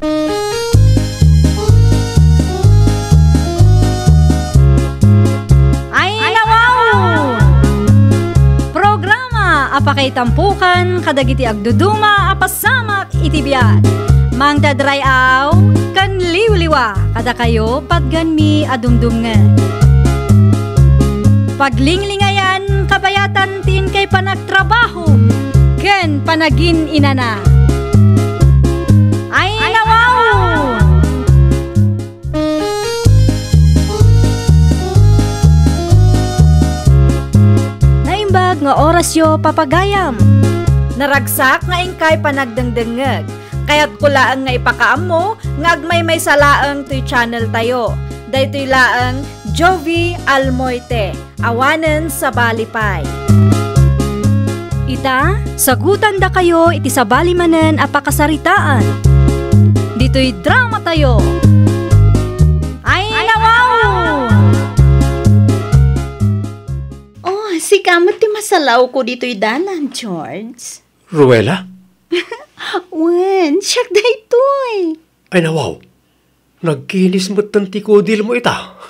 Ay nawaw! Programa apakay tampukan kadagiti agduduma apasamak itibiyat. Mang dadrayaw kan liwliwa kada kayo pagganmi adumdumngan. Paglinglingayan kabayatan tin kay panagtrabaho ken panagin inana. Ay nawaw! Naimbag nga orasyo papagayam. Naragsak nga ingkay panagdengdengeg. Kaya't kulaang nga ipakaam mo nga agmay salaang to'y channel tayo. Daytoy laang Jovi Almoite, awanen sa balipay. Ita, sagutan da kayo iti sa balimanen apakasaritaan. Dito'y drama tayo. Ay nawaw! Oh, si kamot ti masalaw ko dito'y dalan, George. Ruela? Wen, siyak da ito'y. Ay nawaw, nagkinis mo't tanti ko dil mo ita.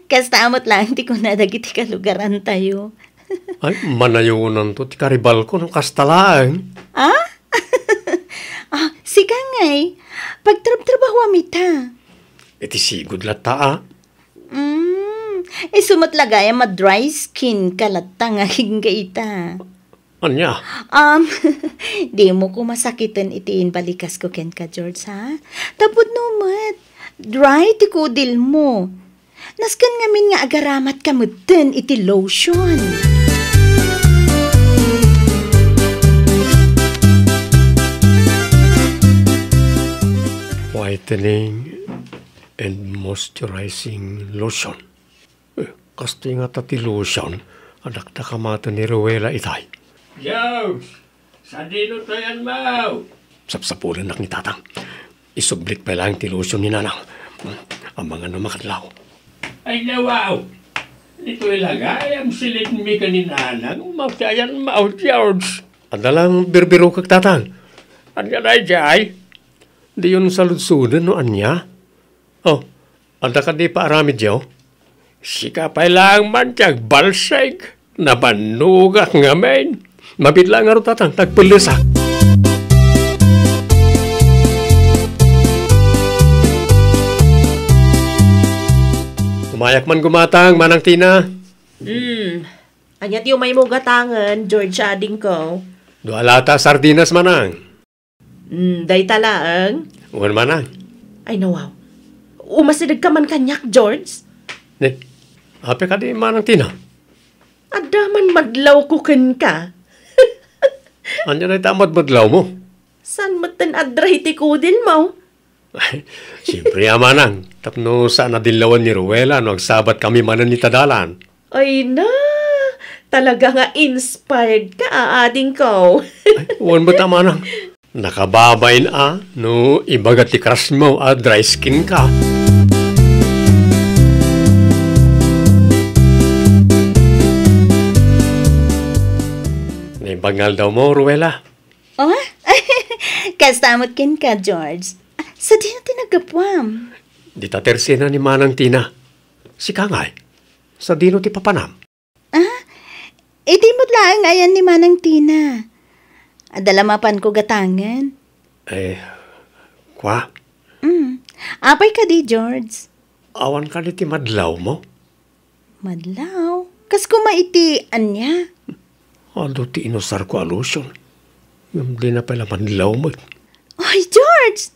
Kastamot lang ti ko nadagiti kalugaran tayo. Ay, manayunan to ti karibal ko ng kastalaan. Ah? Si Kangay, pagtrabaho amita. Iti sigod lata Sumatlagaya ma-dry skin kalata nga hingga ita. Anya? Di mo ko masakitan itiin balikas ko ken ka, George, ha? Tapod numat, dry ti kudil mo. Naskan ngamin nga agaramat kamutin iti lotion. Whitening and moisturizing lotion. Kasto nga tati lotion, anak na kamata ni Ruela itay. George, sa dino to yan mau? Sapsapulan nak ni tatang. Isublik pa lang ti lotion ni nanang. Ang mga namakadlaw. Ay nawaw, nito ilagay ang silid mi kaninanang matayan mau, George. Adalang birbiro kag tatang. Anya na jay? Di yun sa lutsunan no anya. Oh, anda ka di pa aramid yaw. Sika pa lang man tiyag balseg, nabanugak nga men. Mabitla nga ro tatang, nagpulisa. Umayak man gumatang, manang Tina. Anyat yung may mo gatangan, George ading ko. Dualata sardinas manang. Day talaang. Uwan manang. Ay nawaw. Umasidag ka man kanyak, George. Ne, hape ka di manang Tina. Adaman madlaw ko ken ka. Anya na itamad madlaw mo? San matan adray ti kudil mo? Ay, siyempre manang. Tapno saan nadilawan ni Ruela no agsabat kami manan ni Tadalan. Ay na, talaga nga inspired ka, ading ko. Ay, uwan ba manang? Nakababain no ibagat ti crush mo dry skin ka. Naibangal daw mo, Ruela. Oh? Kastamot ken ka, George. Sa di na tinagapwam. Di ta tersena ni manang Tina. Si Kangay, sa dino ti papanam. Di mo't laang ayan ni Manang Tina. Adalamapan ko gatangan. Kwa? Apay ka di, George. Awan ka ni ti madlaw mo? Madlaw? Kas kumaiti anya? Ando ti inosar ko alusyon. Yung di na pala madlaw mo. Oy, George!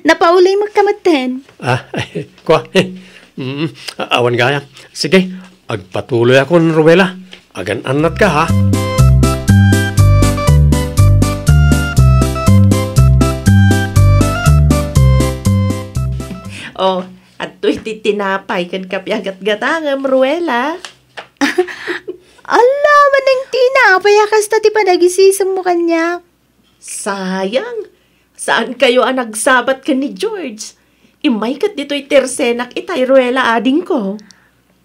Napaulay magkamaten. Kwa? Awan gaya. Sige, agpatuloy ako ng Ruela. Agan-anat ka, ha? Oh, at to'y titinapay kan kapyagat gatangam, Ruela. Ala, Manang Tina, payakas ta ti panagisisam mo kanya. Sayang. Saan kayo ang nagsabat ka ni George? Imay kat dito'y tersenak itay, Ruela, ading ko.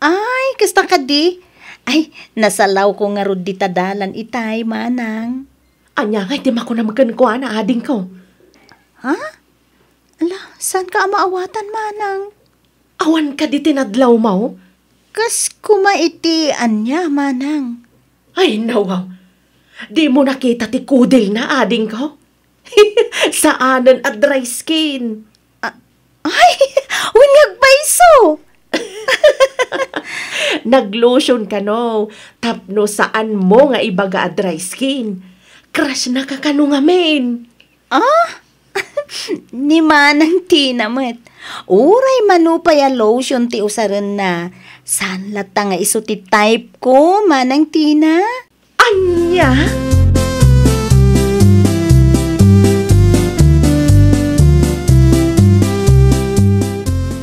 Ay, kasta ka di. Ay, nasalaw ko nga rod di Tadalan itay, manang. Anya nga, di mako na magkankuha na ading ko. Ha? Ala, saan ka maawatan, manang? Awan ka di tinadlaw mo? Kas kumaitian niya, manang. Ay, nawaw. Di mo nakita ti kudil na ading ko? Saanan at dry skin. Ay, winyag paiso. Nag-lotion ka no. Tapno saan mo nga ibaga at dry skin. Crush na ka kanungamin. Ni manang tinamet. Uray manupay a lotion ti usaran na. San lata nga iso ti type ko, manang tina? Anya?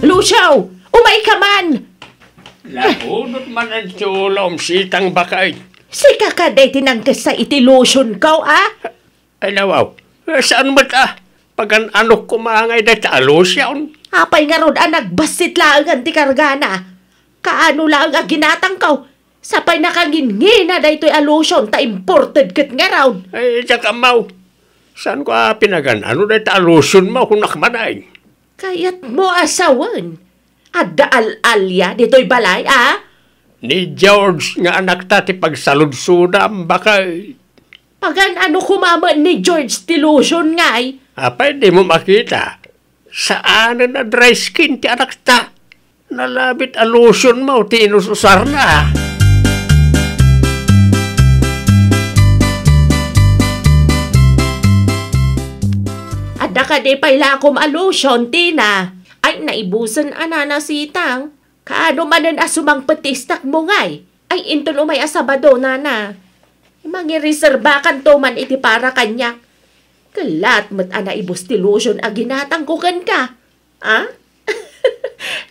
Luciaw! Umay ka man! Lahunot man ang tulom sitang bakay. Sika ka day tinangkas sa iti lotion ka, Ay nawaw, saan mo ta? Pag anok kumangay na ta lotion? Apay nga ron nagbasit lang ang ti kargana. Kaano lang ang ginatang ka? Sapay nakangingina da ito'y lotion ta imported kat nga raw. Ay, tsaka mau. Saan ko pinagan? Ano na ta lotion mo kung nakmanay? Kayat mo asawan. Adda al-alya dito'y balay, Ni George nga anak ta ti pagsaludsudam bakay. Pagan ano kumama ni George ti lotion nga'y? Apay, di mo makita. Saan na dry skin ti anak ta? Nalabit a lotion mo ti inususar na. Adda ka di pala akom a lotion, Tina. Ay, naibusan na sitang. Kaano manan asumang patistak mo nga'y? Ay, inton umay asabado, nana. Mangireserbakan to man iti para kanyak. Kalat mat ana ibus ti lotion a ginatangkukan ka.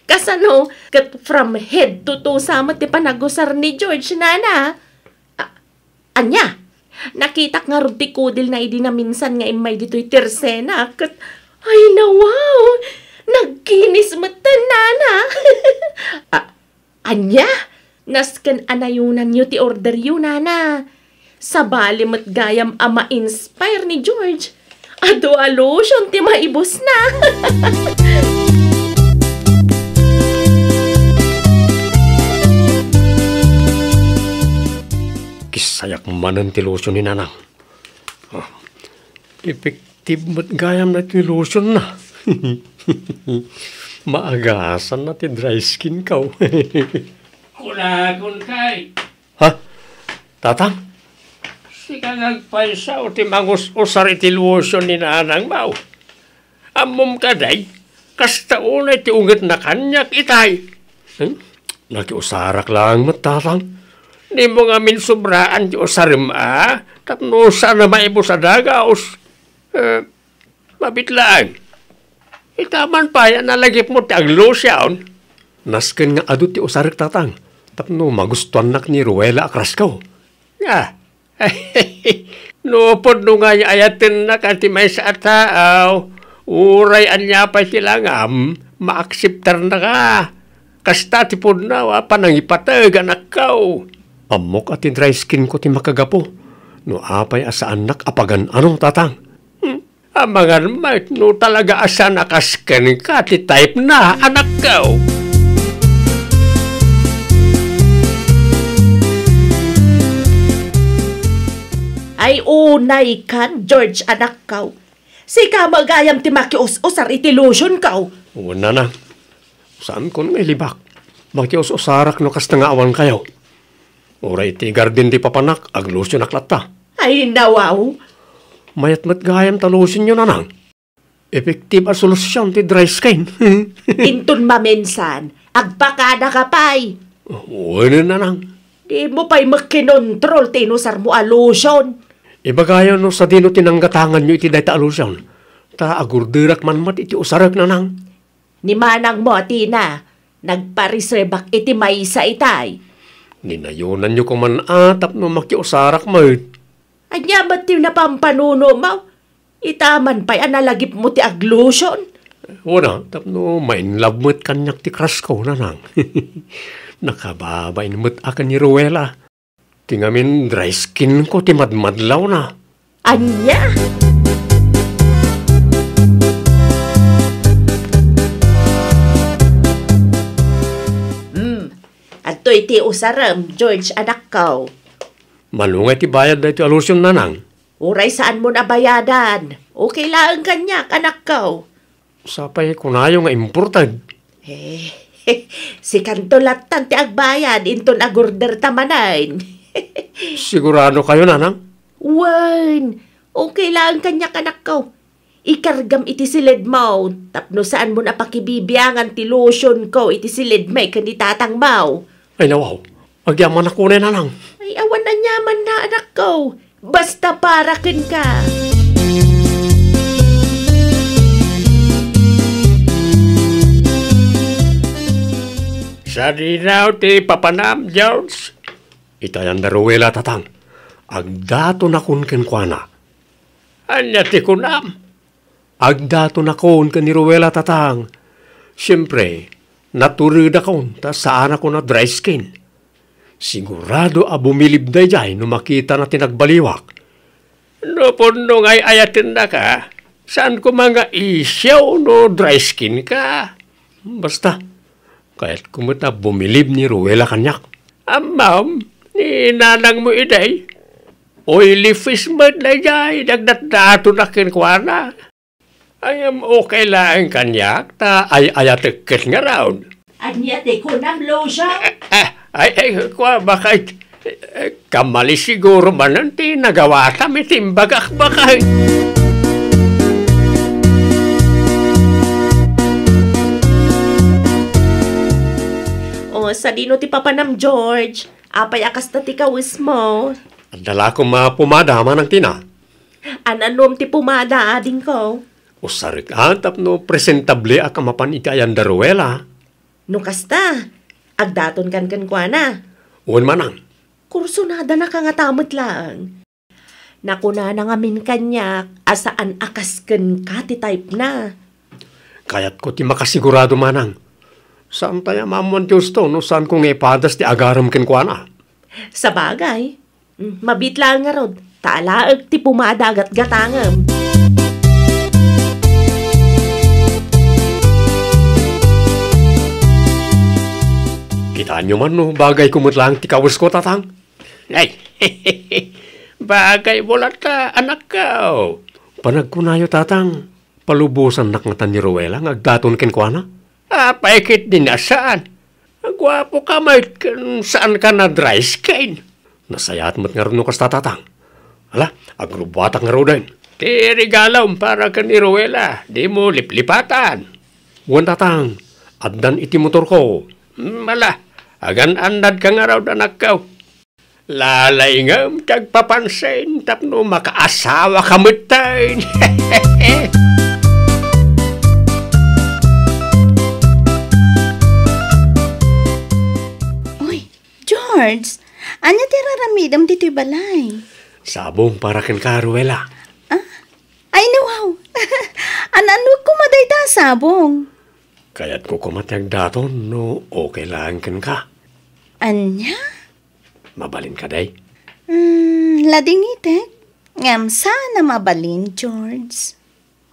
Kasano, kat from head to toe samat ti panagusar ni George, nana. Anya, nakitak nga rin ti kudil na idi na minsan nga imay dito'y tersena. Kat, ay na wow, nagkinis mata, nana. Anya, naskan anayunan nyo ti order yun, nana. Sa bali mat gayam ama inspire ni George. Ado a lotion ti maibos na. Kisayak manan ti lotion ni nanang. Effective mat gayam na ti lotion na. Maagasan na ti dry skin kaw. Kulakon kay. Ha? Tatang? Sika nagpaisaw ti mangus-usar iti lotion ni nanang mau. Amom ka day, kasta unay ti unget na kanyak itay. Nakiusarak lang matatang. Ni mo nga minsobraan ti usarim tapno sana maibo sa dagaos. Mabitlaan. Itaman pa yan nalagip mo ti ag lotion. Nasken nga adu ti usarik tatang. Tapno magustuhan nak ni Ruela akraskaw. Nupod no nga ayatin na kanti may sa ataaw. Uray anya pa silangam, maaksiptar na ka. Kasta ti pod na, panangipatag anak kaw. Amok at dry skin ko ti makagapo. No apay asa anak apagan anong tatang. Amangan mait, no talaga asa nakasken ka ti type na anak kaw. Ay unay kan, George, anak kaw. Sika magayam ti makius-usar iti lotion kaw. Una na. Saan ko nga ilibak? Makius-usarak no kasta nga awan kayo. Uray ti garden ti papanak, ag lotion aklata. Ay nawaw. Mayat mat gayam ta lotion yun nanang. Effective a solusyon ti dry skin. Intun mamensan, agpakada ka pay. Uwan nanang. Di mo pa'y magkinontrol tinusar mo a lotion. Ibagayon no sa dino tinanggatangan nyo iti dayta alusyon. Ta agurdirak man mat iti usarak nanang. Ni manang mo, Tina, nagpareservak iti maysa itay. Ninayunan nyo kuman atap no makiusarak mat. Anya ba't yung napampanuno mo? Itaman pa'y analagip mo ti ag lotion. Wala, tapno main love mo't kanyak ti crush ko nanang. Nakababain mo't akan ni Ruela. Tingamin dry skin ko ti madmadlaw na. Anya? iti usaram, George, anak ko. Malungay ti bayad na iti alusyon nanang. Uray saan mo nabayadan? Okay lang kanyak, anak ko. Sapay kunayo nga important. Si Kantolatan ti agbayad, inton agurder tamanan. Sigurado kayo, nanang? Wan, okay lang kanyak, anak ko. Ikargam iti silid mo, tapno saan mo napakibibiyangan ti lotion ko, iti silid may kanitatang mo. Ay nawaw, agyaman ako na nanang. Ay, awan na nyaman na, anak ko. Basta parakin ka. Sa dinaw ti papanam, George. Itayan na Rowela tatang. Agdato na kun kenkwana. Anya ti kunam. Agdato na kun ken ni Rowela tatang. Siyempre, naturid akon ta saan ako na dry skin. Sigurado bumilib na jay no makita na tinagbaliwak. No puno ngay ayatin na ka. Saan ko mga isyaw no dry skin ka? Basta, kahit kumita bumilib ni Rowela kanyak. Ma'am, ni nanang mo iday. Oily fish man na jay. Nagdatato na kinkwana. Ayam okay lang kanyak. Ta ay ayatikit nga raon. Anya ti kunam lotion? Kwa bakit? Kamali siguro man nanti nagawa kami timbagak bakit? O, sa dino ti papanam, George. Apay akas na ti kawis mo. Dala ko pumada man ang tina. Ananom ti pumada ading ko. Usarik tap no presentable akamapan itayan da Rowela. No kasta, agdaton kan kwa na. Uwan manang. Kurso nada na ka nga tamot lang. Nakuna na ngamin kanyak, asaan akas ken ka ti type na. Kayat ko ti makasigurado manang. Saan tayo mamon ti gusto no saan kong ipadas ti agaram kenkwana. Sa bagay, mabit lang nga rod, taalaag ti pumada agat gatangam. Kitaan nyo man no, bagay kumot lang ti kawis ko tatang. Ay, bagay mo lang ka, anak ko. Panagkunayo tatang, palubusan nakngatan ni Rowela, agdaton kenkwana. Paikit din na saan. Gwapo ka may saan ka na dry skin. Nasayat mo't nga rin no kas tatang. Ala, agrubatak nga ro din. Ti regalaw para ka ni Rowela, di mo liplipatan. Uwan tatang, addan iti motor ko. Mala, agan andad ka nga raw anak ko. Lalay nga tagpapansin, tapno makaasawa ka mutain. George, anya ti raramidam dito'y balay? Sabong para ken ka, Rowela. Ay, wow! Ano kumaday ta sabong? Kaya't ko kumatag daton, no okay lang ken ka. Anya? Mabalin ka, day? Lading itek. Ngam sana mabalin, George.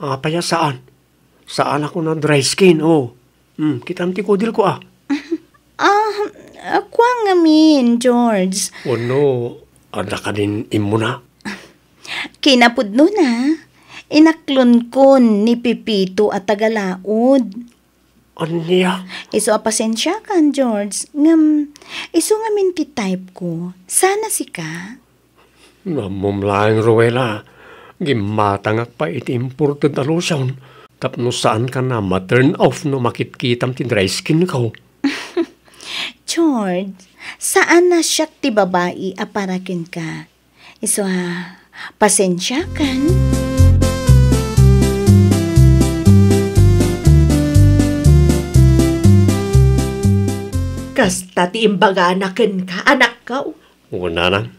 Paya saan? Saan ako na dry skin, oh. Kitam ti kodil ko, Kwa ngamin, George. O no, ada ka din imo na. Kinapudno na. Inaklon kon ni Pipito at Tagalaod. Anya? Iso apasensya kan, George. Ngam, iso ngamin ti type ko. Sana si ka. Namumlaing, Rowela. Gimatangak pa iti important alusyon. Tapno saan ka na ma-turn off no makitkitam ti dry skin ko. George, saan na siya ti babae aparakin ka? Iso pasensya kan? Kasta ti imbaga anaken ka, anak ko. Una nang.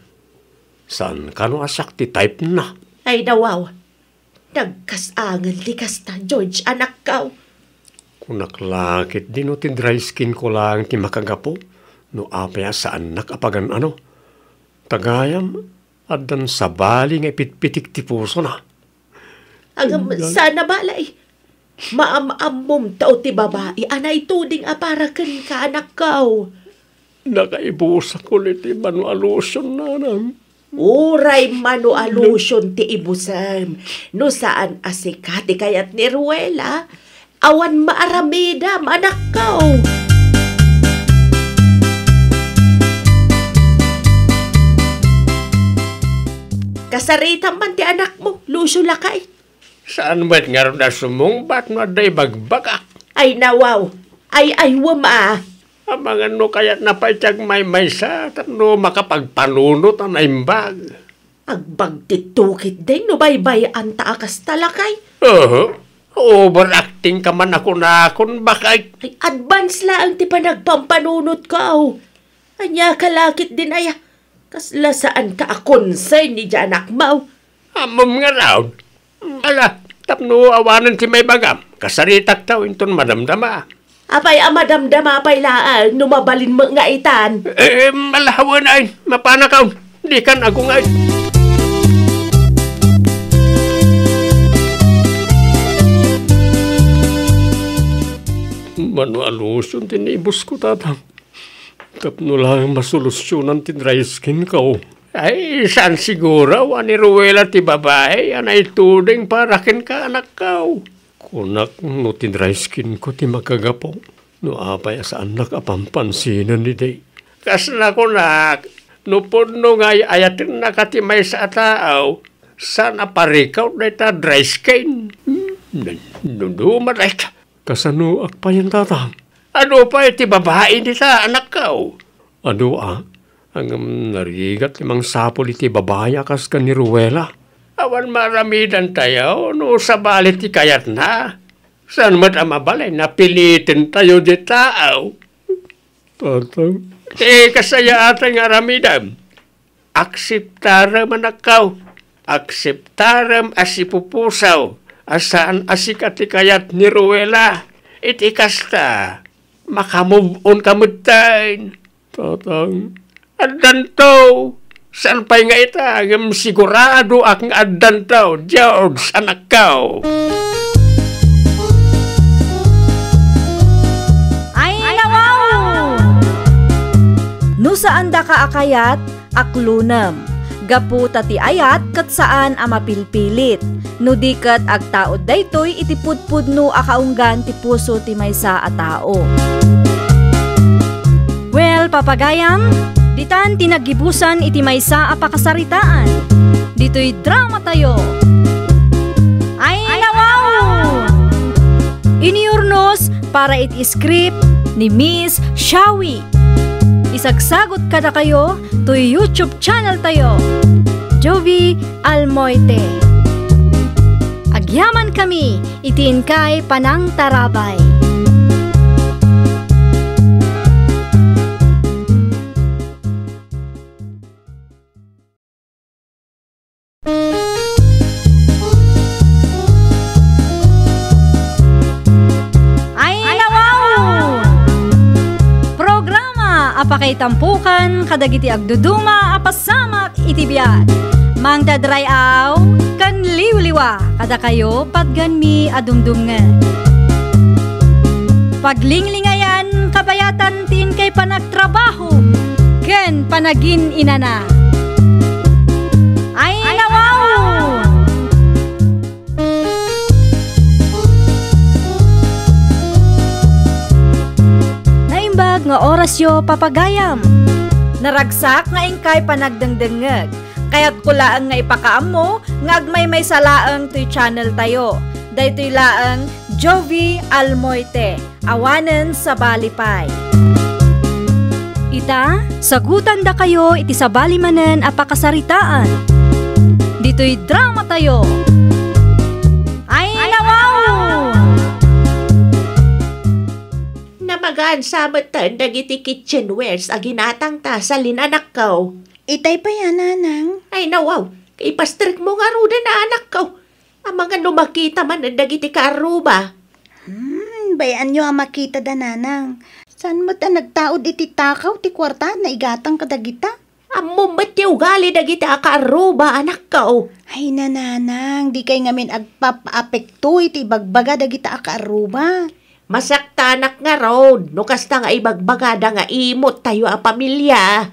Saan ka no asak ti type na? Ay dawaw, nagkasangal ti kasta, George, anak ko. Kunaklakit din no ti dry skin ko lang ti makagapo. No apaya saan nakapagan ano. Tagayam, adan sabali nga ipitpitik ti puso na. Agam, sana balay. Maamamom tao ti babae, anay tuding aparakan ka, anak ko. Nakaibusa ko iti manualusyon nanang. Uray manualusyon ti ibusam. No saan asikati kayat ni Ruela. Awan maaramida manakaw. Kasaritan man ti anak mo, Lucio Lakay. Saan ba't nga rin na sumungbat na day bagbagak? Ay nawaw, ay wama. Mga no kaya't napaytiyag may sa no makapagpanunot ang naimbag. Agbagtitukit din no baybay ang taakas talakay. Overacting ka man ako na akong bakay. Ay advance lang ti panagpampanunot ka. Anya kalakit din ay kasla saan ka akonsay ni Janak Mau. Amom nga raw. Ala, tapno awanan si may bagam. Kasaritak tao inton madamdama. Apay amadamdama pay laan, numabalin mo nga itan. Malahawan ay, mapanakaw. Di kan ako nga. Manualusyon tinibus ko tatang. Tapno lang masolusyonan ti dry skin ko. Ay, saan siguro, ani Ruela ti babae, anay tudeng parakin ka anak ka. Kunak no ti dry skin ko ti magagapo. No apay sa anak apampansinan ni day. Kas na ko nak, no podno nga ayatin na katimay sa tao, sana parikaw na ita dry skin. Dumaray ka. Kasano akpayan tatang? Ano pa iti babae nita anak ka? Ano ang narigat limang sapol iti babae akas ka ni Ruela. Awan maramidan tayo, no sa balit ti kayat na. Saan mat ang mabalay, napilitin tayo di tao. Tatang? Kasaya atang aramidan. Akseptaram anakaw. Akseptaram asipupusaw. Asaan asikat ti kayat ni Ruela. Iti kasta. Makamove on kamutain. Tatang? Adanto. Saan pa'y nga ita? Sigurado akong adanto. George, anak ka. Ay nawaw! No saan da ka akayat, aklunam. Gaputa ti ayat kat saan mapilpilit. No di kat agtaod daytoy itipudpud no akaunggan ti puso ti maysa a tao. Well, papagayam, ditan tinagibusan iti maysa a pakasaritaan. Dito'y drama tayo. Ay nawaw! Iniurnos para iti script ni Miss Shawi. Isagsagot kada kayo to YouTube channel tayo. Jovi Almoite. Agyaman kami itiin kay Panang Tarabay. Apakay tampukan, kadagiti agduduma, apasamak itibiyat. Mang dadrayaw, kan liwliwa, kada kayo patganmi adumdumngan. Paglinglingayan, kabayatan tin kay panagtrabaho, ken panagin inana. Ay nawaw! Nga orasyo papagayam. Naragsak nga ingkay panagdengdengeg. Kaya't kulaang nga ipakaam mo, nga agmay salaang to'y channel tayo. Daytoy laang Jovi Almoite, awanen sa balipay. Ita, sagutan da kayo iti sa balimanen apakasaritaan. Dito'y drama tayo. Ay nawaw! Namagaan sabatan dagiti kitchenwares a ginatang ta sa linanak ko. Itay pa yan, nanang. Ay nawaw, kay pastrik mo nga ruda na anak ko. Ang mga lumakita man na dagiti karuba. Bayan nyo ang makita da, nanang. Saan mo ta nagtaod iti takaw ti kwarta na igatang kadagita? Ammo ba't yung gali dagiti karuba anak ko? Ay nanang, di kay ngamin agpapa-apekto iti bagbaga dagita akaruba. Masaktanak nga road, no kasta nga ibagbagada nga imot tayo a pamilya.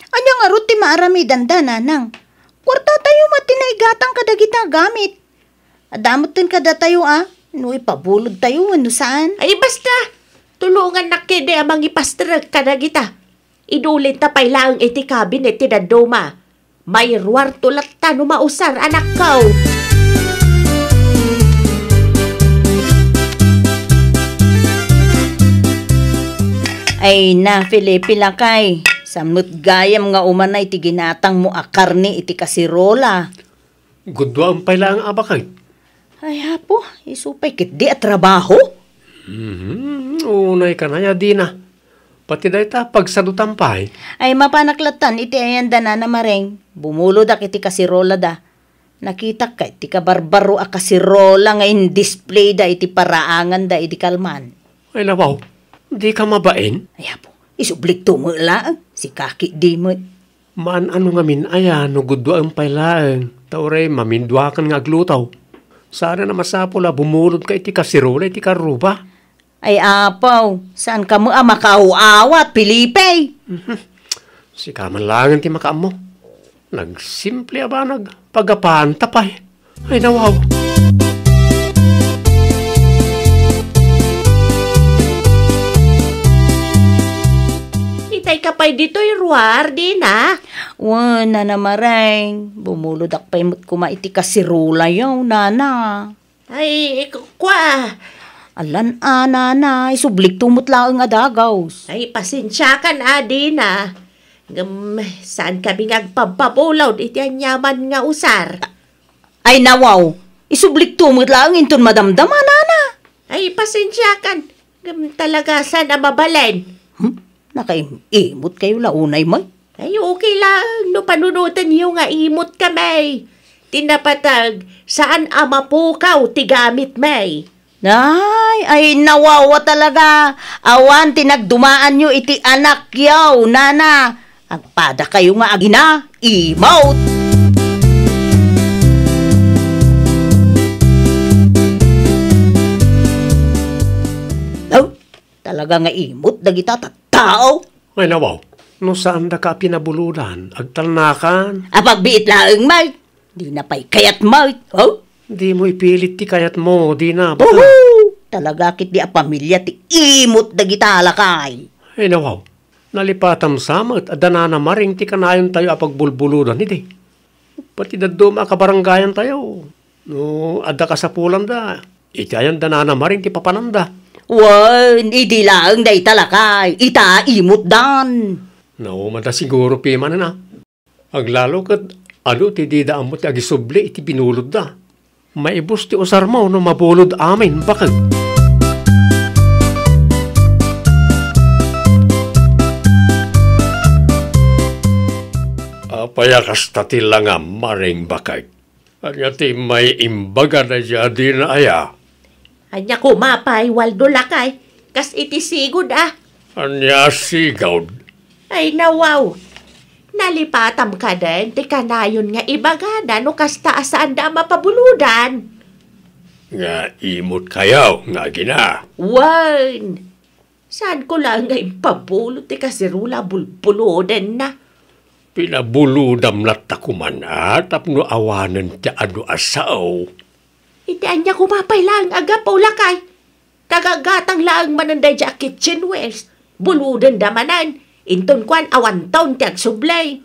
Anya nga ruti maarami dandana nang. Kwarta tayo matinaigatang kadagita gamit. Adamot din kada tayo no ipabulod tayo ano saan. Ay basta, tulungan na kede amang ipastrag kadagita. Idulit ta pailaang iti cabinet ti dadoma. May ruwar tulak ta no mausar anak kaw. Ay na, Felipe lakay. Samnut gayam nga umanay ti ginatang mo akarni iti kasirola. Gudwa ang pala ang abakay. Ay hapo, isupay kit di at trabaho. Unay ka na ya di na. Pati dahi ta pagsadutampay. Ay mapanaklatan iti ayanda na mareng. Bumulo dak iti kasirola da. Nakita ka iti kabarbaro a kasirola nga in display da iti paraangan da iti kalman. Ay nabaw, di ka mabain? Ay hapo, isublik tumo lang. Si kaki di mo. Maan ano nga min aya no gudwa ang pailaang. Tauray mamindwakan nga aglutaw. Sana na masapula bumulod ka iti kasirola iti karuba. Ay apaw, saan ka mo makauawat, Felipe? Si kaman langan ti makaam mo. Nagsimple ba nagpagapanta pa eh. Ay nawaw. Itay ka pa'y dito'y ruwar, di na. Wana na mareng, bumulod ak pa'y mo't kumaiti kasirula yaw, nana. Ay, kwa. Alan nana, isublik tumot lang nga dagaws. Ay, pasensya ka na, di na. Saan kami ngagpapabulaw, iti anyaman nga usar. Ay nawaw, isublik tumot lang inton madamdama, nana. Ay, pasensya kan. Talaga sana mabalen. Nakaimot kayo launay mo. Ay, okay lang. No panunutan niyo nga imot kami. Tinapatag, saan amapukaw tigamit may. Ay nawawa talaga. Awan tinagdumaan nyo iti anak yaw, nana. Agpada kayo nga agina, imaut. Talaga nga imot dagita tao. Ay nawaw, no saan da ka pinabuludan, agtalnakan. Apagbiit laeng may, di na pa'y kayat may. Di mo ipilit ti kayat mo, di na. Talaga kit di a pamilya ti imot dagita lakay. Ay nawaw, nalipatam samat, adana na maring ti kanayon tayo apagbulbuludan, hindi. Pati daduma kabaranggayan tayo. No, adda ka sa pulam da. Iti ayan dana na maring ti papananda. Wan, idi lang day talakay. Ita imot dan. Naumada siguro piman na. Aglalo kat ti di da amot agisubli iti binulod da. Maibus ti usar mo no mabulod amin bakag. Payakas tati lang maring bakag. Anya ti may imbaga na siya di na aya. Anya kumapay, waldo lakay. Kas iti sigod Anya sigod. Ay nawaw. Nalipatam ka din, ti kanayon nga ibagada no kasta asaan da mapabuludan. Nga imot kayaw, nga gina. Wan! Saan ko lang nga impabulod ti kasirula bulbuludan na? Pinabuludam na takuman tapno awanan ti anu asaw. Itian niya kumapay lang agapaw lakay. Kagagatang lang mananday dya kitchenwares. Buludan damanan. Inton kwan awan taon ti agsublay.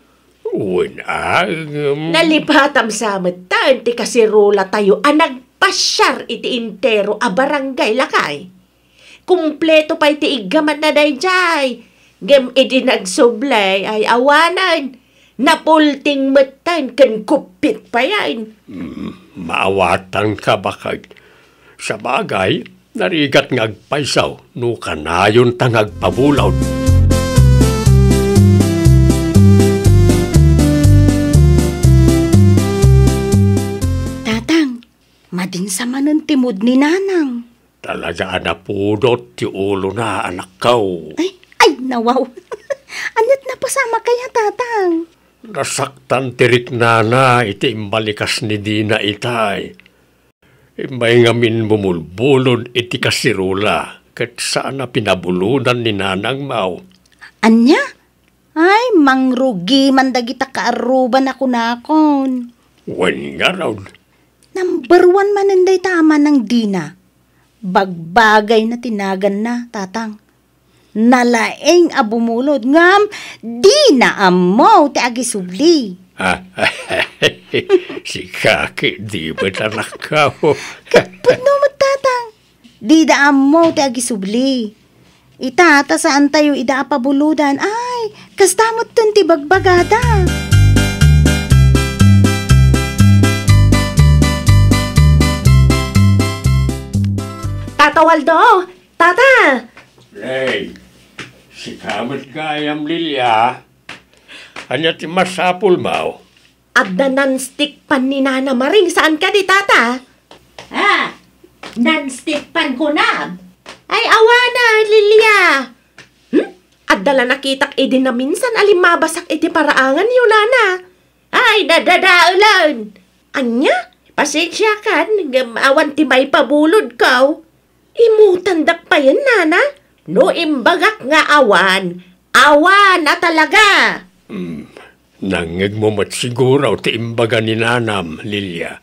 Nalipatam sa matan ti kasirula tayo nagpasyar iti intero a barangay lakay. Kumpleto pa iti igaman na day jay. Gem iti nagsublay ay awanan. Napulting matan kan kupit pa yan. Maawatan ka bakag. Sa bagay, narigat ngagpaisaw, no kanayon tangag pabulaw. Tatang, madin sa manan timod ni nanang. Talaga napudot ti ulo na anak kau. Ay nawaw. Anyat na pasama kaya tatang. Nasaktan tirik na iti imbalikas ni Dina itay. May ngamin bumulbulod iti kasirula kat saan na pinabulunan ni Nanang Mau. Anya? Ay, mangrugi man dagita kaaruban ako nakon. Wan nga raw. Number 1 mananday tama ng Dina. Bagbagay na tinagan na, tatang. Nalaeng abumulod ngam, di na amaw ti agisubli. Si Kaki, di ba talakaw? Kapag no tatang, di da amaw ti agisubli. Itata saan tayo ida pabuludan, ay, kastamot tun ti bagbagada. Tata Waldo! Tata! Hey, si Kamat Gayam Lilia. Anya ti masapul Mau. Adda non-stick pan ni Nana Maring. Saan ka di, Tata? Non-stick pan ko na. Ay, awana, Lilia. Adda la nakitak edi na minsan alimabasak edi paraangan yun, Nana. Ay, dadadaulan. Anya, pasensya kan, awan ti may pabulod ka. Imutandak pa yan, Nana. No imbagak nga awan. Awan na talaga. Nangig mo matsiguraw ti imbaga ni Nanam, Lilia.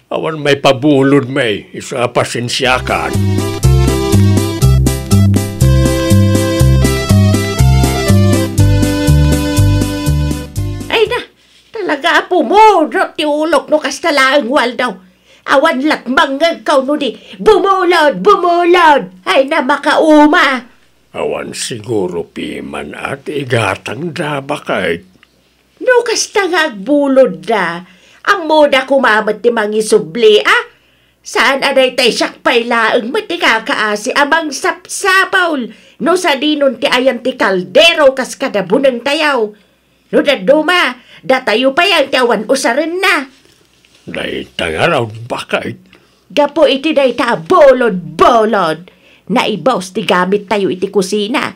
Awan may pabulod may, isa pasensyakan. Ay na, talaga apo mo, ti ulok no kastalaang Waldo. Awan lakmang ngagkaw no di, bumulod, bumulod, ay na makauma. Awan siguro piman at igatang daba kahit. No kasta nga agbulod da, ang moda kumamat ti mangisubli, Saan aday tay siyak paylaang mati kakaasi amang sapsapaul, no sa dinon ti ayan ti kaldero kas kadabunang tayaw. No daduma, datayo pa yan ti awan usarin na. Day tangaraw bakit. Gapo iti day ta bolod-bolod. Naibaws ti gamit tayo iti kusina.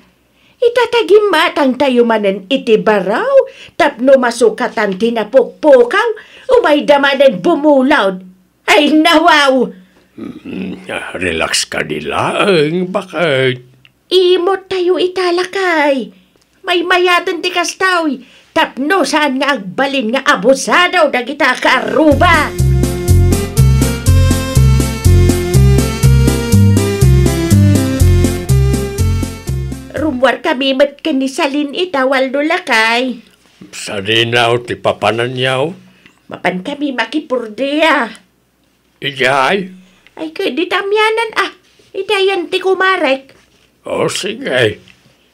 Itatagimatang tayo manen iti baraw. Tapno masukatan tinapukpukaw. Umay damanan bumulaw. Ay nawaw! Relax ka nilaang bakit. Imot tayo italakay. May mayatan ti kastaw. Tapno saan nga agbalin nga abusadaw dagita kaaruba. Rumwar kami mat kanisalin itawal do lakay. Sa dinaw ti papananyaw. Mapan kami makipurdiya. Ijay. Ay kay di tamyanan itayan ti kumarek. O sige.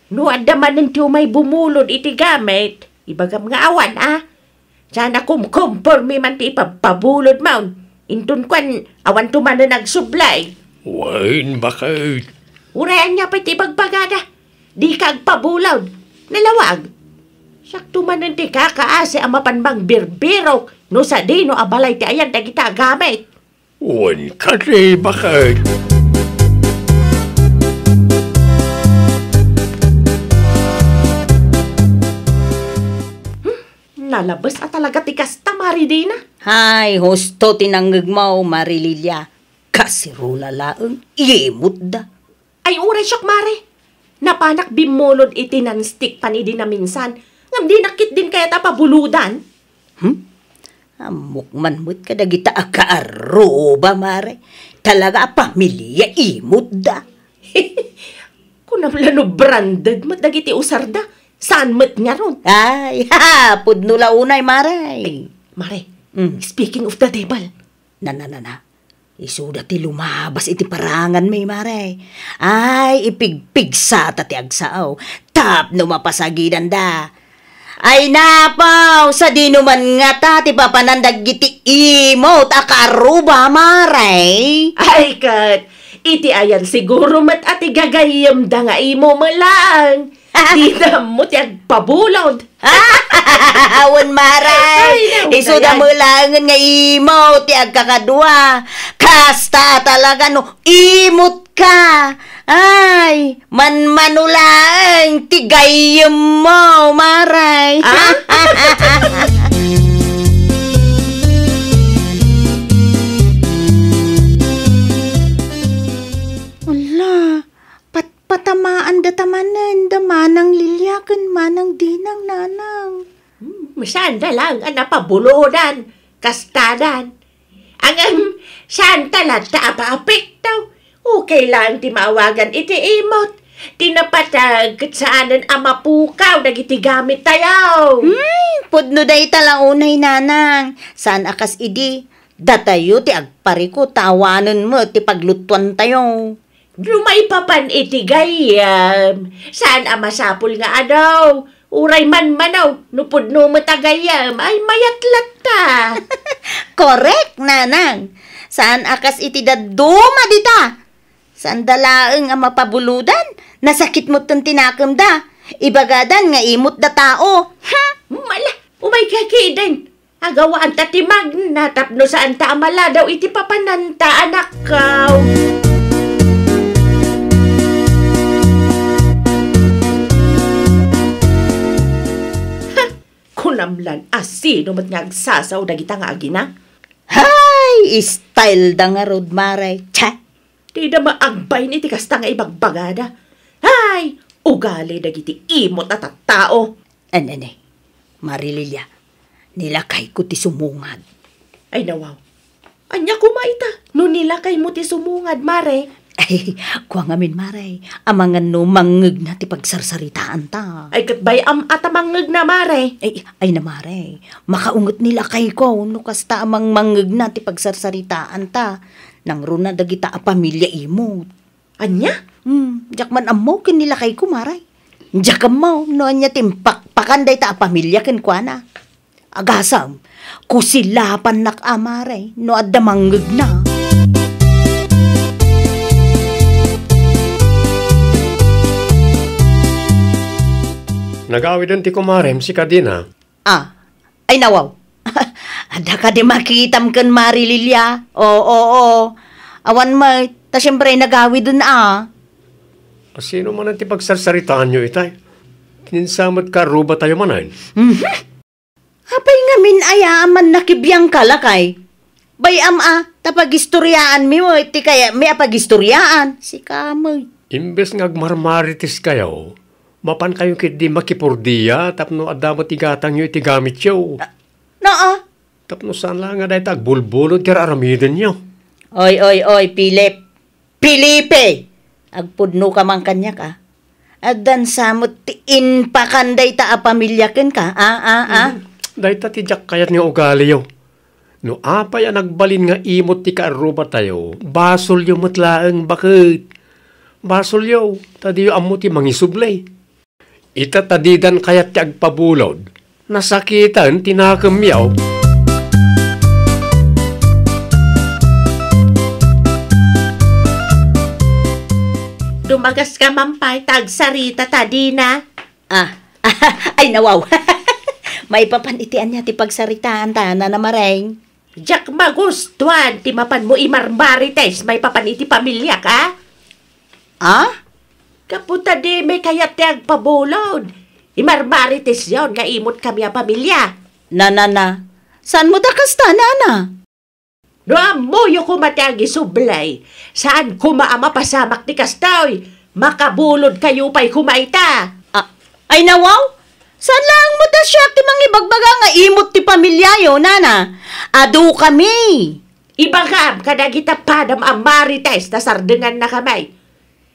No adaman ng tiyo may bumulod iti gamit. Ibagam nga awan, Sana kumpormi man ti ipapabulod maun. Intun kwan, awan tumana nagsublay. Wain bakit. Urayan niya pa ti pagbagada. Di kag pabulod. Nalawag. Sakto man ti kakaase ang mapanbang birbirok. No sa di no abalay ti ayan dagita gamit. Wan ka di bakit. Nalabas talaga ti kasta maridina. Hay, husto tinanggagmaw, Marililya. Kasirula laeng, iemot da. Ay uray siyak mare. Napanak bimulod iti non-stick panidi na minsan. Ngam di nakit din kaya tapabuludan. Amok man mo't kadagita akaaro ba, Mare? Talaga pamilya imot da. Kunam lano branded mat dagiti usarda. Saan mat nga ron? Ay, pudno launay, Mare. Mare, speaking of the devil. Na. Isuda ti lumabas iti parangan may, Mare. Ay, ipigpigsa ti agsaaw. Tap no mapasagidan da. Ay napaw, sa dinuman nga ta, ti papanandag iti imot, akaruba, Mare. Ay kat, iti ayan siguro mat ati gagayam da nga imo malang. Di na mo ti agpabulod. Awan, Mare. Isuda mo lang nga imo, ti agkakadwa. Kasta talaga no, imot ka. Ay, manmanulang, tigayam mo, Mare. kan manang dinang nanang. Saan na lang ang napabulodan, kastadan. Ang saan talata apapik daw. Okay lang ti maawagan iti imot. Tinapatag saanan ang mapukaw dagiti gamit tayo. Pudno day talang unay nanang. Saan akas idi? Datayo ti agpariko tawanan mo ti paglutuan tayo. Lumay papan iti gayam. Saan ang masapul nga adaw? Uray man manaw, nupudno mo tagayam, ay mayatlat ta. Correct, nanang. Saan akas iti daduma dita? Saan dalaeng ang mapabuludan? Nasakit mo tong tinakam da. Ibagadan nga imot da tao. Ha? Mala, umay kakiden. Agawaan tatimag, natapno saan ta amala daw iti papananta anak kaw. Kunamlan, asino mat nga agsasaw dagita nga agina? Hay, style da nga rod maray. Cha! Di na maagbay ni tikasta nga ibagbagada. Hay, ugali dagiti imot at tao. Anane, Marililya, nilakay ko ti sumungad. Ay nawaw, anya kumaita, no nilakay mo ti sumungad, mare. Ay, kuha ngamin maray, amangan no mangeg na ti pagsarsaritaan ta. Ay katbay atamangeg na, mare. Ay na maray, makaungot nila kay ko, no kasta amang mangeg na ti pagsarsaritaan ta. Nang runa dagita a pamilya imot. Anya? Diyak man amo kin nila kay ko maray. Diyak mo, no anya timpakpakanday ta a pamilya kin kwa na. Agasam, kusilapan nak amaray, no adda mangeg na. Nagawidan ti kumarem si Kadina. Ay nawaw. Ada ka di makitam kan Marililya. Oo. Awan mo, ta siyempre nagawi dun Sino man ang ti pagsarsaritaan nyo itay? Kinsamad ka ruba tayo manan. Apay nga min ayaaman nakibiyang kalakay. Bayam tapagistoryaan mi mo, iti kaya may apagistoryaan. Si kamoy. Imbes nga agmarmaritis kayo, mapan kayo kit di makipurdiya, tapno adamo tigatang nyo iti gamit yo. Tapno saan lang nga dahi tagbulbulod kaya aramidin nyo. Oy, Pilip. Pilipe! Agpudno ka man kanya ka. Adan samot tiin pa kanday ta a pamilyakin ka. Dahi ta tijak kayat nga ugali yo. No apay ang nagbalin nga imot ti kaaruba tayo, basol yo matlaang bakit. Basol yo, tadi yo amo ti mangisublay. Ita tadidan kayat ti agpabulod. Nasakitan tinakam yaw. Dumagas ka mampay, tagsarita tadina. Ay nawaw. May papanitian niya ti pagsaritaan ta na namareng. Jak magustuhan, ti mapan mo imarbarites, may papaniti pamilya ka? Kaputa di may kayat ti agpabulod. Imarbarites yon nga imot kami ang pamilya. Na. Saan mo takasta, nana? Doon mo yung kumatagi sublay. Saan kumaama pasamak ni Kastoy? Makabulod kayo pa'y kumaita. Ay nawaw? Saan lang mo ta siya ti mangibagbaga nga imot ti pamilyayo, nana? Adu kami. Ibagam kadagita padam ang marites na sardengan na kamay.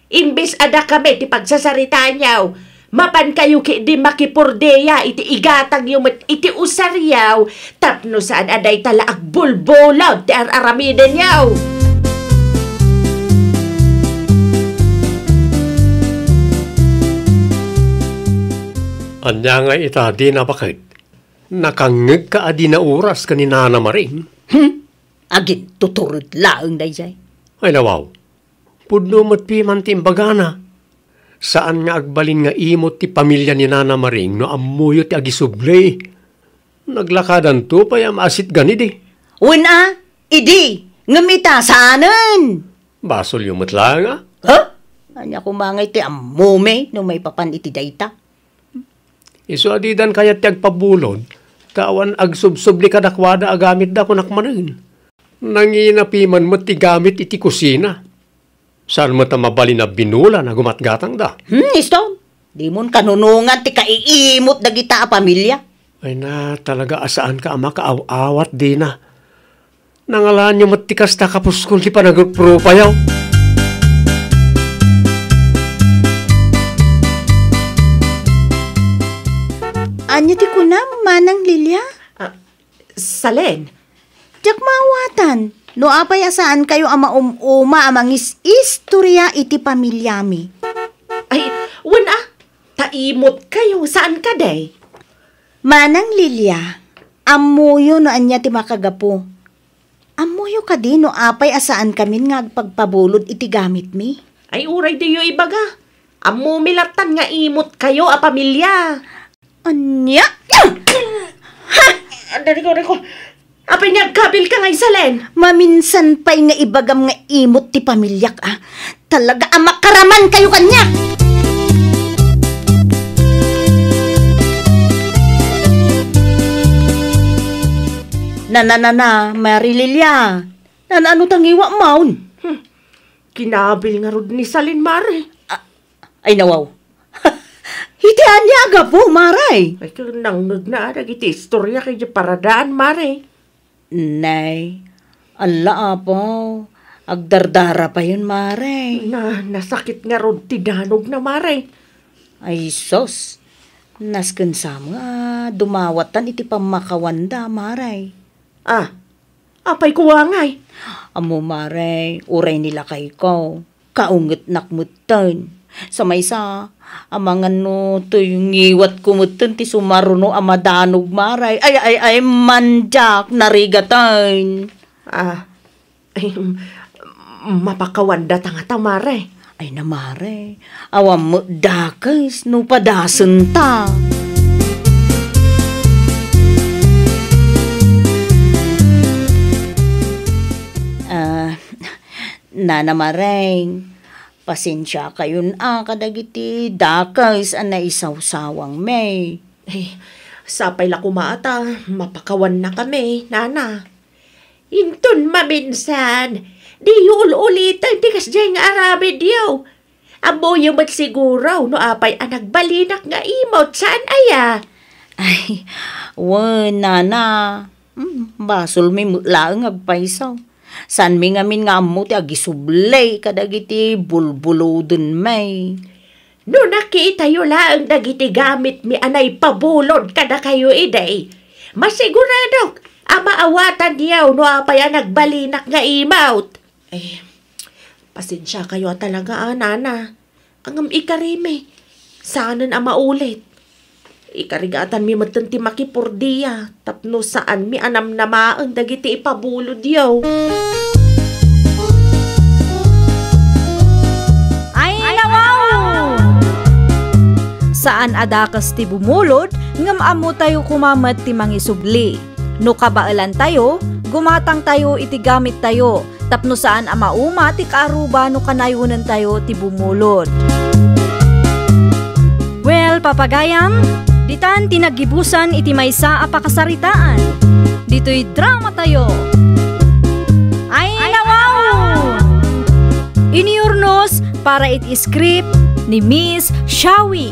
Imbis ada kami ti pagsasaritaan yaw, mapan kayo ki di makipurdeya iti igatang yung iti usaryaw, tapno saan aday tala agbulbulaw ti aramiden yaw. Anya nga ita di na bakit? Nakangeg ka adi na oras kanina na maring. Agin tuturod laeng dayjay. Ay nawaw, pudno mo't piman ti imbagana. Saan nga agbalin nga imot ti pamilya ni Nana Maring no amuyo ti agisublay. Naglakadan to pa yam asit ganidi. Idi, ngamita saanen. Basol yung matla nga. Anya kumangay ti amume no may papan iti dayta. Iso adidan kaya ti agpabulod, tawan agsubsubli kadakwada agamit da ko nakmanin. Nanginapiman mo ti gamit iti kusina. Saan mo ta mabali na binula na gumatgatang da? Isto? Di mon kanunungan ti kaiimot dagita a pamilya. Ay na, talaga asaan ka ama kaaw-awat di na. Nangalaan niyo matikas ta kapuskol ti panagpropayaw. Anya ti kuna, Manang Lilia? Salen, Diyak mawatan. No apay asaan kayo ama amangis istorya iti pamilyami. ay, wala. Taimot kayo, saan ka day? Manang Lilia, amuyo no anya ti makagapo. Amuyo ka di no apay asaan kamin nga agpagpabulod iti gamit mi. Ay, uray diyo ibaga. Amumilatan nga imot kayo a pamilya. Anya? Dari ko. Apay nagkabil ka nga Salen. Maminsan pa'y nga ibagam nga imot ti pamilyak Talaga amakaraman kayo kanya. Mary Lilia. Ano tangiwa maun? Kinabil nga rod ni Salen, Mare. Ay nawaw. Hitian niya aga po, Maray. Ay, nangag na iti istorya kay paradaan, Mare. Nay, ala po. Agdardara pa yun, Maray. Nasakit nga rod ti danog na, Mare. Ay sos. Nasken sama dumawatan iti pamakawanda, Maray. Apay kuwangay. Amo, Maray, uray nila kay ko. Kaunget nakmutan. Sa maysa, amangan no, to yung iwat kumutan ti sumaruno amadanog, Maray. Ay, manjak, narigatan. Mapakawanda tanga Mare. Ay na, Maray, awam mo dakas no padasan ta. Nana Maray, pasensya kayon kadagiti dakas na isaw-sawang may. Sapay la kumata, mapakawan na kami, Nana. Intun maminsan, di ulitan ti kasjay nga arabi diyaw. Abo yung mat siguraw no apay nagbalinak nga imot saan aya? Ay, Nana, basol may mulaang agpaisaw. San mi ngamin nga amo ti agisublay kadagiti bulbulo dun may. No nakita yu laang dagiti gamit mi anay pabulod kada kayo iday. Masigurado, maawatan diyaw no apay nagbalinak nga imot. Pasensya kayo talaga Nana. Ang ikarime, saanan maulit. Ikarigatan mi matanti makipurdiya, tapno saan mi anam namaang dagiti ipabulod diyaw. Ay nawaw! Saan adakas ti bumulod, ngam amo tayo kumamat ti mangisubli. No kabaalan tayo, gumatang tayo iti gamit tayo, tapno saan mauma ti kaaruba no kanayunan tayo ti bumulod. Well, papagayam, ditan tinagibusan iti maysa a pakasaritaan. Dito'y drama tayo. Ay nawaw! Iniurnos para iti script ni Miss Shawi.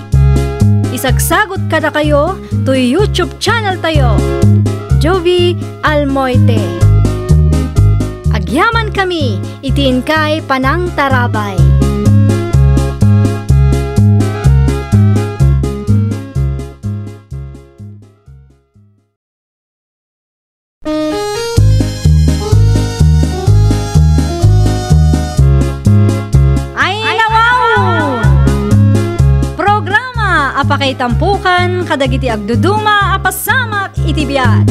Isagsagot kada kayo to YouTube channel tayo. Jovi Almoite. Agyaman kami itin kay Panang Tarabay. Apakay tampukan, kadagiti agduduma, apasamak itibiyat.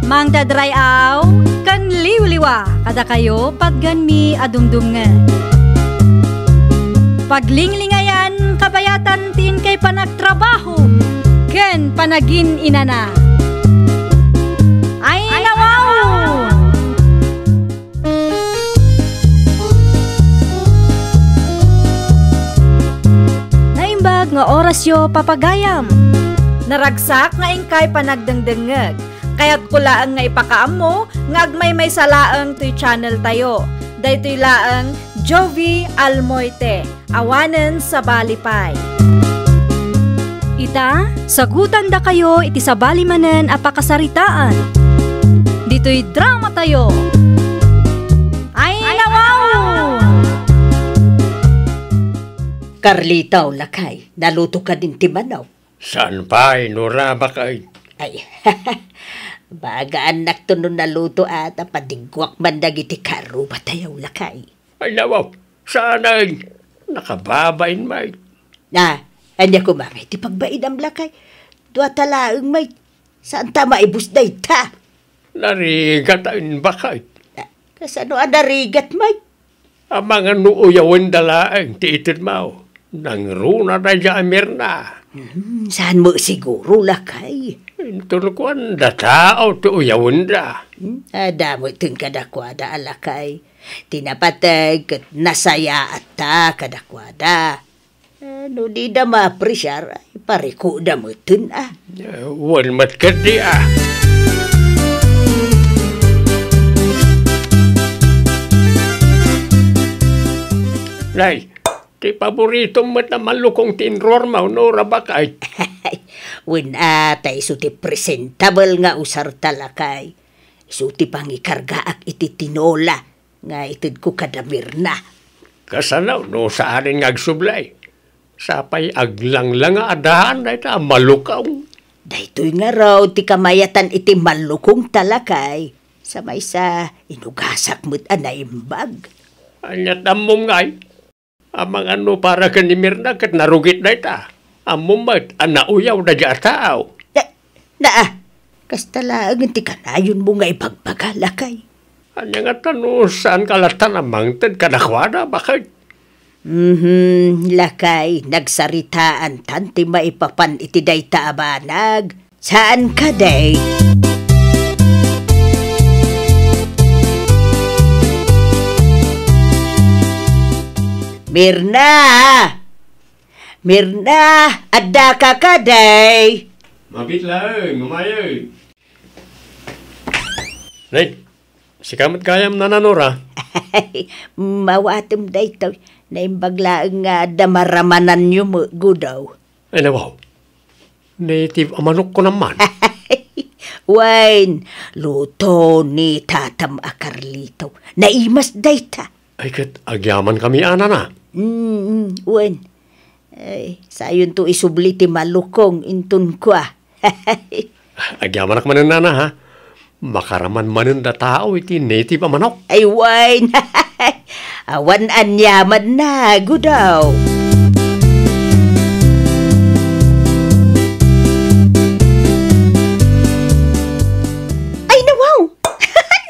Mang dadray aw, kan liwliwa, kada kayo padganmi adumdumngan. Paglinglingayan, kabayatan tin kay panagtrabaho, ken panagin inana. Ay nawaw! Nga orasyo papagayam. Naragsak nga ingkay panagdengdengeg. Kaya't kulaang nga ipakaam mo, nga agmay may salaang to'y channel tayo. Daytoy laang Jovi Almoite. Awanen sa Balipay. Ita, sagutan da kayo iti sabali manen a pakasaritaan. Dito'y drama tayo. Ay nawaw! Carlitaw, lakay, naluto ka din timanaw. Saan pa, Nora, bakay? Ay, baga anak to nun naluto at padigwak bandag iti karo batayaw, lakay. Ay, nawaw, saan ay? Nakababain, may. Anya ko mamay, ti pagbaid ang lakay. Dua talaang may, saan ta maibus day ta? Narigat ang bakay. Kasano narigat may? Ang mga nuuyawan dalaang tiitid mo. Nang runa na dyan, Mirna. Saan mo siguro, lakay? Turkuan da tao to uyawan da. Damo itong kadakwada, alakay. Tinapatag kat nasaya at ta kadakwada. No di da ma-apresyar, pariko da mo itun Wan matkadi Nay, ti paborito mo na malukong tinror mo, Nora, bakay? Wen ata iso ti presentable nga usar talakay. Iso ti pangikargaak iti tinola nga itid ko kadamir na. Kasanaw, no saan nga agsublay. Sapay aglanglang nga adahan na ita, malukaw. Daytoy nga raw ti kamayatan iti malukong talakay. Sa may sa inugasak mo't anaimbag. Anyat amom ngay. Amang ano para ka ni Mirna kat narugit na ita. Amom mat, anauyaw na dya tao. Kastala ang ti kanayon mo nga ipagpagalakay. Anya nga tanong saan kalatan amang tad kanakwada, bakit? Lakay, nagsaritaan tanti maipapan iti day taabanag. Saan ka day? Mirna! Mirna! Adda ka ka day! Mabit lang, umayay. Nay, si kamat kayam na nanora. Mawatim day to. Naimbaglaang nga damaramanan nyo mo, gudaw. Ay, nawaw. Native amanok ko naman. Wine, luto ni tatam a Carlito. Naimas day ta. Ay, kat agyaman kami ana na. Wine, ay, sayon to isubli ti malukong intun ko Agyaman ak manan na ha. Makaraman manan da tao iti native amanok. Ay, wine. Awan anyaman na, gudaw. Ay, nawaw!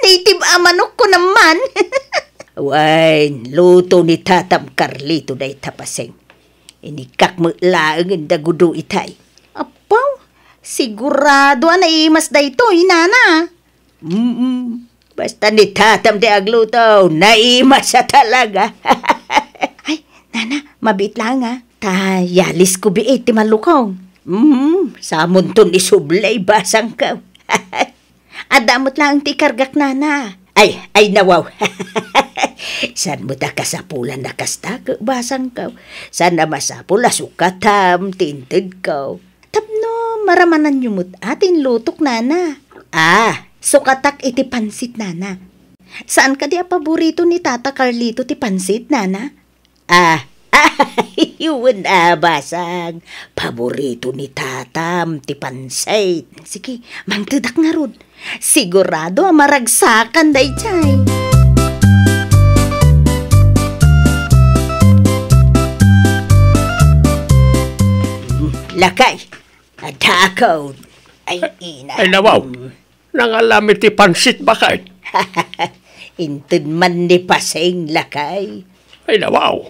Native amanok ko naman. Wine, luto ni Tatam Carlito day tapaseng. Inikak mo laang ang dagudo itay. Apaw, sigurado na imas day to, inana. Basta ni Tatam de agluto, naimas sa talaga. Ay, nana, mabit lang Yalis ko biit ti malukong. Samon ton isublay basang ka. Adamot lang ti kargak nana. Ay nawaw. San mo ta kasapulan na kasta basang ka. San na masapula sukatam tinted ka. Tapno maramanan yumot atin lutok nana. Sukatak iti pansit, nana. Saan ka di paborito ni Tata Carlito ti pansit, nana? Yun basang. Paborito ni Tatam ti pansit. Sige, mangtudak nga rod. Sigurado maragsakan day chay. Lakay, adakaw. Ay, ina. Ay, nawaw. Nangalamit ti pansit bakit? Intud man ni paseng, lakay. Ay, nawaw.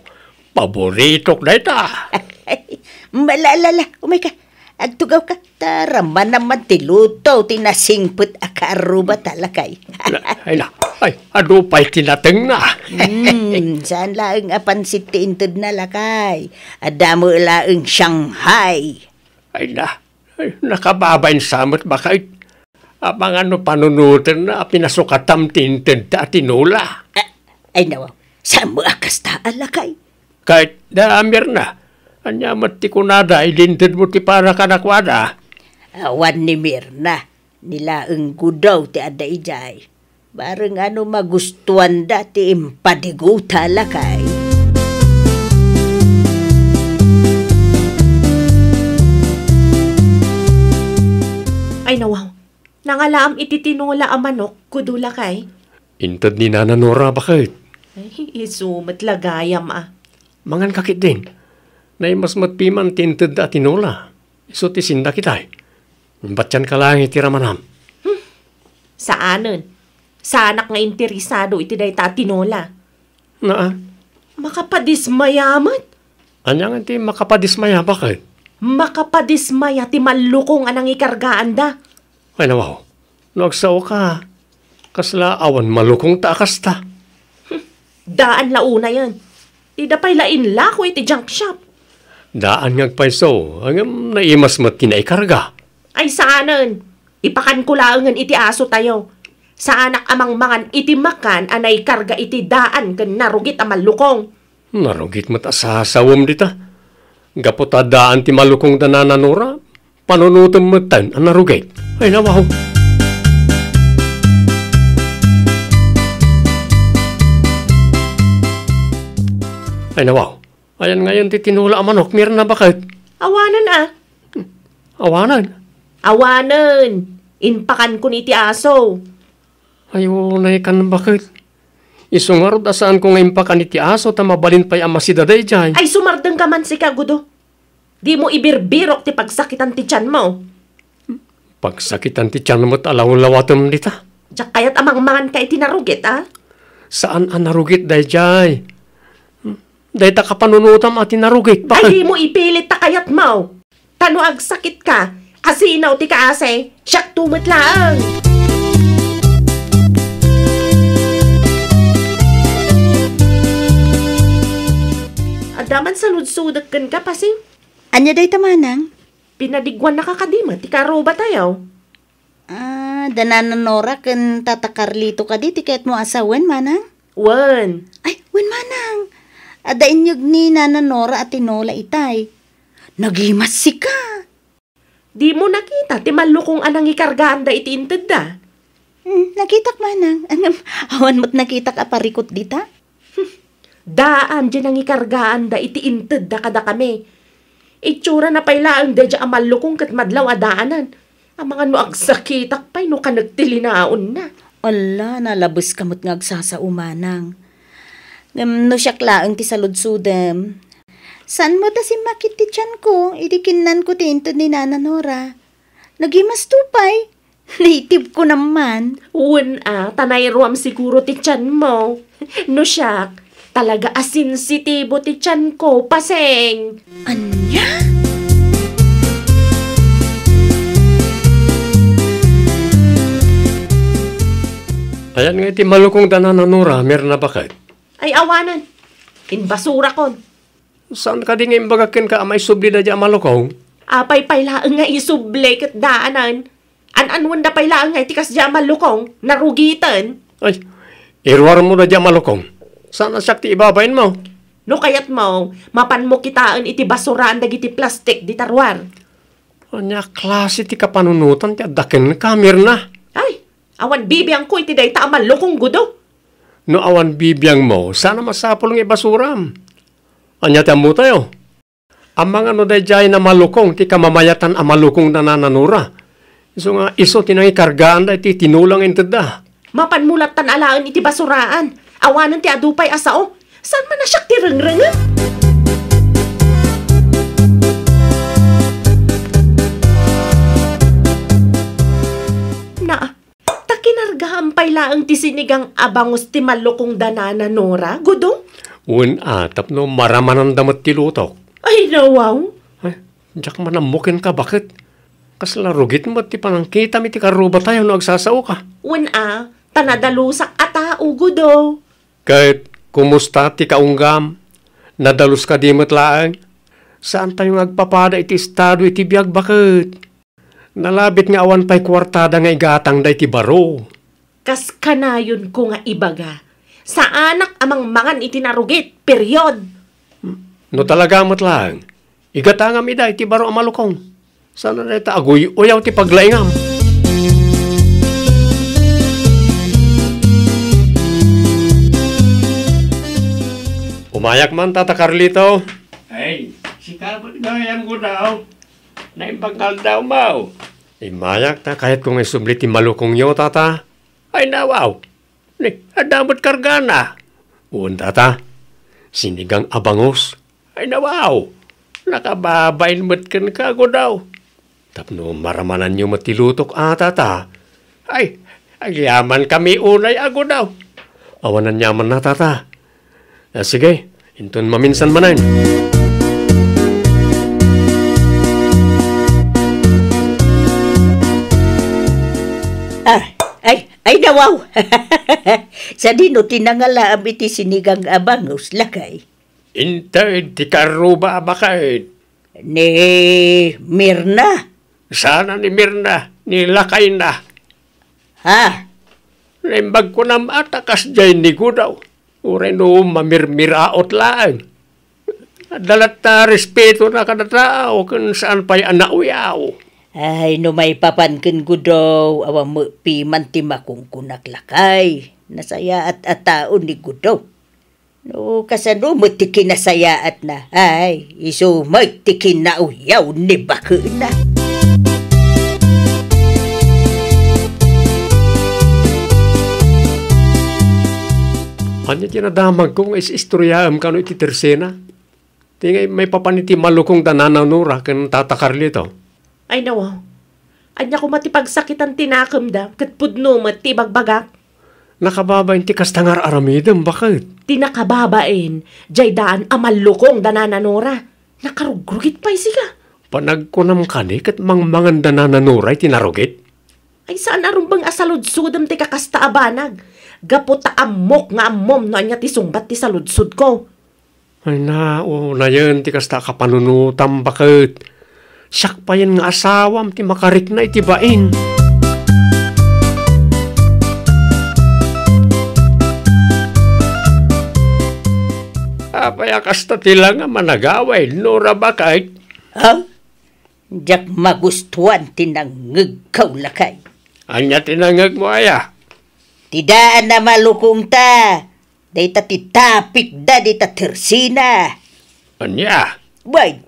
Paborito na ita. Malalala, umay ka. Agtugaw ka. Taraman naman ti luto, tinasingput akaruba talakay. Ay, ano pa'y tinateng na? Saan laang apansit ti intud na lakay? Adamo laang Shanghai. Ay, nakababain samot bakit? Apang ano panunutan na pinasukatam tinted at tinula. Ay nawaw, saan mo akas taan lakay? Kahit damir na, Anya mati kunada, ilindid mo ti para kanakwada. Awan ni Mirna, nilaeng gudaw ti ada ijay. Bareng ano magustuhan da ti impadiguta lakay. Ay nawaw, nangalaam iti tinula a manok, kudula kay. Intad ni Nana Nora bakit? Ay, isumat lagayam Mangan kakit din. Nay mas matpiman tintad da tinola. Iso ti sinda kitay. Batyan ka lang iti ramanam. Saanen? Sa anak nga interesado iti day tatinola. Naa, Makapadismayamat. anyang ti makapadismaya bakit? Makapadismaya ti malukong anang ikargaan da. Ay nawaw, nagsaw ka. Kasla awan malukong taakas ta. Daan launa yan. Ida pa'y lain lako iti junk shop. Daan ngagpaiso, hanggang naimas mat kinaikarga. Ay saanen? Ipakan ko laangan iti aso tayo. Sa anak amang mangan iti makan anay karga iti daan ken narugit a malukong. Narugit mat asasawam dita. Gaputa daan ti malukong danananora, panunutom matan ang narugit. Ay nawaw. Ay nawaw. Ayan ngayon ti tinula ang manok, Mirna bakit? Awanan Awanan. Awanan. Inpakan ko ni iti aso. Ayo, naikan bakit? Isungarod asaan ko ngayon pa kaniti aso ta mabalin pa'y amasidaday dyan. Ay sumardeng ka man si kagudo. Di mo ibirbirok ti pagsakitan ti tiyan mo. Pagsakitan ti tiyan mo't alawang-lawatom dita. Diyak kayat amang mangan ka iti narugit Saan ang narugit day jay? Day ta kapanunutam at narugit. Ay Bakit? di mo ipilit ta kayat mo. Tano ag sakit ka. Asinaw ti kaase. Siyak tumot lang. Adaman sa ludsudak kan ka pasing. Anya day tamanang? Pinadigwan na kakadima. Ti karoba tayo. Danananora ken Tata Carlito ka di tiket mo asawen manang? Wan. Ay, wen manang. Ada inyog ni Nananora at tinola itay. Nagimas si ka. Di mo nakita. Ti malukong anang ikargaan da iti inted da. Nakitak manang. Awan mo't nakitak aparikot dita? Daan dyan ang ikargaan da iti inted da kada kami. Itsura na pailaan da dyan ang malukong kat madlaw adaanan. Ang mga no agsakitak pa'y no ka nagtilinaon na. Ala, nalabos kamot nga agsasaumanang. No siyak laang ti saludsudem. San mo ta si makit ti tiyan ko? Idikinan ko tinto ni Nananora. Nagimas tupay. Native ko naman. Uwan tanay ruam siguro ti tiyan mo. No siyak, talaga asinsitibo ti tiyan ko, paseng. Anya? Ayan nga iti malukong danananora, Mirna bakit? Ay awanan. Inbasura kon. Saan ka di nga imbagakin ka amay subli na dyan malukong? Apay pailaan nga isublay kat daanan. An-anwan da pailaan nga itikas dyan malukong. Narugitan. Ay, irwar mo na dyan malukong. Saan ang sakti ibabayin mo? No kayat mo, mapan mo kitaan iti basuraan dagiti plastik di tarwar. Anya klase ti kapanunutan ti adakin ka, Mirna. Ay, awan bibiyang ko iti dayta amal lokong gudo. No awan bibiyang mo, sana masapol ng ibasuram. Anya ti amu tayo. Ang mga no dayjay na malukong, ti kamamayatan ang malukong na nananura. So nga, iso tinangi kargaan da iti tinulang inteda. Mapan mulat tan alaan iti basuraan. Awanan ti adupay asao. Saan man na siyak ti reng-rengen? Takinargahan pa'y laang ti sinigang abangos ti malukong danana, Nora, gudong? Un atap no maramanan damat ti lutok. Ay, nawaw. Ay, diyak manamukin ka, bakit? Kasla rugit mo ti panangkita mi ti karuba tayo no agsasao ka. Tanadalusak atao, gudo. Kahit kumusta ti kaunggam, nadalus ka di matlaang, saan tayo agpapada iti estado iti biyag bakit? Nalabit nga awan pa'y kwartada nga igatang da iti baro. Kas kanayon ko nga ibaga. Sa anak amang mangan iti narugit, period. No talaga matlaang, Igatangam ida iti baro amalukong. Sana na ita agoy uyaw ti paglaingam. Umayak man, Tata Carlito. Ay, si Kalbot daw yan ko daw. Naimpangkal daw mau. Imayak ta kahit kung isublit ti malukong yo, Tata. Ay nawaw. Ni, adamot kargana. Uun, Tata. Sinigang abangos. Ay nawaw. Nakababain mo't kan kago daw. Tapno maramanan nyo matilutok, Tata. Ay yaman kami unay ago daw. Awanan yaman na, Tata. Sige, inton maminsan manan. Ay nawaw. Sa dino tinangala iti sinigang abangos lakay. Intay, ti karuba bakit? Ni Mirna. Sana ni Mirna, nilakay na. Ha? Naimbag ko na matakas dyan ni ko daw. Uray no mamirmiraot lang. Dalat na respeto na kada tao kung saan pa'y anauyaw. Ay, no may papankin ko daw, awa mo piman ti makungkunak lakay. Nasaya at ataon ni ko daw. No, kasano mo ti kinasaya at na, ay, iso may ti kinauyaw ni bako na. Anya tinadamag kong is-istoryaam kano iti tersena. Tingay may papaniti malukong danananura kan Tata Carlito. Ay nawaw. Anya ko matipagsakitan tinakam da, kat pudno matibagbaga. Nakababain ti kastangar aramidem, bakit? Tinakababain, jay daan amalukong danananora. Nakarugrugit pa siga. Panagkunam ka ni, kat mangmangan danananuray tinarugit? Ay saan arumbang asaludsudam ti kakasta abanag. Gaputa amok nga amom no anya ti sungbat ti saludsud ko. Ay na yun, ti kasta kapanunutam, bakit? Siyak pa yan nga asawam, ti makarik na itibain. Apaya kasta tila nga managaway, nora bakit? Ha? Diyak magustuhan tinangag kaw lakay. Anya tinangag mo aya? Tidaan na malukong ta. Dayta ti tapik da, dayta tersina. Anya? Bay,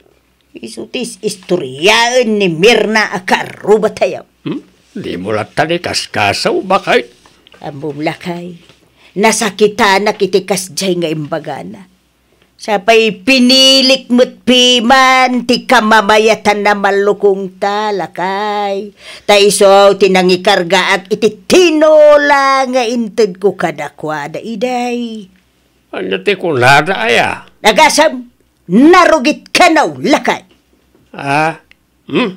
isutis istoryaan ni Mirna akaruba tayo. Di mo lata ni kaskasaw, bakit? Amom lakay, nasakita na kitikas jay nga imbagana. Sapay pinilik mo't piman, ti kamamayatan na malukong talakay. Taiso tinangikarga at iti tinola nga inted ko kadakwada iday. Anya ti kunada aya? Nagasam, narugit ka na lakay.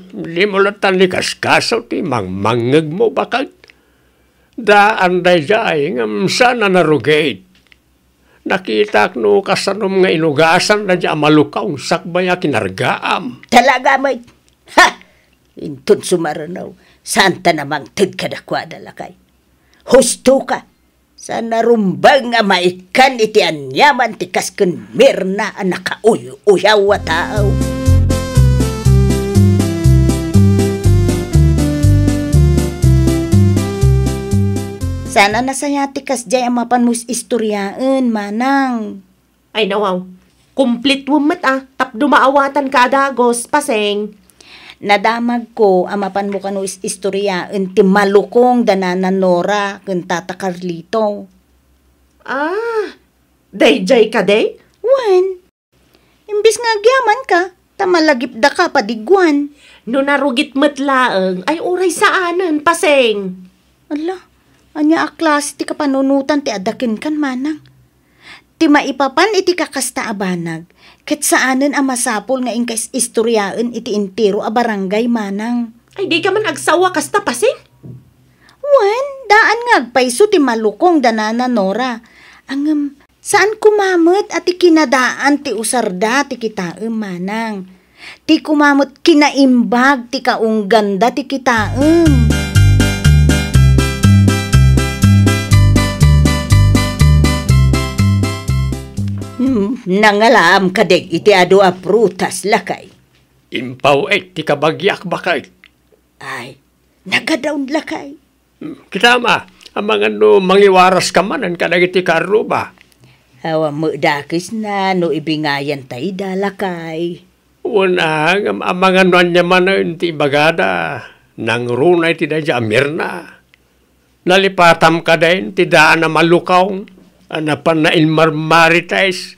Di mo latan ni kaskasaw ti mangmangag mo, bakit? Daan day jay ngam sana narugit. Nakita no kasanom nga inugasan na dya malukaw sakbaya kinargaam. Talaga may, ha! Intun sumaranaw, santa namang tid kadakwada lakay. Husto ka, sa narumbang nga maikan iti anyaman ti kasken Mirna ang nakauyaw wa tao. Sana nasaya ti kasjay ang mapanmus istoryaan, manang. Ay nawaw. Complete wumat tapdo maawatan ka adagos, paseng. Nadamag ko ang mapan mo kano istoryaan ti malukong danananora kung Tata Carlito. Dayjay ka day? Wan, imbis nga agyaman ka, tamalagip da ka padigwan. No narugit matlaang, ay uray saanan, paseng. Ala, anya aklas ti kapanunutan ti adakin kan manang. Ti maipapan iti kakasta abanag, ket saanen ang masapol nga ingkais istoryaan iti intero a barangay manang. Ay di ka man agsawa kasta, paseng? Wan, daan nga agpaiso ti malukong danananora. Angem, saan kumamot at ti kinadaan ti usarda ti kitaem manang. Ti kumamot kinaimbag ti kaungganda ti kitaem. Nangalam kadeg iti ado a prutas lakay. Impaw ti kabagyak bakay. Ay, nagadaon lakay. Kitama, ang mga mangiwaras ka man, ang kadagiti karuba. Awa mo dakis na no ibingayan tayo dalakay. Unang, ang mga nuan niya man ti bagada, nang runay ti dadya amirna. Nalipatam ka din, ti daan na malukaw, anapan na ilmarmaritais.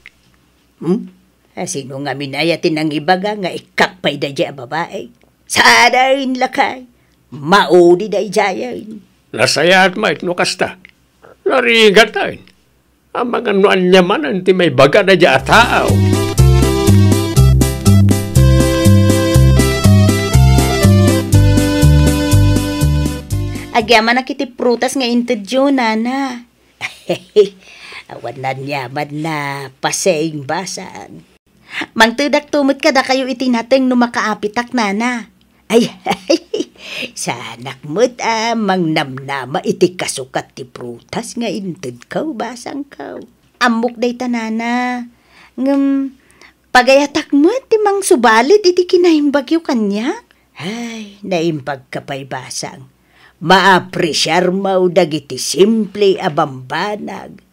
Sino nga minayatin ang ibaga nga ikakpay dadya babae? Sada rin lakay. Maudi day jayan. Nasayat ma itno kasta. Narigat tayo. Ang mga nuan niya man, ti may baga dadya atao. Agyaman na kiti prutas nga intedyo, nana. Awan na nyaman na paseing basan. Mangtudak tumot ka da kayo itinateng no makaapitak, nana. Ay, sanak mo't mangnamnama iti kasukat ti prutas nga inted kaw, basang kaw. Amok day tanana. Pagayatak mo't ti mang subalit iti kinaimbagyo kanya. Ay, naimbag ka pa'y basang. Maapresyar mo dagiti simple abambanag.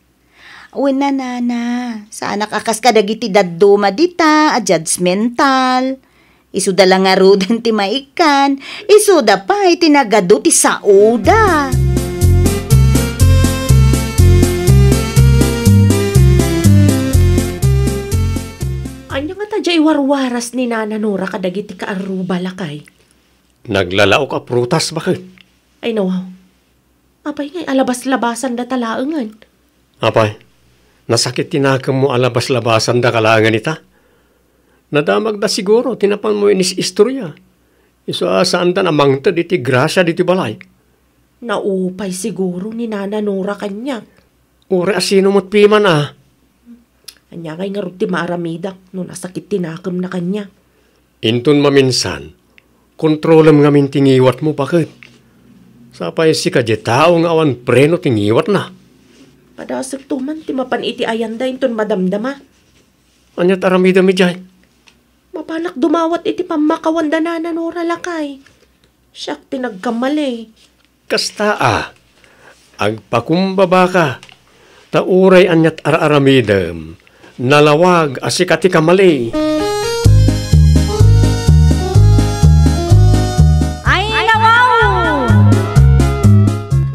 Una nana, sana kakas ka dagiti dadduma dita, a judgmental. Isuda lang nga rudan ti maikan, isuda pa iti nagado ti sauda. Anya nga tadya iwarwaras ni Nana Nora kadagiti kaaruba lakay. Naglalao ka prutas bakit? Ay nawaw. Apay ngay alabas-labasan da talaangan. Apay, nasakit tinakam mo alabas-labasan da kalangan ita? Nadamag da siguro, tinapan mo inis istorya. Iso saan da namang ta diti grasya diti balay. Naupay siguro ni Nana Nora kanya. Ure asino mo't piman Anya ngay nga ti maaramidak no nasakit tinakam na kanya. Intun maminsan, kontrolam nga min tingiwat mo bakit? Sapay si kadya tao nga awan preno tingiwat na. Padasag tuman ti mapan iti ayanda intun madamdama. Anyat aramida mi jay. Mapanak dumawat iti pamakawanda na Nora lakay. Siyak tinagkamali. Kasta agpakumbaba ka. Tauray anyat araramidam. Nalawag asikati kamali.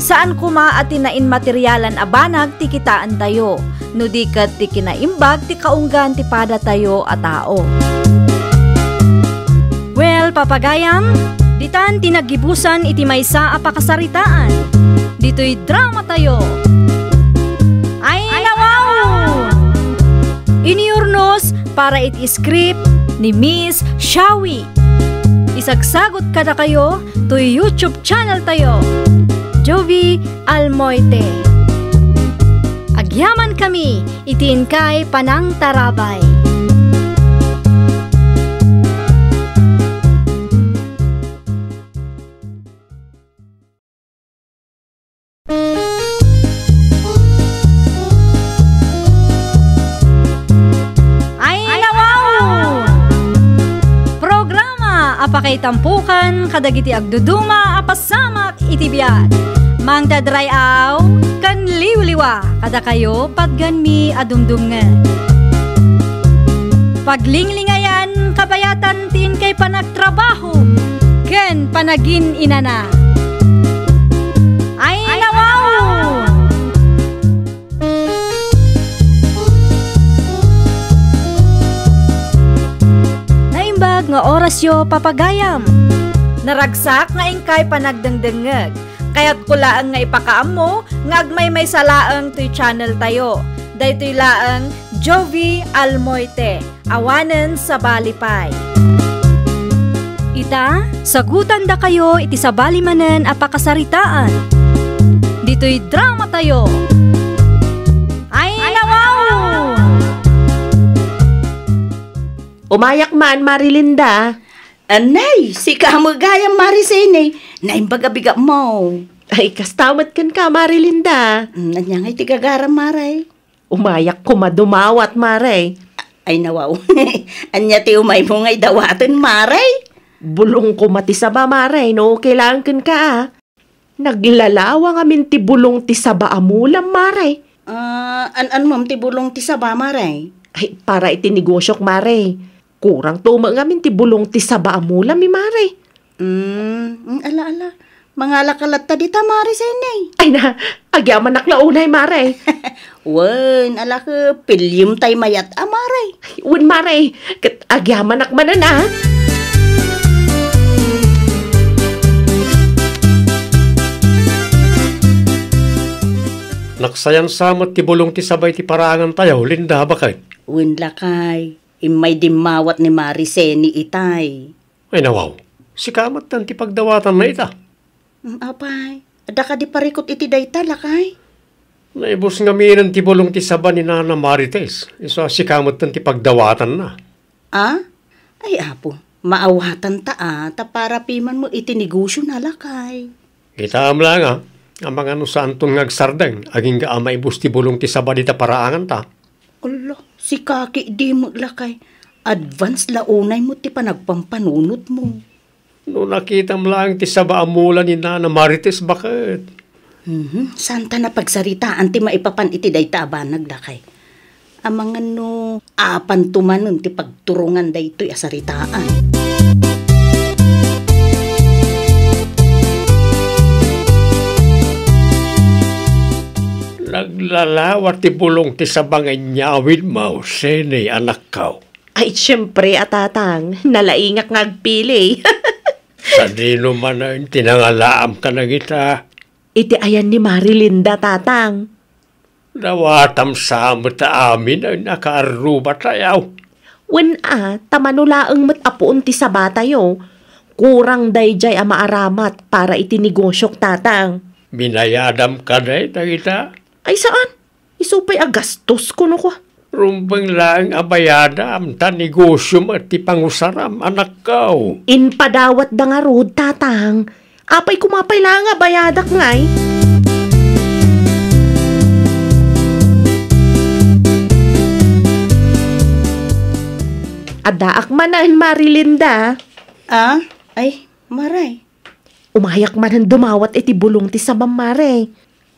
Saan kuma at tinain materyalan abanag ti kitaan tayo, no di kat ti kinaimbag ti kaunggan ti pada tayo a tao. Well, papagayam, ditan tinagibusan iti maysa a pakasaritaan. Dito'y drama tayo. Ay nawaw! Iniurnos para iti script ni Miss Shawi. Isagsagot kada kayo to YouTube channel tayo. Jovi Almoite. Agyaman kami, itin kay Panang Tarabay. Ay nawaw! Programa apakay tampukan kadagiti agduduma apasamak itibiyat. Mang dadrayaw, kan liwliwa, kada kayo padgan mi adumdumngan. Paglinglingayan, kabayatan tin kay panagtrabaho, ken panagin inana. Ay nawaw! Naimbag nga orasyo papagayam, naragsak nga ingkay panagdengdengeg. Kaya't kulaan nga ipakaam mo, nga agmay may salaang to'y channel tayo. Daytoy laang Jovi Almoite, awanen sa Balipay. Ita, sagutan da kayo iti sa balimanen apakasaritaan. Dito'y drama tayo. Ay nawaw! Umayak man, Marilinda. Anay, si kamagayang Marisene, naimbagabiga mo. Ay, kastamat kan ka, Marilinda. Nanyangay tigagara, Maray. Umayak ko madumawat, Mare. Ay nawaw. Anya ti umay mo ngay dawaton, Mare. Bulong ko mati sa ba, Mare, no kailangan ka ah. Naglalawa nga min ti bulong ti saba amulam, Mare. An ma'am ti bulong ti saba, Mare? Ay, para itinigosyok, Mare. Kurang tuma nga min ti bulong ti saba amulam, Mare. Ala. Mga lakalat ta dita, Mare, sa inay. Ay na, agyaman naklaunay, Mare. Wen, ala ka, pilyum tay mayat, Mare. Wen, Mare, kat agyaman nakmanan ah. Naksayan samot ti bulong ti sabay ti parangan tayo, Linda, bakit? Wen lakay, imay dimawat ni Mariceni itay. Ay nawaw, si kamat tan ti pagdawatan na ita. Apay, ada ka di parikot iti dayta lakay. Naibos nga minan ti bulong ti saba ni Nana Marites. Isa si kamat tan ti pagdawatan na. Ay apo, maawatan ta ta para piman mo iti negosyo na lakay. Kita lang ang mga santong ngagsardeng, aging ga maibos ti bulong ti saba di ta paraangan ta. Ala, si kaki di mo lakay. Advance launay mo ti panagpampanunot mo. No nakita mo lang ti saba amula ni Nana Marites, bakit? Santa na pagsaritaan ti maipapan iti dayta abanag lakay. Amangan no apan tumanon ti pagturungan daytoy asaritaan. Naglalawat ti bulong ti sabangay nyawin mo, sene anak kao. Ay, syempre, atatang, nalaingak ngagpili. Sa dino man na tinangalaam ka na kita. Iti ayan ni Marilinda, tatang. Nawatam sa ta amin ay nakaaruba tayaw. Wen tamanulaang matapuon ti sabatayo. Kurang dayjay amaaramat para itinigosyok, tatang. Binayadam ka na kita. Ay, saan? Isupay agastos ko no ko. Rumbang lang abayadam, ta negosyo at ti pangusaram, anak kao. Inpadawat da nga rod, tatang. Apay kumapay lang nga bayadak ngay. Adaak manan, Marilinda. Ay, Maray. Umayak manan dumawat iti bulong ti sabam, Mare.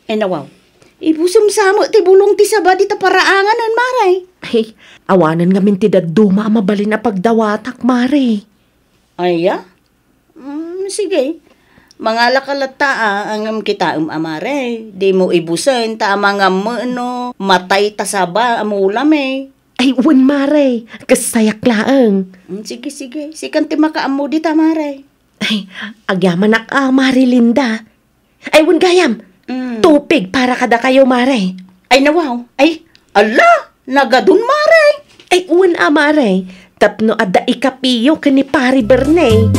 Ay nawaw. Ibusum samo ti bulong ti saba di ta paraangan nun, Maray. Ay, awanan nga min ti daduma mabalin na pagdawatak, Mare. Ay, sige. Mga lakalata ang kita amare. Di mo ibusen ta mga no matay ta saba amulam eh. Ay, wen, Mare. Kasayak laang. Sige. Sikan ti makaamu di ta, Mare. Ay, agyaman Marilinda. Ay, wen gayam. Tupig para kada kayo, Mare. Ay, nawaw. Ay, ala, nagadun, Mare. Ay, wen, Mare. Tapno ada ikapiyo ka ni Pari Bernay.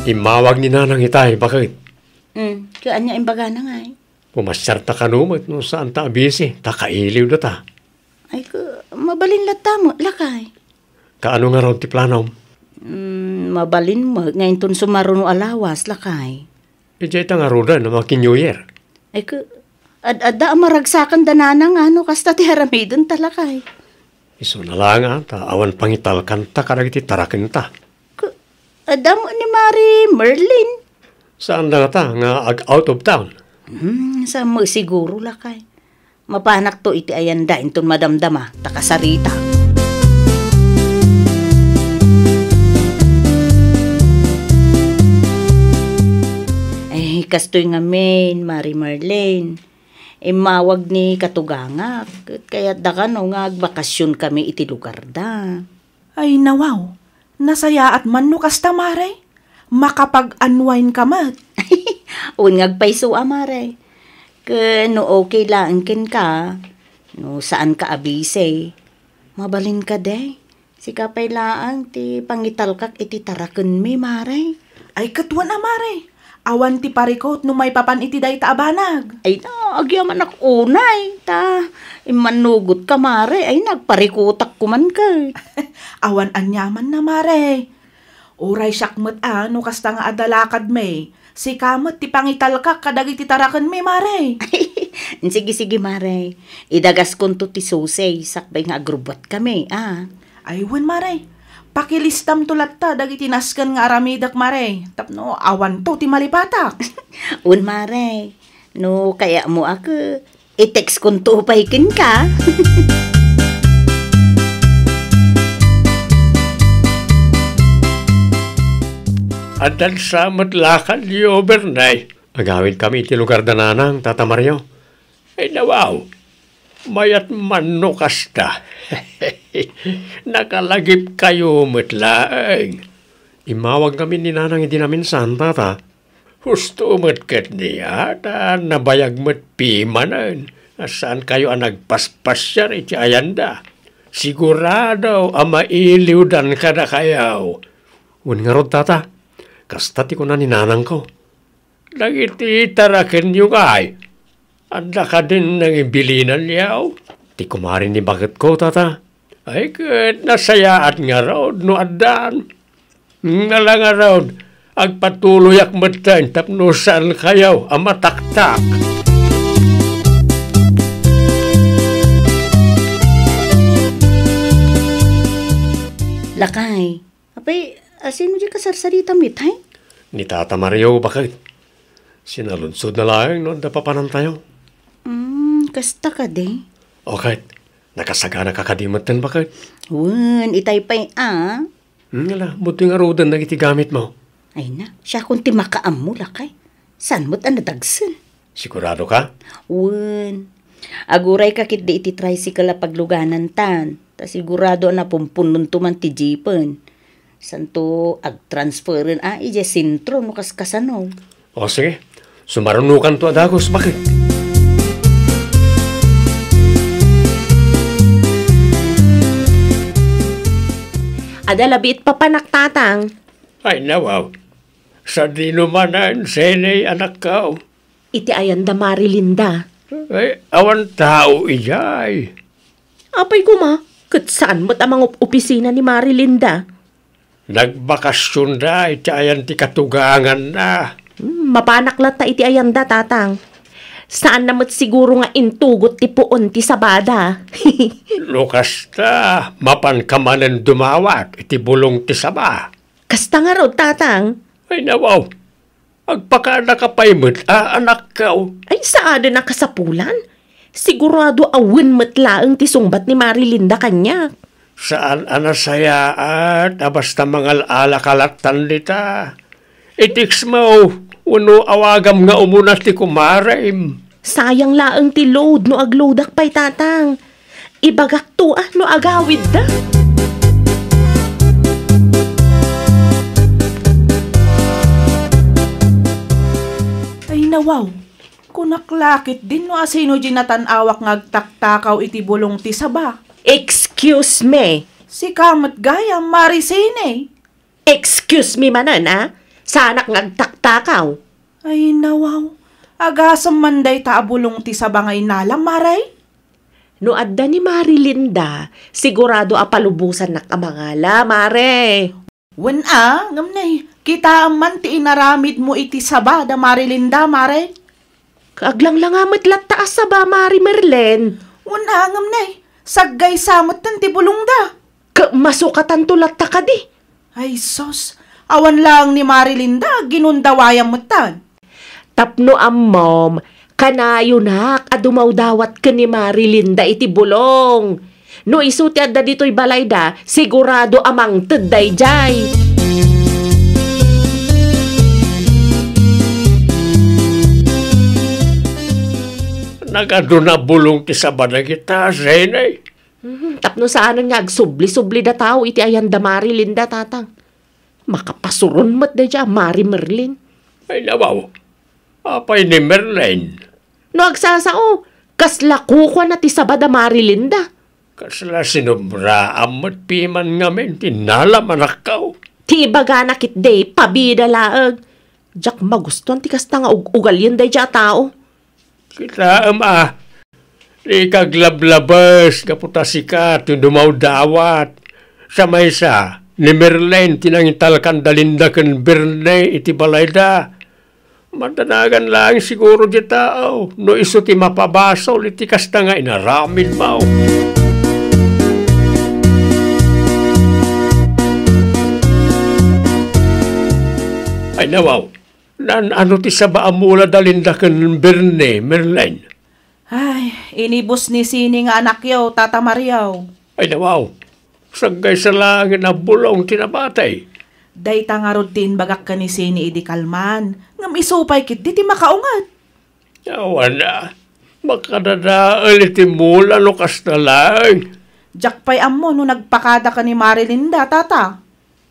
Imawag ni Nanang itay, bakit? Kaya niya imbaga na nga eh. Pumasyar ta kanumat no saan ta abisi, ta kailiw na ta. Ay, mabalin lata mo, lakay. Kaano nga raw ti planaw? Mabalin mo, ngayon ton sumaruno alawas, lakay. Ijay ta nga roda na maki New Year. Ay, ada maragsakan dananang ano, kasta ti haramidon talakay. Iso na lang ta, awan pangital kanta karagiti tarakin ta. Ada mo ni Mari Merlin. Saan na ta nga out of town? Sa mo siguro lakay. Mapanak to iti ayan dain ton madamdama, takasarita. Ay, kastoy nga men, Mari Merlin. Mawag ni katugangak. Kaya da ka no nga agbakasyon kami iti lugar da. Ay nawaw, nasaya at man no kasta, Mare. Makapag-unwind ka mat. Ungag paiso, Mare. No okay lang ken ka. No saan ka abise. Mabalin ka de. Si kapay laang ti pangitalkak iti taraken mi, Mare. Ay katuan, Mare. Awan ti parikot no may papan iti day ta abanag. Ay agyaman ak unay. Imanugot ka, Mare. Ay nagparikotak kuman ka. Awan anyaman na, Mare. Uray syakmet no kasta nga adalakad may. Si kamet ti pangital ka kadag iti tarakan may maray. Sige, Maray. Idagas kon to ti susay, sakbay nga agrubot kami, Ay, wen maray. Pakilistam tulat ta, dagiti nasken nga aramidak maray. Tapno, awan to ti malipatak. Un, Maray. No, kaya mo ako, i-text kon to upaykin ka. Adan sa matlakan ni Obernay. Agawin kami iti lugar da nanang, Tata Mario. Ay nawaw, mayat manno kasta. Nakalagip kayo matlaang. Imawag kami ni nanang hindi namin saan, Tata. Husto matkat niya, nabayag mat pimanan. Saan kayo ang nagpaspasyar iti ayanda? Sigurado ang mailiw dan kada kayaw. Un nga rod, Tata. Kasta ti ko na ni nanang ko. Nagiti taraken yung ay. Anda ka din ng imbilinan niyaw. Ti kumarin ni bakit ko, Tata. Ay kat nasayaan nga raw no adan. Nga lang nga raw. Agpatuloy ak matan tapno saan kayaw ang mataktak. Lakay, apay, asin mo di kasarsarita mitay? Ni Tata Mario, bakit? Sinalunsod na lang noon napapanan tayo. Kasta ka de. Okay, nakasagana ka kadimatan, bakit? Wen, itay pa'y Ngala, buti nga rodan na gamit mo. Ay na, siya kung ti makaam mo, Lakay. San mo't nadagsan? Sigurado ka? Wen, aguray ka kit di iti tricycle pagluganan tan. Ta sigurado na pumpunon tuman ti jeepen. Santo ag-transferin ije sintro no kaskasano. O sige, sumarunukan to adagos, bakit? Adalabit pa panaktatang. Ay nawaw, sa dinumanan senay anak kao. Iti ayanda Marilinda. Ay, awan tao ijay. Apay kuma, kat saan mo't amang opisina ni Marilinda? Nagbakasyon da, iti ayan ti katugangan na. Mapanaklat ta iti ayanda, tatang. Saan namat siguro nga intugot ti puon ti sabada? Lukas ta, mapan ka manan dumawat, iti bulong ti saba. Kasta nga raw, tatang. Ay nawaw, agpaka nakapaymot, anak kao. Ay saada na kasapulan? Sigurado awin matlaang ti sungbat ni Marilinda kanya. Saan anasaya at basta mga alakalatan nita. Itiks mo, uno awagam nga umuna ti kumarim. Sayang laang ti load no aglodak pa'y tatang. Ibagak to no agawid da. Ay nawaw, kunaklakit din no asino ginatan awak ngagtaktakaw iti bulong ti saba. Excuse me. Si kamat gaya marisine. Excuse me manan, Sanak ngagtaktakaw. Ay nawaw, agasam manday taabulong ti saba ngay nalam maray. No adda ni Marilinda, sigurado apalubusan na kamangala, mare. Wen ngamnay, kita man ti inaramid mo iti saba da Marilinda, mare. Kaaglang lang amat lataas sa ba, Mari Merlen? Wen ngamnay, saggay samot tan ti bulong da. Masukatan tulat ta ka di. Ay sos, awan lang ni Marilinda, ginundawayang mutan. Tapno mom, kanayo nak, adumaw dawat ka ni Marilinda iti bulong. No isuti adda dito'y balayda, sigurado amang teday jay. Nagado na bulong ti saba na kita, senay. Tapno saanan nga agsubli-subli da tao iti ayanda Marilinda, tatang. Makapasuron mat da dya, Mari Merlin. Ay nawaw, apay ni Merlin. No agsasao, kasla kukwa na ti sabada Marilinda. Kasla sinubra amat piman ngamin, tinala manakaw. Ti ibaga na kit day, pabida laag. Jak magustuhan ti kasta nga ugal yun day dya tao. Kita di kaglablabas, kaputa sikat, yung dumaw dawat. Sa maysa, Ni Merlin tinangital kan dalinda kan Berne iti balayda. Madanagan lang siguro di tao. No iso ti mapabasol iti kasta nga inaramid mao. Ay nawaw, ano ti saba amula dalinda kan Berne, Merlin? Ay, inibos ni Sini nga anak yaw, Tata Mariaw. Ay nawaw, sagay sa langit na bulong tinabatay. Day tangarod tin bagak ka ni Sini idi kalman. Ngam isupay kit di ti makaungat. Yawan na, makadadaal iti mula no kasta lang. Jakpay ammo no nagpakada ka ni Marilinda, Tata.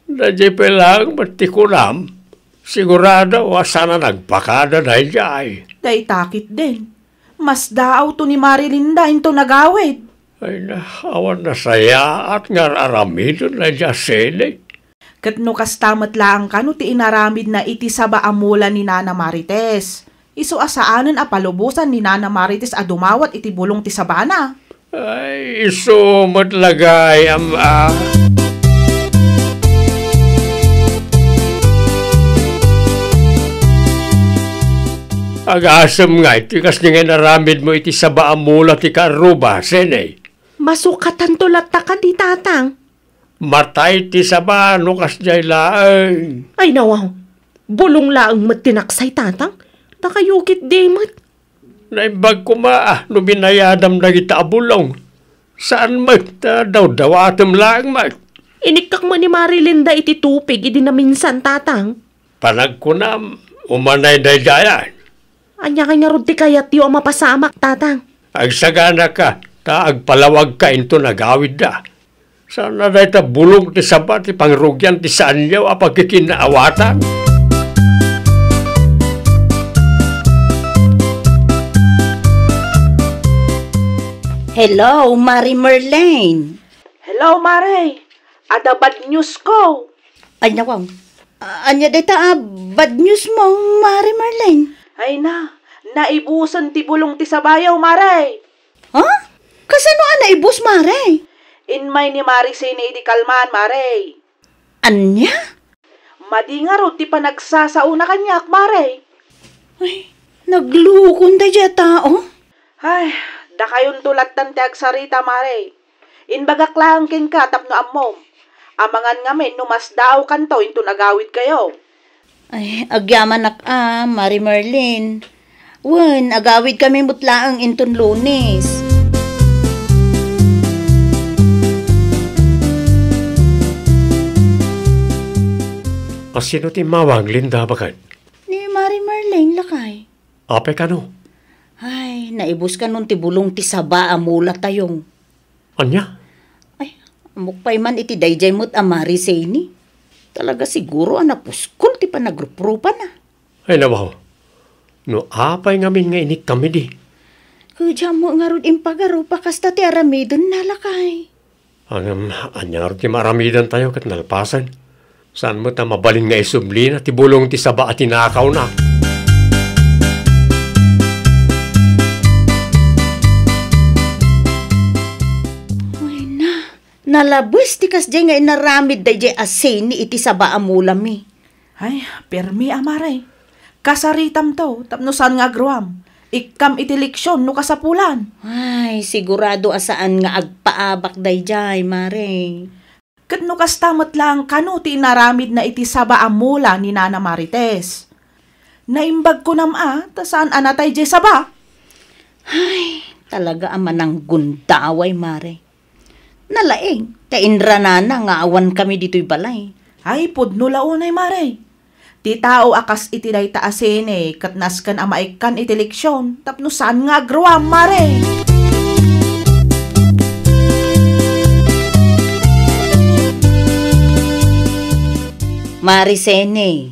Nadya pa lang matikuram. Sigurado sana nagpakada na jay. Day takit din. Mas daaw to ni Marilinda into nagawid. Ay nahawan na saya at nga aramidon na dya sili. Kat no kastamat lang ka no ti inaramid na iti saba amula ni Nana Marites. Isu asaanan apalubusan ni Nana Marites a dumawat iti bulong ti sabana. Ay iso matlagay ama. Ag-asam nga iti kas nga naramid mo iti saba amula ti karuba senay. Masukatan tulata ka di tatang. Matay ti saba no kas jay laeng. Ay nawaw, bulong laang matinaksay tatang. Nakayukit di mat. Naimbag ko no binayadam na kita abulong. Saan mat daw dawatam laang mat. Inikak mo ni Marilinda iti tupig idi na minsan tatang. Panagkunam, umanay na jayan. Anya kay nga ti kayat yu mapasamak tatang. Agsagana ka, agpalawag ka into nagawid da. Sana na ita bulong ti sabat, ti pangrugyan ti saan yaw apagkikinaawatan. Hello, Mari Merlin. Hello, Mare. Ada bad news ko. Ay, nawaw. Anya data bad news mo, Mari Merlin. Ay naibusan ti bulong ti sabayaw, Mare. Ha? Kasano naibus, Mare? Inmay ni Mari Sini di kalman, Mare. Anya? Madingaro ti panagsasauna kanyak, Mare. Ay, naglukon da dya tao. Ay, da kayon tulatan ti agsarita, Mare. Inbagak lang kin ka tapno ammom. Amangan ngamin numas daw kanto into nagawid kayo. Ay, agyaman Mari Merlin. Wen, agawid kami mutlaang inton Lunes. Sino ti mawang Linda bagan? Ni Mari Merlin lakay. Ape ka no? Ay, naibus ka nun ti bulong ti saba amula tayong. Anya? Ay, amok pa'y man iti dayjay mo't Mari Sini. Talaga siguro anapuskol ti panagruprupan na. Ay nawaw. No apay ngamin nga inik kami di. Kudya mo nga rin impagaro pa kasta ti aramidon nalakay. Anya rin ti maramidan tayo kat nalpasan. Saan mo ta mabalin nga isubli na ti bulong ti saba at tinakaw na. Ay na, nalabos ti kasjay nga inaramid dayjay asin ni iti saba amulami. Ay, permi Mare. Kasaritam to, tapno saan nga agruam. Ikam iti leksyon no kasapulan. Ay, sigurado asaan nga agpaabak dayjay, Mare. Kat no kastamot lang kano ti inaramid na iti saba amula ni Nana Marites. Naimbag ko ta saan anatay jay saba? Ay, talaga ama ng gundaway, Mare. Nalaeng, kainra na nga awan kami dito'y balay. Ay, pudno launay, Mare. Ti tao akas iti day taasin katnas kan amaikan iti leksyon, tapno saan nga agruam, Mare. Marisene,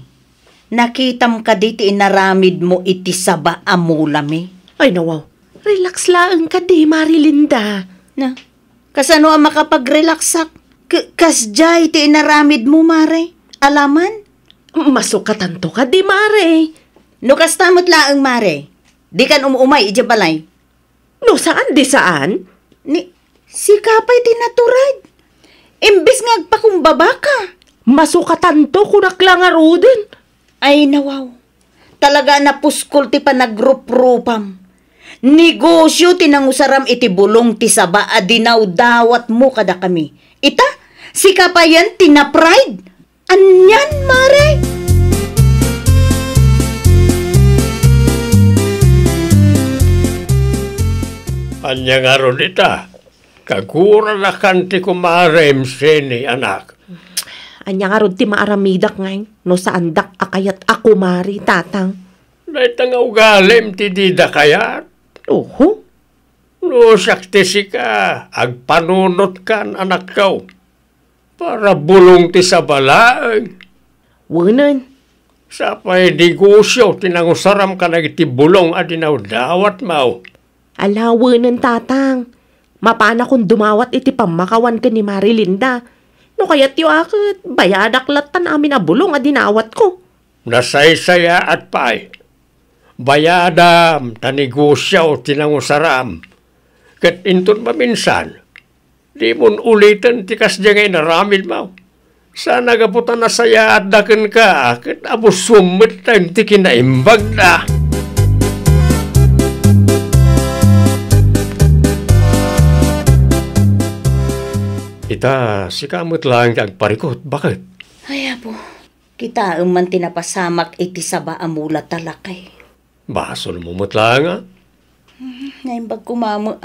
nakitam ka di ti inaramid mo iti saba amulami. Ay nawaw, relax lang ka di Marilinda. Na, kasano ang makapag-relaxak? Kasjay ti inaramid mo, Mare. Alaman? Masukatan to ka di Mare. No kastamot laang, Mare. Di kan umumay iti balay. No saan di saan? Ni, si kapay ti naturad. Imbis nga agpakumbaba ka. Masukatan to kung naklangaro din. Ay nawaw, talaga na puskol ti panagrup-rupam. Negosyo tinangusaram iti bulong ti saba adinaw dawat mo kada kami. Ita, si kapayan tina-pride. Anyan, mare? Anya nga ron ita. Kagura na kanti kumarem sini anak. Anya nga ron ti maaramidak ngay, no saandak akayat ako mari, tatang. Naita nga ugalim ti dida kayat. Oho? No sakti si ka, agpanunot kan anak kau. Para bulong ti sabalaeng. Wanan. Sa pa'y negosyo, tinangusaram ka na iti bulong adinaw dawat mau. Alawanan, tatang. Mapana kung dumawat iti pamakawan ka ni Marilinda. No kaya't yung akit, bayadak tan amin na bulong adinawat ko. Nasaysaya at pa'y. Bayadam, tanegosyo, tinangusaram. Kat inton maminsan, di mon ulitin tikas diyang naramid mo. Sana gaputan na saya at dakin ka, kat abos sumit time ti kinaimbag na. Ita, si kamot lang agparikot, bakit? Ay, apo, kita man tinapasamak iti saba amula talakay. Baso na mumutla nga. Naimbag kumamo,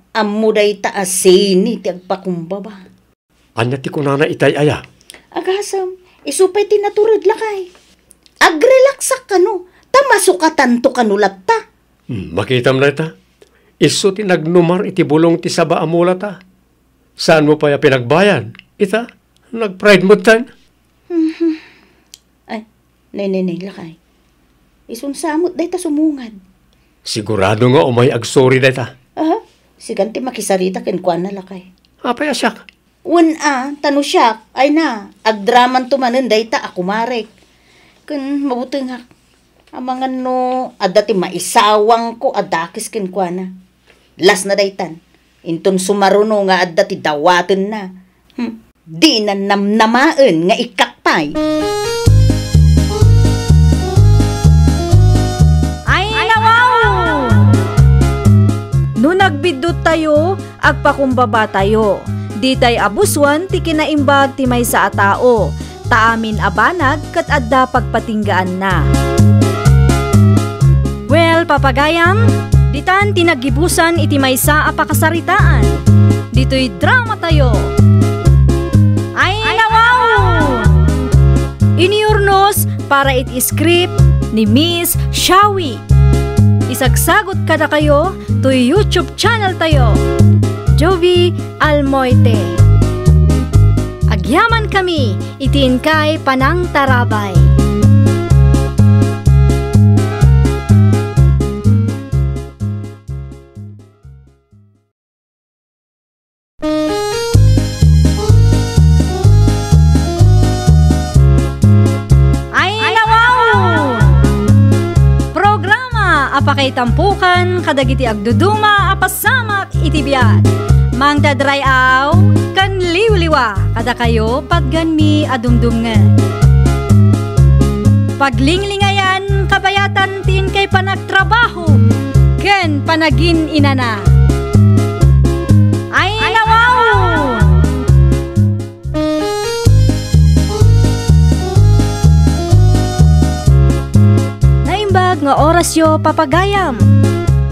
amuday taasini ti agpakumbaba. Anya ti kunana itay aya. Agasam, isupay tinaturod lakay. Agrelaksak kano, tamasukatan to kanulat ta. Makita mo na ita. Iso ti nagnumar iti bulong ti saba amula ta. Saan mo pa ya pinagbayan? Ita, nag-pride mo tan. Ay, nay, lakay. Isunsamot day ta sumungad. Sigurado nga umay agsori day ta. Aha, siganti makisarita kenkwan na lakay. Apay asyak. Tano siyak, ay na, agdraman tumanin day ta ako marek. Kun mabuti nga, amangan no, adati maisawang ko adakis kenkwan na. Las na day tan, inton sumaruno nga adati dawaten na. Di na namnamaan nga ikakpay. No nagbidot tayo, agpakumbaba tayo. Di tay abuswan ti kinaimbag ti may sa atao. Taamin abanag kat adda pagpatinggaan na. Well, papagayam, ditan tinagibusan iti may sa apakasaritaan. Dito'y drama tayo. Ay nawaw! Iniurnos para iti script ni Miss Shawi. Isagsagot kada kayo to YouTube channel tayo, Jovi Almoite. Agyaman kami, itiin kay Panang Tarabay. Apakay tampukan, kadagiti agduduma, apasamak itibiyat. Mang dadrayaw, kan liwliwa, kada kayo pagganmi adumdumngan. Paglinglingayan, kabayatan tin kay panagtrabaho, ken panagin inana. Ay nawaw! Nga orasyo papagayam.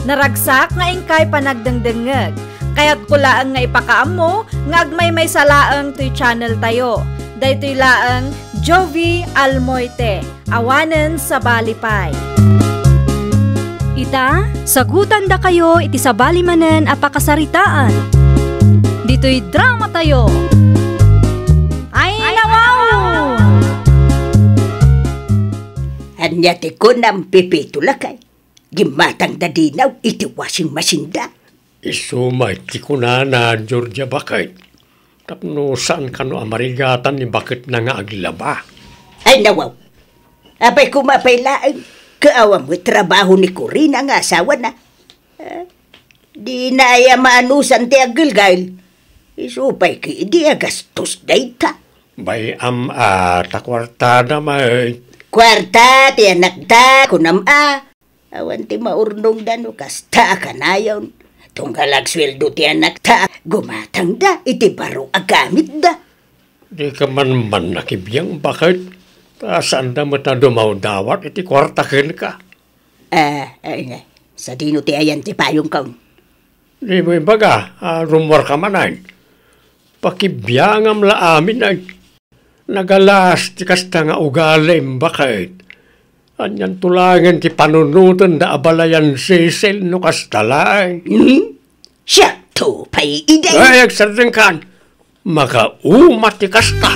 Naragsak nga ingkay panagdengdengeg. Kaya't kulaang nga ipakaam mo, nga agmay may salaang to'y channel tayo. Daytoy laang Jovi Almoite, awanen sa balipay. Ita, sagutan da kayo iti sa balimanen apakasaritaan. Dito'y drama tayo. Ay nawaw! Anyate ko ng pipito lakay. Gimatang dadinaw iti washing machine da. Isumay ti kunana, Georgia bakay. Tapno saan ka no amarigatan ni bakit na nga aglaba? Ay nawaw. Abay kumapaylaan. Kaawa mo trabaho ni Corina nga asawa na. Di na ay maanusan ti agilgail. Isupay ki di gastos dayta. Bay takwartada may. Kwarta ti anak ta kunam awan ti maurnong dano kasta kanayon. Tunggalag sweldo ti anak ta gumatang da iti baro agamit da. Di ka man nakibiyang bakit? Saan da mata dumawdawat iti kwartakin ka? Sa dino ti ayan ti payong kaun. Di mo imbaga, rumor ka manan. Pakibiyang am la amin ay nagalas ti kasta nga ugalim bakit? Anyan tulangan ti panunutan da abalayan sisel no kastalay. Siya to pay iday. Ay, agsardeng kan. Makaumat ti kasta.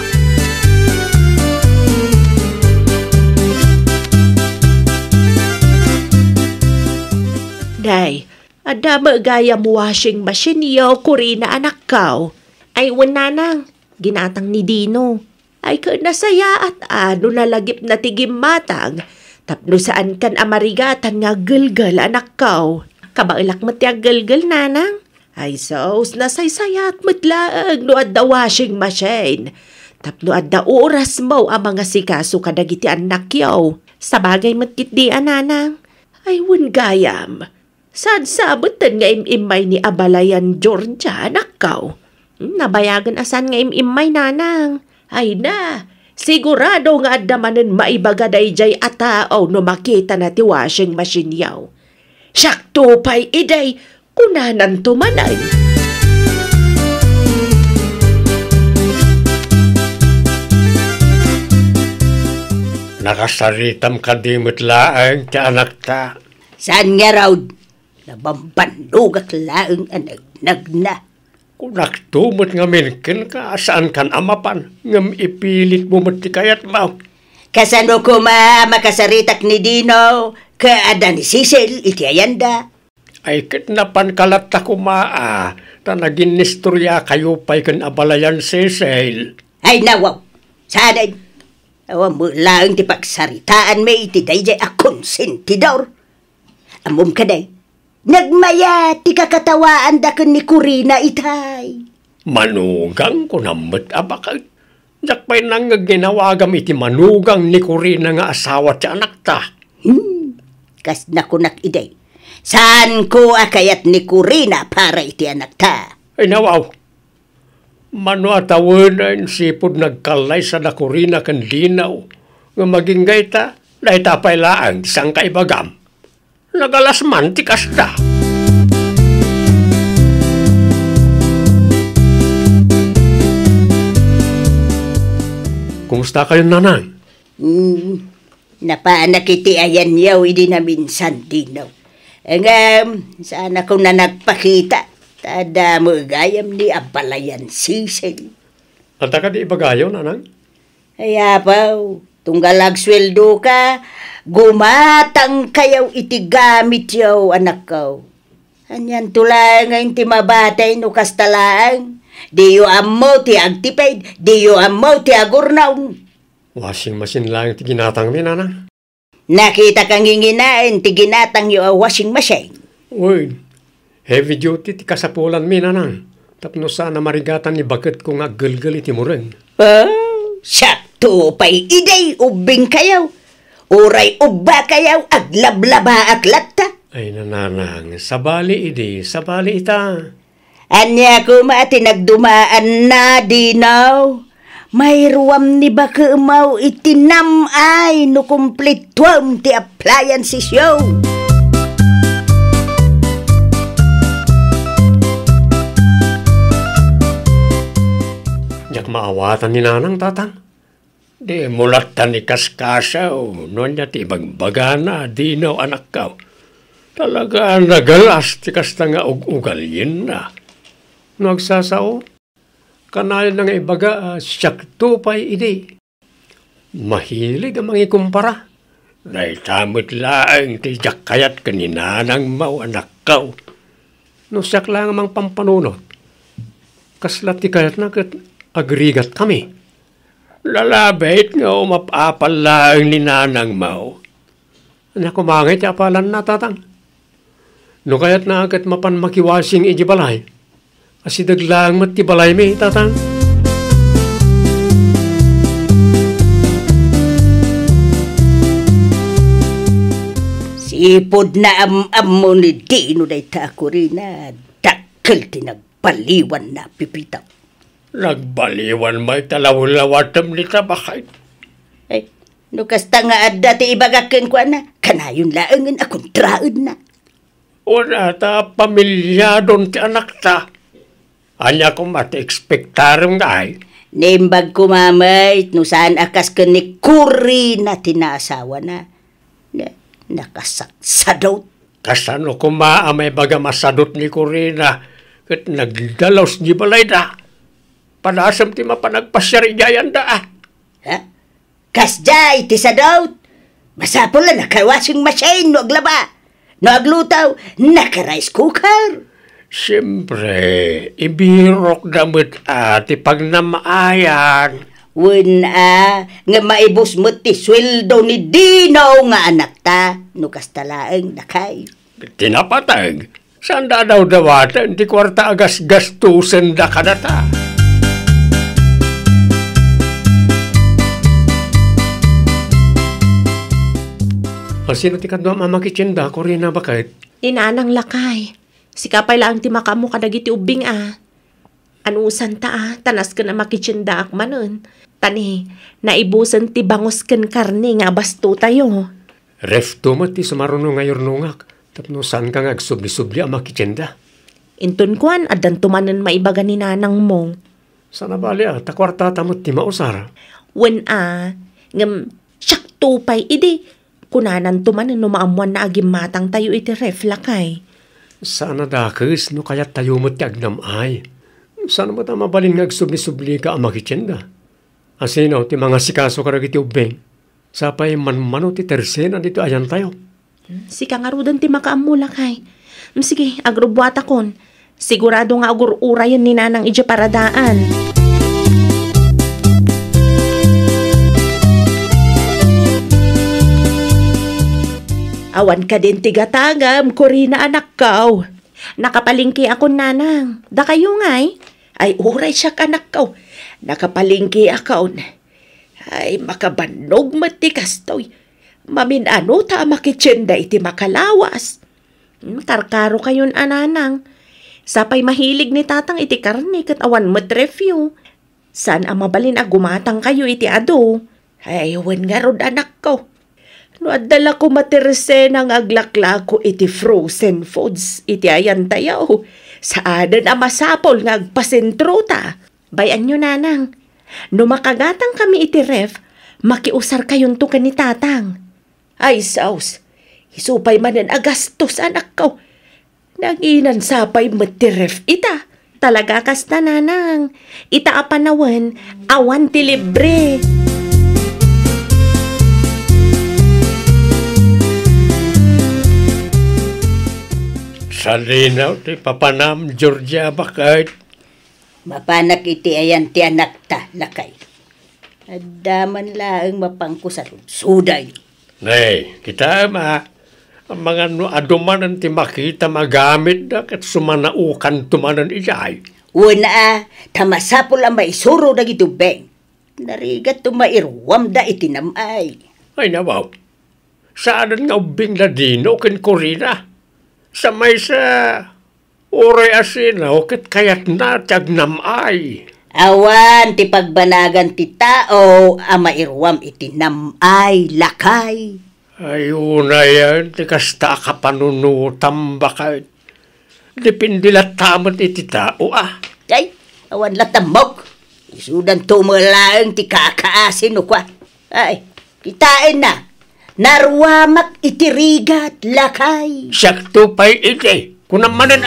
Day, ada magayam washing machine yaw kurina anak kao. Ay wananang, ginatang ni Dino. Ay ka nasaya at nalagip na tigim matang. Tapno saan kan amarigatan nga gulgal anak kao. Kabailak mo tiya gulgal nanang. Ay sos nasaysayat matlaag no adda washing machine. Tapno adda oras mo ang mga sikaso kadagiti anak yaw. Sabagay matkit di nanang. Ay wan gayam. Saan sabutan nga imimay ni Abalayan Georgia anak kao. Nabayagan asan nga imimay nanang. Ay na, sigurado nga adamanen maibagaday jay atao no makita na ti washing machine yaw. Sakto pa'y iday, kunanan tumanay. Nakasaritam ka di matlaang ti anak ta. Saan nga raw? Nabambanlugak laang anag na. Kung naktumot nga minkin ka, saan kan amapan? Ngam ipilit mo matikayat mo. Kasano ko makasaritak ni Dino, kaada ni Cecil, iti ayanda. Ay kitnapan kalat ako tanagin nistorya kayo pa'y kan abalayan Cecil. Ay nawaw, sanay. Awan mo lang ti pagsaritaan may iti dayjay akong sentidor. Amom ka day. Nagmaya ti kakatawaan da ni Kurina itay. Manugang ko namat abakay. Jakpay nang ginawagam iti manugang ni Kurina nga asawa ti anak ta. Kas nakunak iday. Saan ko akayat ni Kurina para iti anak ta? Ay nawaw. Mano atawanan sipod nagkalay sa na Kurina kan linaw. Nga maging gayta, dahi tapay laang isang kaibagam. Nagalas man ti kasta. Kumusta kayo nanang? Napaanak iti ayan yaw idi na minsan Dino. Sana kung na nagpakita, tada mo gayam ni Abalayan Cecil. At ka di ibagayaw nanang? Kaya pa, tunggalag sweldo ka, gumatang kayaw iti gamit yaw anak ko. Anyan tulang ngayon ti mabatay no kastalaan. Di yo ammo ti agtipid, di yo ammo ti agurnaw. Washing machine lang ti ginatang mi nanang. Nakita kang nginginain ti ginatang yo a washing machine. Uy, heavy duty ti kasapulan mi nanang. Tapno sana marigatan ni bakit kung aggalgal iti mureng. Sakto pa'y iday ubing kayaw. Uray ubba kayaw aglablaba aklatta. Ay nananang, sabali ita. Anya ko mati nagdumaan na Dinaw. May ruwam ni baka umaw itinam ay no kumplituam ti appliances show. Jak maawatan ni nanang tatang. Di mulatan ni kaskasaw. Noon niya ti bagbagana, Dinaw anak ka. Talaga nagalas ti kasta nga ugalyin na. Nagsasao, kanayon na nga ibaga, siyakto pa'y idi. Mahilig ang mga ikumpara. Dahil tamot laang ti jakayat kaninanang mau anak kao. No siyak lang amang pampanunot. Kaslat ti kayat na kat agrigat kami. Lalabait nga umapapal laang ni nanang mau. Anya kumangit apalan na tatang. No kayat na agad mapan makiwasing ijibalay. Asidaglang matibalay mi, tatang. Sipod na am-am mo ni Dino day ta Corina. Dakkel tinagpaliwan na pipitaw. Nagbaliwan may talaw-lawatam ni tabakay. Ay, no kasta nga adda ti ibagaken ko na. Kanayon laangan akong traad na. Una ta pamilyadon ti anak ta. Anya ko mati-expectarong na ay. Nembag ko mamay, no saan akas ka ni Corina tinaasawa na. Nakasaksadot. Kasano ko may baga masadot ni Corina. Kat nagdalaws ni balay da. Panasam ti mapanagpasyarigayan da ah. Ha? Kasjay, ti sadot. Masapol na naka-washing machine, no aglaba. No aglutaw, naka-rice cooker. Siyempre, ibirok damit ti pagnamaayan. Nga maibos mo ti sweldo ni Dino nga anak ta. No kastalaang nakay. Tinapatag. Saan da daw dawatan ti kwarta agas gastusen da kadata. Sino ti kadwa mamakitsinda, Corina, bakit? Inanang lakay. Sikapay lang ti makamu kadagiti ubing Anusan ta tanas ka na makitsinda akmanon. Tani, naibusan ti bangos ken karne nga basto tayo. Ref tumat ti sumaruno ngayon nungak. Tapno saan ka nga agsubli-subli ang makitsinda? Inton kuan, adan tumanan maibaga ni nanang mo. Sana bali takwarta tamot ti mausar. Ngam, siyak tupay, idi. Kunanan tumanan no maamuan na agim matang tayo iti ref lakay. Sana dakes no kayat tayo mo ti agnamay. Sana mo ta mabalin nga agsubli-subli ka ang makitsinda. Asino ti mga sikaso karag iti ubeng. Sapay manmano ti tersena dito ayan tayo. Sika nga rudan ti makaamu lakay. Sige, agrubwata kon. Sigurado nga agur-urayan ni nanang ija paradaan. Awan ka din tigatagam, Corina anak kaw. Nakapalingki ako nanang. Da kayo ngay. Ay uray siya anak kaw. Nakapalingki ako. Ay makabanog matikas to'y. Maminano ta makitsyenda iti makalawas. Karkaro kayon ananang. Sapay mahilig ni tatang iti karne kat awan matrefyo. Saan ang mabalin gumatang kayo iti ado? Ay wan nga rod anak ko. No adala ko matirse ng aglakla ko iti frozen foods iti ayan tayo. Saadan masapol nga agpasentro ta. Bayan nyo nanang. No makagatang kami iti ref, makiusar kayon to ka ni tatang. Ay saus, isupay manan agastos anak ko. Nanginan sapay matiref ita. Talaga kasta nanang. Ita apanawan, awan ti libre. Sa linaw ti papanam, Georgia, bakit? Mapanak iti ayan ti anak ta, lakay. Adaman laang mapangkusar, suday. Nay, kita ang mga adumanan ti makita magamit na kat sumanaukan tumanan ijay. Tamasapol ang maisuro na gitubeng. Narigat tumairwam da itinamay. Ay nawaw, saan nga ubing na Dino ken Corina? Sa may sa oray asinaw kat kayat na tagnamay. Awan ti pagbanagan ti tao ang mairwam itinamay, lakay. Ayuna yan, ti kasta ka panunutam bakit. Dipindilat tamot iti tao Ay, awan latamok. Isudan tumulaang ti kakaasin o kwa. Ay, kitain na. Narwamak itirigat, lakay. Sakto pa'y iti, kunamanan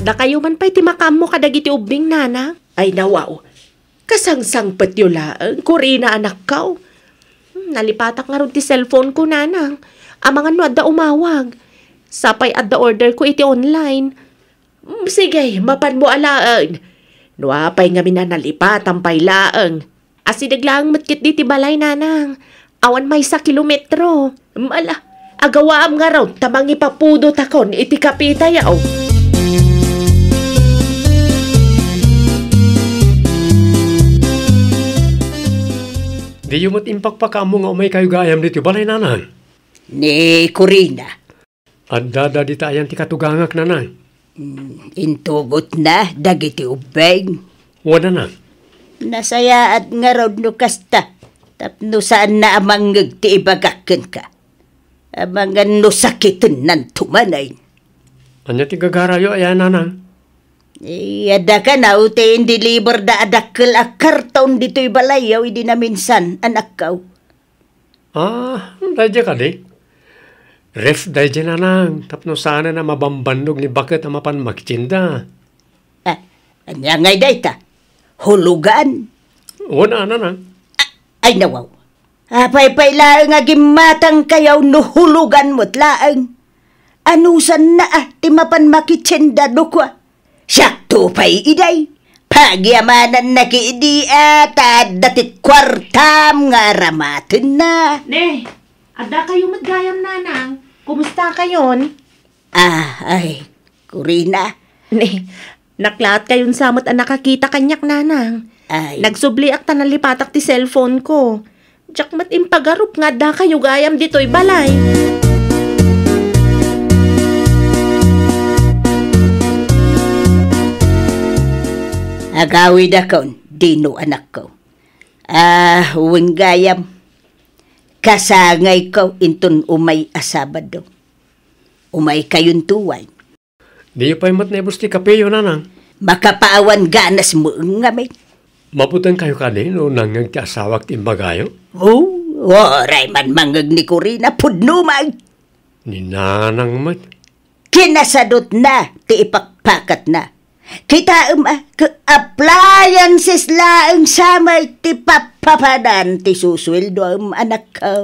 Da kayo man pa'y timakam mo kadagiti ubing nana. Ay nawaw, kasangsang patyulaan, Corina anak kaw. Nalipatak nga ron ti cellphone ko nanang. Amangan no adda umawag. Sapay adda order ko iti online. Sige, mapan mo alaan. Nuapay nga minanalipat ang paylaang. Asidaglang matkit di ti balay nanang. Awan may 1 kilometro. Mala, agawaam nga raw, tamang ipapudot akon, iti kapita yaw. Di yung matimpakpaka mo nga umay kayo gayam dito, balay nanang. Ni Corina, At dada di tayan ti katugangak nanang. intugot na, dagiti ubeng. Wala na. Nasaya at nga raw no kasta. Tapno saan na amangag ti ibagakan ka. Amangan no sakitin nan tumanay. Anya ti gagarayo ayan nanang. Ada ka na ute deliver da adakkel akar taon dito'y balayaw idi na minsan anak kaw. Dadya ka di. Ref dadya nanang. Tapno sana na mabambandog ni bakit ang mapan magtinda. Anya ngay day ta? Hulugan. Wala nanang. Ay nawaw. Apay-pay laang agimatang kayaw no hulugan mo't laang. Anusan na ti mapan makitsinda dukwa. Sakto pa'y iday. Pagyamanan na kiidi at datit kwartam nga ramatin na. Ne, ada kayo magayam nanang. Kumusta kayon? Ay, Corina. Ne, naklaat kayon samot ang nakakita kanyak nanang. Ay, Nagsubliak ta nalipatak ti cellphone ko. Diyak mat impagarup nga da kayo gayam dito'y balay. agawid akon, dino anak ko. Huwing gayam. Kasangay ko intun umay asabado. Umay kayon tuway. Di pa'y mat na ibusti kapeyo nanang. Makapaawan ganas mo nga may. Maputan kayo ka din o nangag ti asawak ti imbagayo. Oray man mangag ni Corina pudno mag. Ni nanang mat. Kinasadot na, ti ipakpakat na. Kita appliances laang samay ti papapadan ti susweldo anak ko.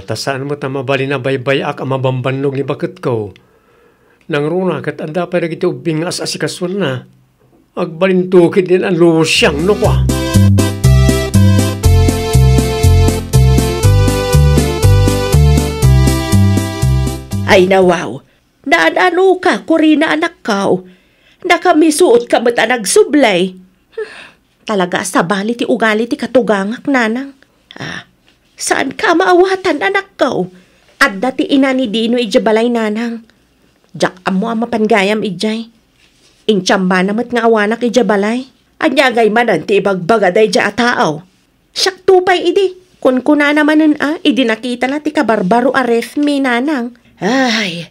Tasaan mo ta mabali na baybay ak ang mabambannog ni bakit ko. Nang runa kat anda pa rin iti ubing as asikaswan na. Agbalintukid din ang lusyang no kwa. Ay nawaw, naanano ka, Corina anak kao. Nakamisuot ka mata nagsublay. Talaga sa bali ti ugali ti katugangak nanang. Saan ka maawatan anak kao? At dati ina ni Dino ijabalay nanang. Jak amo ang mapanggayam ijay. Inchamba namat nga awanak ijabalay. Anyagay manan ti ibagbagaday ja ataaw. Siyak tupay idi. Kun kuna naman idi nakita na ti kabarbaro aref mi nanang. Ay,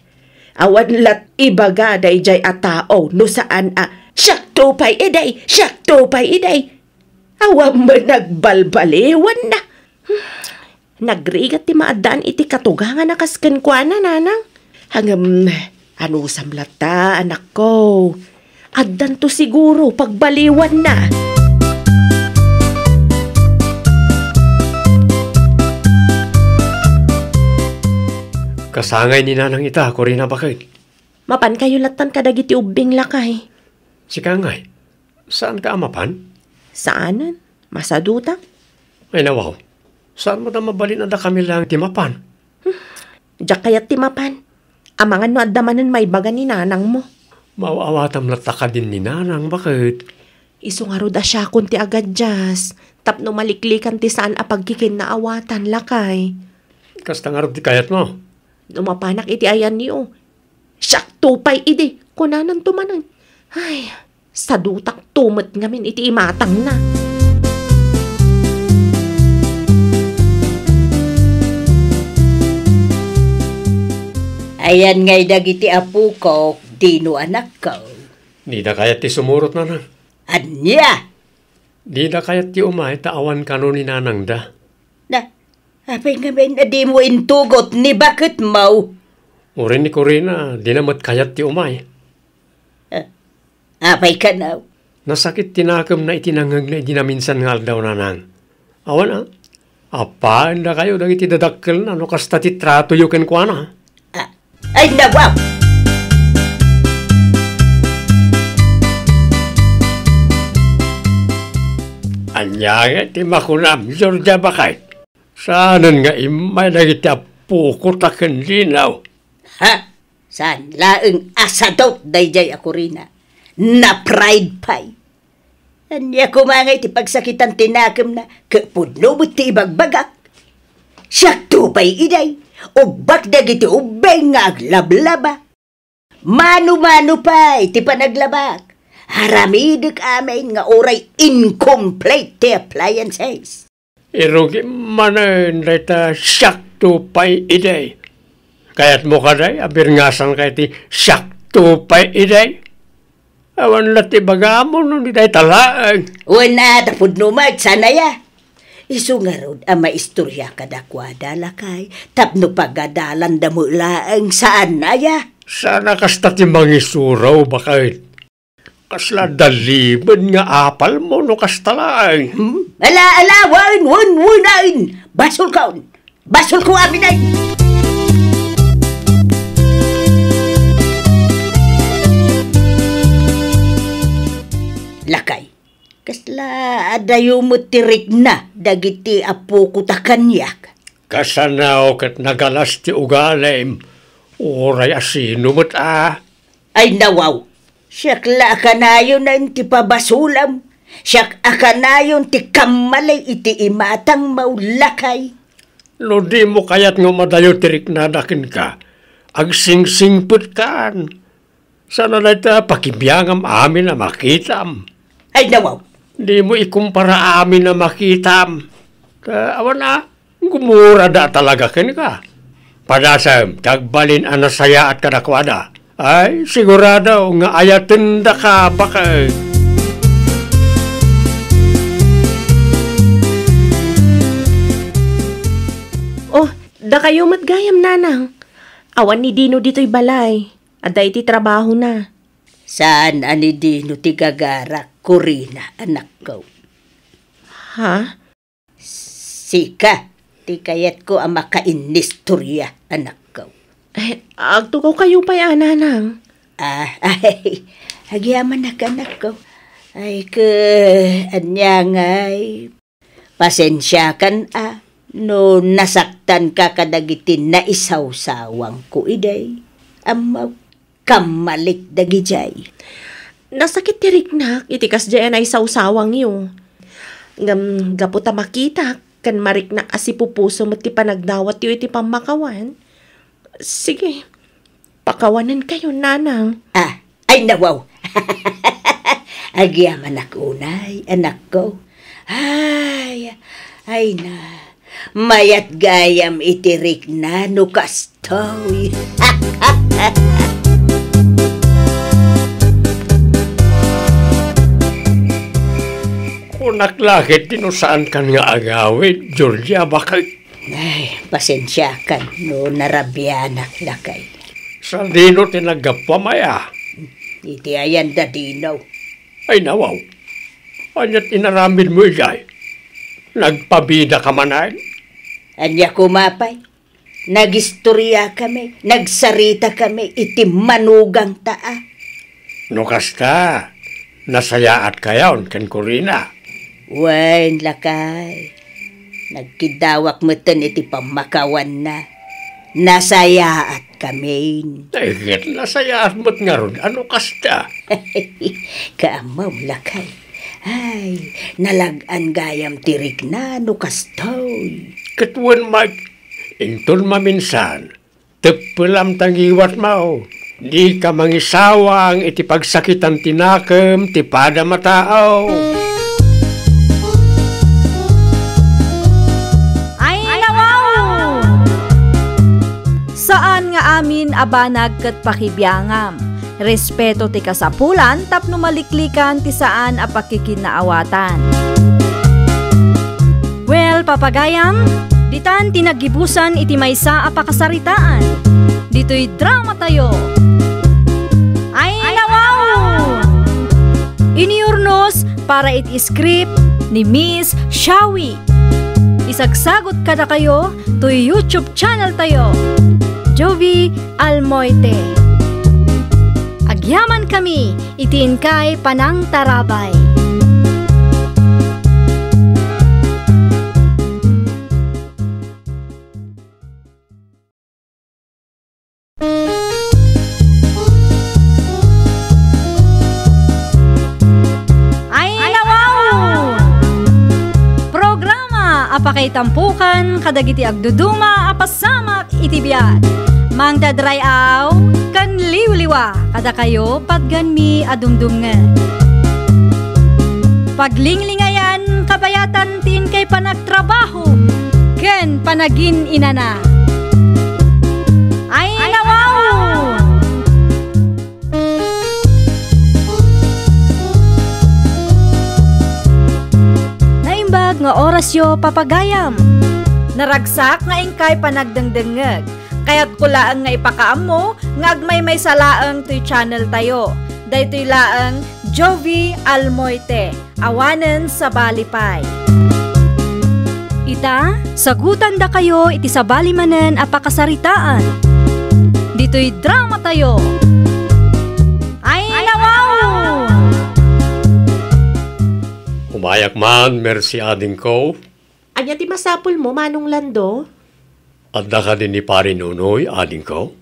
awan lat ibagaday jay ataaw no saan siyak tupay iday. Awan mo nagbalbaliwan na. Nagrigat ti maadaan iti katugangan na kasken kwa na nanang. Hangam, ano samlata anak ko. Addan to siguro pagbaliwan na. Kasangay ni nanang ita, Corina bakit? Mapan kayo latan kadagiti ubing lakay. Si Kangay, saan ka amapan? Saanan? Masaduta? Ay nawaw, saan mo na mabalin na kami lang timapan? Diyak kayat timapan. Amangan no adamanan may baga ni nanang mo. Mauawatam lataka din ni nanang, bakit? Isungaro da siya kun ti agad jas. Tapno maliklikan ti saan apagkikin na awatan lakay. Kasta nga ti kayat mo. Umapanak iti ayan niyo. Siyak tupay idi. Kunanan tumanan. Ay, sadutak tumat ngamin iti imatang na. Ayan ngay dagiti apu ko, dino anak ko. Di da kayat ti sumurot nanang. Anya? Di da kayat ti umay taawan kano ni nanang da. Apay nga may na di mo intugot ni bakit mau? Urin ni Corina, di namat kayat ti umay. Apay ka na. Nasakit tinakam na itinangag na idinaminsan nga daw nanang. Awan apaan da kayo dagiti dadakkel na no kasta ti trato yuken kwa na. Ay nawaw! Anya ti makunam, Georgia bakay. Saanan nga imay na itapo ko takan linaw. Ha? Saan? Laeng asadot dayjay ako rin na pride pay. Anya ko mga iti pagsakitan tinakam na kapudno mo ti ibagbagak. Siya tupay iday. Ubak dagiti ubay nga aglablaba. Mano-mano pa iti panaglabak. Haramidek amin nga oray incomplete ti appliances. Irugi manan reta sakto pa'y iday. Kaya't mo ka day, abirngasan ka iti sakto pa'y iday. Awan lati bagamo nun iday talaang. Wala tapod numag, sana ya. Isu nga rod, ama istorya kadakwada lakay. Tapno pagadalan damo laang saan na ya. Sana kasta timang isuraw bakit. Kasla daliban nga apal mo no kasta lang. Ala, wan, basol kaon. Basol ko amin ay. Lakay, kasla adayo mo tirik na dagiti apo kutakanyak. Kasanaw kat nagalas ti ugalim. Oray asino mo't Ay nawaw, siyak la akanayon na ti pabasulam. Siyak akanayon ti kamalay iti imatang maulakay. No di mo kayat nga madayo tirik na dakin ka. Ag sing-singput kaan. Sana na ita pakibiyangam amin na makitam. Ay nawaw. Di mo ikumpara amin na makitam. Awan na, gumura da talaga kin ka. Padasam, tagbalin anasaya at kadakwada. Ay, sigurado nga ayatin da ka baka. Oh, da kayo matgayam nanang. Awan ni Dino dito'y balay. Ada iti trabaho na. Saan ani Dino ti gagara, Corina, anak ko? Ha? Sika, ti kayat ko ang makainistorya, anak ko. Agtugaw kayo pa yan, nanang. Ay, hagyaman na anak ko. Ay, anyang ay, pasensya kan no nasaktan ka kadagitin na isawsawang ko iday. Amaw, kamalik dagijay. Nasakit tirik na, itikas dyan ay sawsawang yung. Gaputa makita, kan marik na asipupuso mo ti panagdawat yu iti pamakawan. Sige, pakawanan kayo, nanang. Ay nawaw. Agyaman ako unay, anak ko. Ay na. Mayat gayam itirik na no kastoy. Naklakit tinusaan kan nga agawid, Georgia, bakit? Ay, pasensya kan, no narabyanak lakay. Sa Dino tinagapamaya. Iti ayan da Dino. Ay nawaw, anyat inaramid mo iyay. Nagpabida ka manay? Anya kumapay, nagistorya kami, nagsarita kami, iti manugang taa. No kasta, nasayaat kayaon kan Corina. Wain lakay, nagkidawak mo ten iti pamakawan na. Nasayaat kami. Ay, nasayaat mo't nga ron, ano kasta? Kaamaw lakay. Ay, nalagan gayam tirik na no kastoy. Katuan mag, ington maminsan, tepelam tangiwat mo. Di ka mangisawang iti pagsakitan tinakam, ti pada matao. Saan nga amin abanag ket pakibiyangam. Respeto ti kasapulan tapno maliklikan ti saan a pakikinaawatan. Well, papagayam, ditan tinagibusan iti maysa a pakasaritaan. Dito'y drama tayo. Ay nawaw! Iniurnos para iti script ni Miss Shawi. Isagsagot kada kayo to YouTube channel tayo. Jovi Almoite. Agyaman kami, itin kay Panang Tarabay. apakay tampukan, kadagiti agduduma, apasamak iti biyat. Mang dadrayaw, kan liwliwa, kada kayo patgan mi adumdumngan. Paglinglingayan, kabayatan tin kay panagtrabaho, ken panagin inana. Ay nawaw! Naimbag nga orasyo papagayam. Naragsak nga ingkay panagdengdengeg. Kaya't kulaan nga ipakaam mo, nga agmay may salaang to'y channel tayo. Daytoy laang Jovi Almoite, awanen sa balipay. Ita, sagutan da kayo iti sa balimanen apakasaritaan. Dito'y drama tayo. Ay nawaw! Umayak man, merci ading ko. Anya ti masapul mo, Manong Lando? Adda ka din ni Pari Nunoy, ading ko.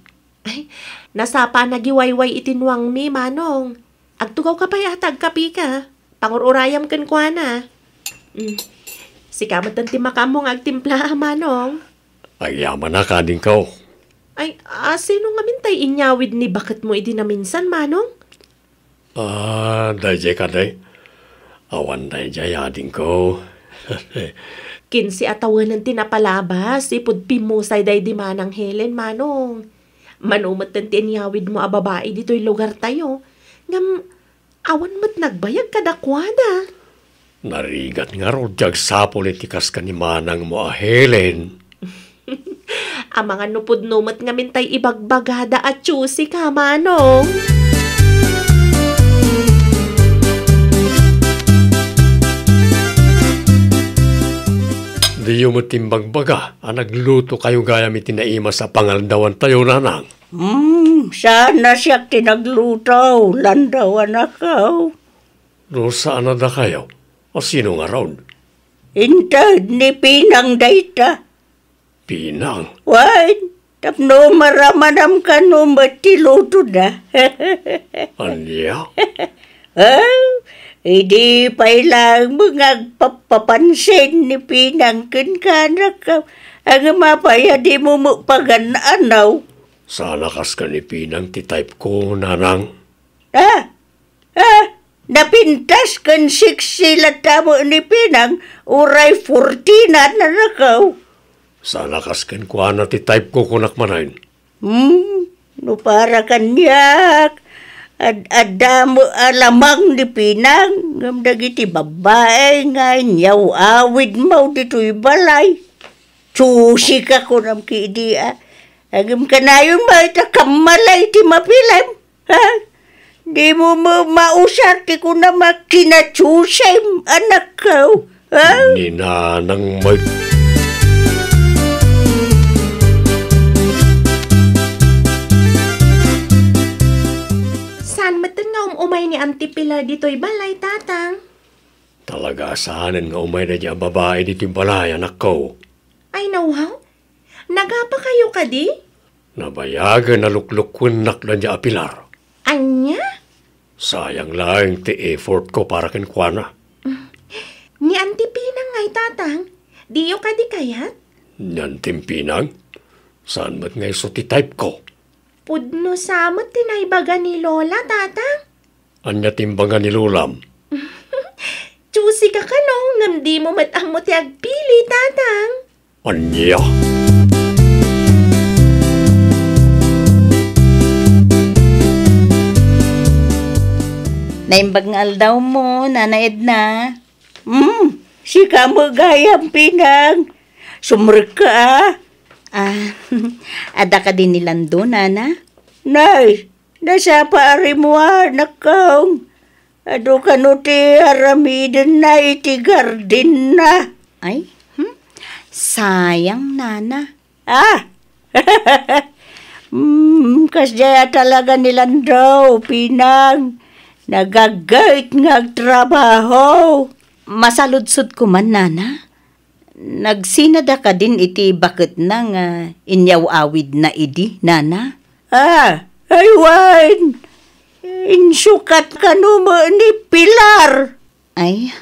Ay, nasapa nagiwayway itinwang mi, Manong. Agtugaw ka pa yatag kapi ka. Pangururayam kan kwa na. Si kamatan ti makamong agtimpla, Manong. Ay yaman na ka ading ko. Ay, sino nga mintay inyawid ni bakit mo idi na minsan, Manong? Dayjay ka day. Awan dayjay ading ko. Kinsi atawanan tinapalabas, ipod pimusay day di manang Helen, Manong. Manumat ng tinyawid mo a babae dito'y lugar tayo. Ngam, awan mat nagbayag kadakwada. Narigat nga ro, jag sa politikas ka ni manang mo a Helen. Ang mga nupod numat nga mintay ibagbagada at chusi ka, Manong. Di yung matimbagbaga, nagluto kayo gaya mi tinaima sa pangaldawan tayo nanang. Sana siya tinagluto, landawan akaw. Rosa na da kayo? O sino nga ron? Intad ni Pinang dayta. Pinang? Wan, tapno maramanam ka no matiluto na. Anya? Hindi pa ilang mga papapansin ni Pinang kinkanak ka. Ang mapaya di mo paganaw. Sana kas ka ni Pinang ti-type ko, nanang. Napintas kan siksila tamo ni Pinang, uray 14 na nakaw. Sana kas kan kuha na ti-type ko kunak manayin. No para kanyak. Adamo alamang ni Pinang, ngam dagiti babae nga nyaw awid mo dito'y balay. Susi ka ko nam kidia. Agam ka na yung mga kamalay ti mapilam. Di mo mausar ti ko na makinachusay anak ko. Ni nanang may... Umay ni Auntie Pilar dito'y balay, tatang. Talaga saanan nga umay na niya babae dito'y balay, anak ko. Ay, nawaw? Nagapa kayo ka di? Nabayagan na luklukwinak na niya Pilar. Anya? Sayang lang ti effort ko para kin kuana. Ni Auntie Pinang ngay, tatang. Diyo ka di kayat? Nyan Pinang? Saan ba't ngay so ti-type ko? Pudno samot tinaybaga ni Lola, tatang. Anya timbangan ni Lulam. Chusi ka kanong, namdi mo matang mo ti agpili, tatang. Anya? Naimbag nga aldaw mo, Nana Edna. Si kamo gayang Pinang. Sumrek ka ada ka din ni Lando, Nana? Nay, nasa paari mo anak kong. Ado ka no ti aramiden na iti garden na. Ay, sayang, Nana. Kasya talaga ni Lando, Pinang. Nagagait nga trabaho. Masaludsod ko man, Nana. Nagsinada ka din iti bakit na nga inyaw-awid na idi, Nana? Aywan! Insukat ka numa ni Pilar! Ay,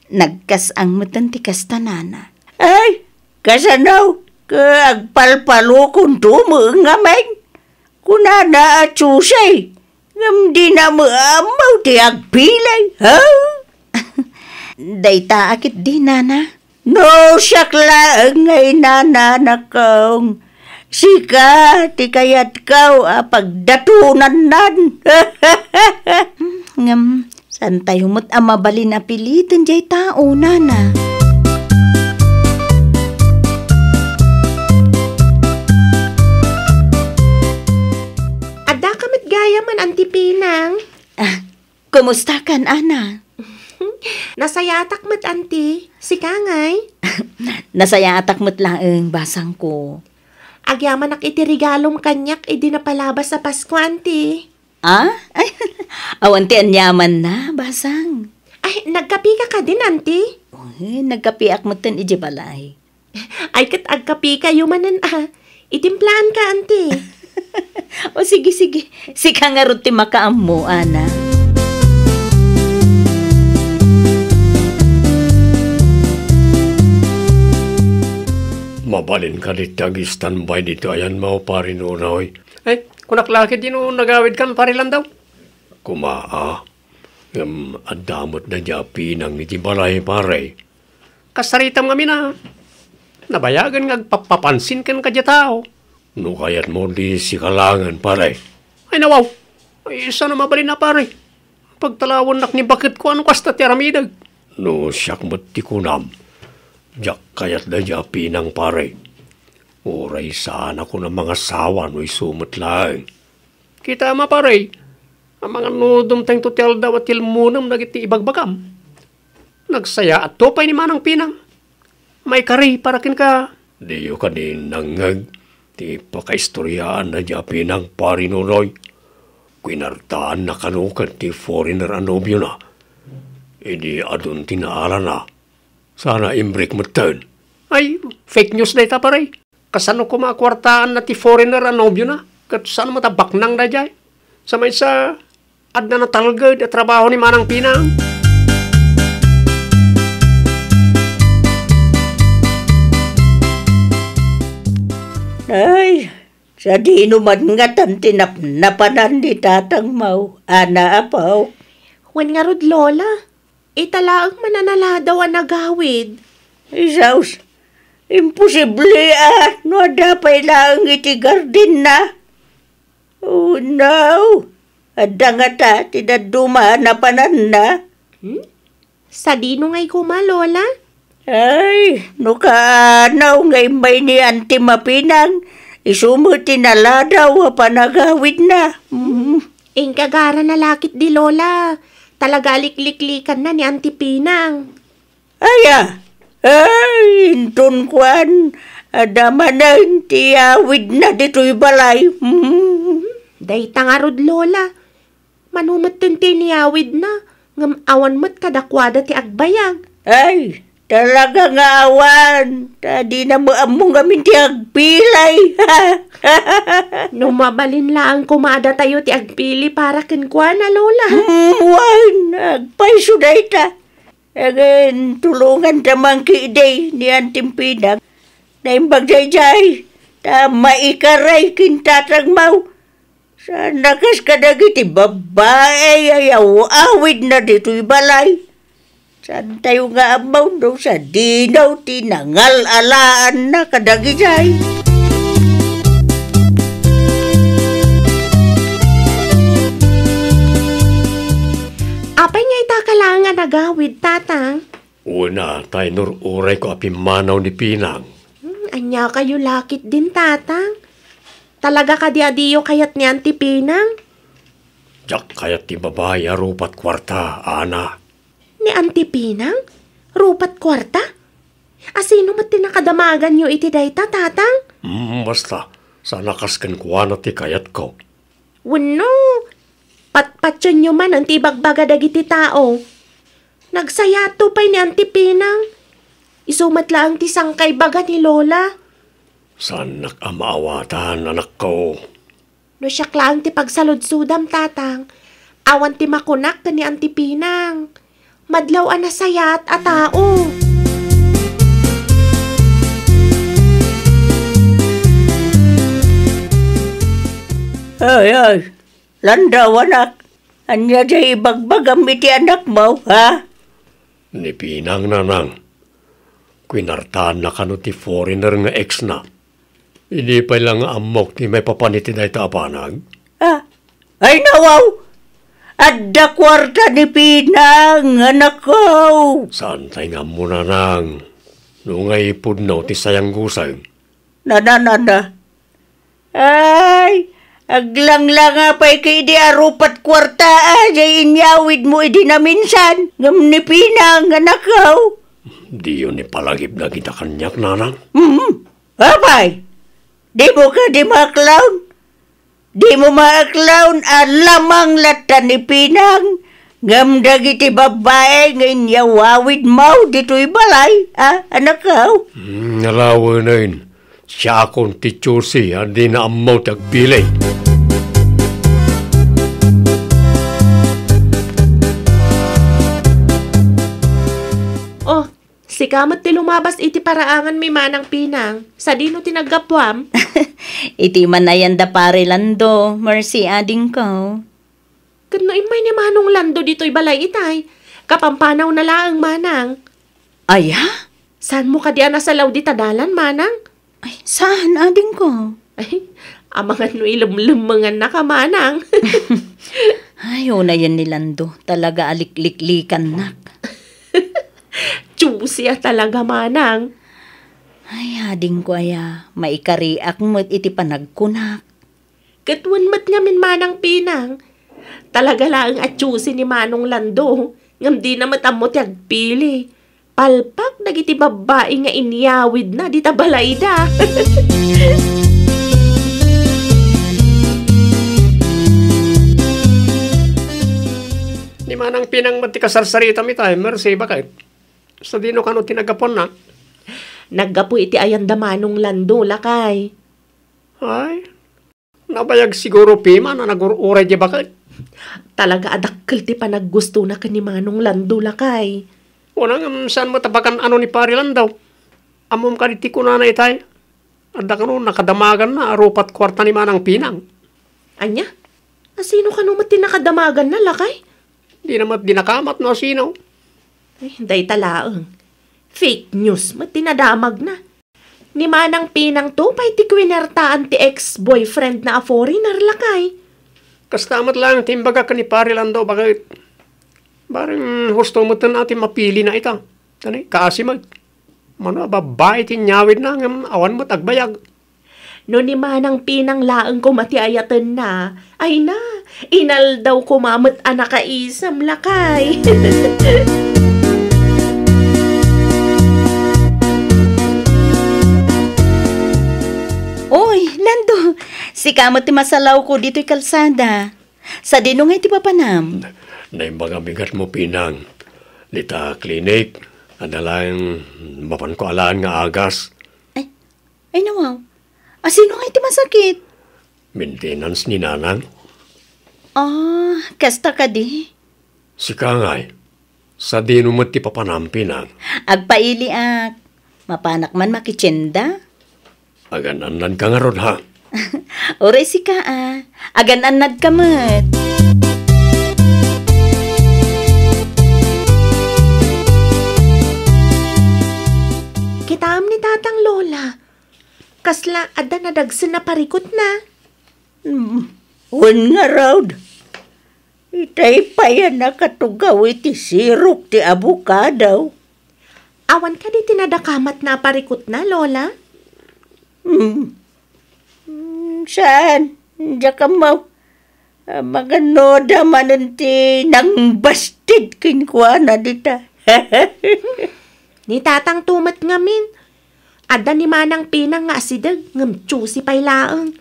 nagkasang matantikas ta, Nana. Ay, kasanaw, agpalpalo kung tumang ngamen. Kunana at susay, ngam di na maamaw ti agpilay, ha? Dayta akit di, nana. No, syakla ngay nana nakong. Sika, ti kayat kau pagdatunan nan. Ngam, san tayo mo't amabalin na pilitin jay tao, nana. Ada kamit gaya man, Auntie Pinang. Kumusta kan, ana? Nasayatak mat, Auntie. Si Kangay. Nasaya atak mo't laeng basang ko. Agyaman ak iti regalom kanyak, di na palabas sa Pasko, Auntie. Ah? Ay, awan ti anyaman na, basang. Ay, nagkapi ka din, Auntie. Uy, nagkapiak mo ten iji balay. Ay, kat agkapi kayo manan, Itimplaan ka, Auntie. O sige. Si kangarot ti makaam mo, ana. Mabalin ka di tag-standby dito. Ayan mo, pari nunoy. Eh, kunaklakit din nagawid kan pari lang daw. Kumaa. Adamot na dya pinang iti balay pare. Kasaritam kami na. Nabayagan ngagpapapansin kan kadya tao. No kayat mo di si kalangan pare. Ay nawaw. Ay isa na mabalin na pare. Pagtalawon nak ni bakit ko ano kasta ti aramidag. No siyak mo't ti kunam. Diyak kayat na dya pinang pare. Oray sana ko ng mga sawa no'y sumot lang. Kita ma pare. Ang mga nudom tayong tutel daw at tilmunam nagiti ibagbagam. Nagsaya at topay ni Manang Pinang. May kari para kin ka. Diyo ka din nangag. Ti pakaistoryaan na dya Pinang pari nunoy. Kwinartaan na kanukan ti foreigner anobyo na. Idi adun tinaala na. Sana imbrik mo turn. Ay, fake news na ita pare. Kasano ko makwartaan na ti foreigner anobyo na. Kat saan matabaknang na dyan. Sa may sa adna na talgad at trabaho ni Manang Pinang. Ay, sa di naman nga napanan di tatang mau, ana apaw. Wen nga rod, Lola. Italaang mananala daw ang nagawid. Isaus, imposible no dapay lang iti garden na. Oh no, adda nga ta, tinaduma na panan na. Sa dino ngay kuma, Lola? Ay, no kaanaw ngay may ni Auntie Mapinang, isumuti na ladaw panagawid na. Ing kagara na lakit di, Lola. Talaga likliklikan na ni Auntie Pinang. Ay, intun kwan, adama na tiyawid na dito'y balay. Day tangarod, Lola. Manumot tun tiniyawid na. Ngam awan mo't kadakwada ti agbayang. Ay, talaga nga awan. Tadi na mo among gamin ti agpilay. Numabalin lang kumada tayo ti agpili para kinkwa na, Lola. Wan, agpaiso na ita. Again, tulungan tamang kiday ni Auntie Pinang. Naimbag jay-jay, tama ikaray kintatang mau. Sa nakas kadagiti babae ayaw awid na dito'y balay. Saan tayo nga amaw daw sa dinaw tinangal alaan na kadagijay. Apay nga itakalangan nagawid, tatang. Una, tayo uray ko apimanaw ni Pinang. Anya kayo lakit din, tatang. Talaga ka di-adiyo kayat ni Auntie Pinang? Diyak kayat ti babae arupat kwarta, ana. Ni Auntie Pinang? Rupat kwarta? Asino mat tinakadamagan nyo iti dayta, tatang? Basta, sa nakaskan kuha na ti kayat ko. Wano, patpatyon nyo man ang tibagbaga dagiti tao. Nagsayato pa'y ni Auntie Pinang. Isumat lang ti sangkay baga ni Lola. Saan nakamaawatan, anak ko? No siya lang ti pagsaludsudam, tatang. Awan ti makunak ka ni Auntie Pinang. Madlaw anasayat a tao. Ay, landaw anak. Anya jay ibagbagam iti anak mo, ha? Ni Pinang nanang. Kwinartaan na kano ti foreigner nga ex na. Hindi pa lang amok ti may papaniti na itapanag. Ay nawaw! Adda kwarta ni Pinang, anak ko! Saan tayo nga mo nanang? Nung ngay pudno ti sayang gusay. Nananana. Ay, aglang-lang nga pa'y kay di arupat kwarta jay inyawid mo idi na minsan. Ngam ni Pinang, anak ko. Di yun ipalagip na kita kanyak nanang. Apay, di mo ka di maklawn? Di mo maaklawn alamang lata ni Pinang. Ngam dagiti babae nga inyawawid mau dito'y balay, anak ko. Nalawa na yun. Siya akong ti Chusy, hindi na amaw tagpilay. Oh, si kamot ti lumabas iti paraangan mi Manang Pinang. Sa dino tinagapwam? Iti manayan da pare lando, mercy ading ko. Kano imay ni Manong Lando dito'y balay itay. Kapampanaw na laang Manang. Aya? Saan mo ka diyan sa law di tadalan, Manang? Ay, saan ading ko? Ay, amangan no ilumlumangan na ka, Manang. Ay, una yan ni Lando. Talaga alikliklikan nak. Chusya talaga, Manang. Ay, ading ko aya. Maikariak mo't iti panagkunak. Katwan mat ngamin Manang Pinang. Talaga lang at chusi ni Manong Lando. Ngam di na matamot yagpili. Palpak nagiti babae nga inyawid na di tabalay da. Ni Manang Pinang matikasarsarita mi tayo, mercy bakit? Sa dino kano tinagapon na? Naggapo iti ayanda Manong Lando lakay. Ay, nabayag siguro pima na nagururay di bakit? Talaga adakkel ti panaggusto na ni Manong Lando lakay. Unang saan mo tabakan ano ni Parilan daw? Amom ka diti ko na itay. Adda ka no, nakadamagan na, arupat kwarta ni Manang Pinang. Anya? Asino ka naman tinakadamagan na lakay? Di naman dinakamat no sino. Ay, day talaang. Fake news, matinadamag na. Ni Manang Pinang to, pa'y ti kwinertaan ti ex-boyfriend na a foreigner lakay. Kastamat lang, timbaga ka ni Parilan daw, bakit? Barang husto mo natin mapili na ita. Tani, kaasimag. Mano, babae tinyawid na, awan mo tagbayag. No ni Manang Pinang laang ko matiayatan na, ay na, inal daw kumamot anak kaisam lakay. Oy, Lando, si kamot ti masalaw ko dito'y kalsada. Sa dinong iti papanam. Na yung mga bigat mo, Pinang. Lita klinik, adalang mapan ko alaan nga agas. Ay nawaw, asino nga iti masakit? Maintenance ni Nanang. Kasta ka di. Si Kangay, sa dino mo ti papanam, Pinang. Agpaili ak, mapanak man makitsenda. Aganan ka nga ron, ha? Oray si ka agananad ka mat. Kitaam ni Tatang Lola. Kasla, ada nadagsan na parikot na. Wan nga raud. Itay pa yan nakatugaw iti sirok ti abukadaw. Awan ka di tinadakamat na parikot na, Lola? Saan? Diyan ka mo. Maganoda manunti nang bastid kinkwana dita. Ni Tatang tumat ngamin. Ada ni Manang Pinang nga asidag ngam chusi pay laang.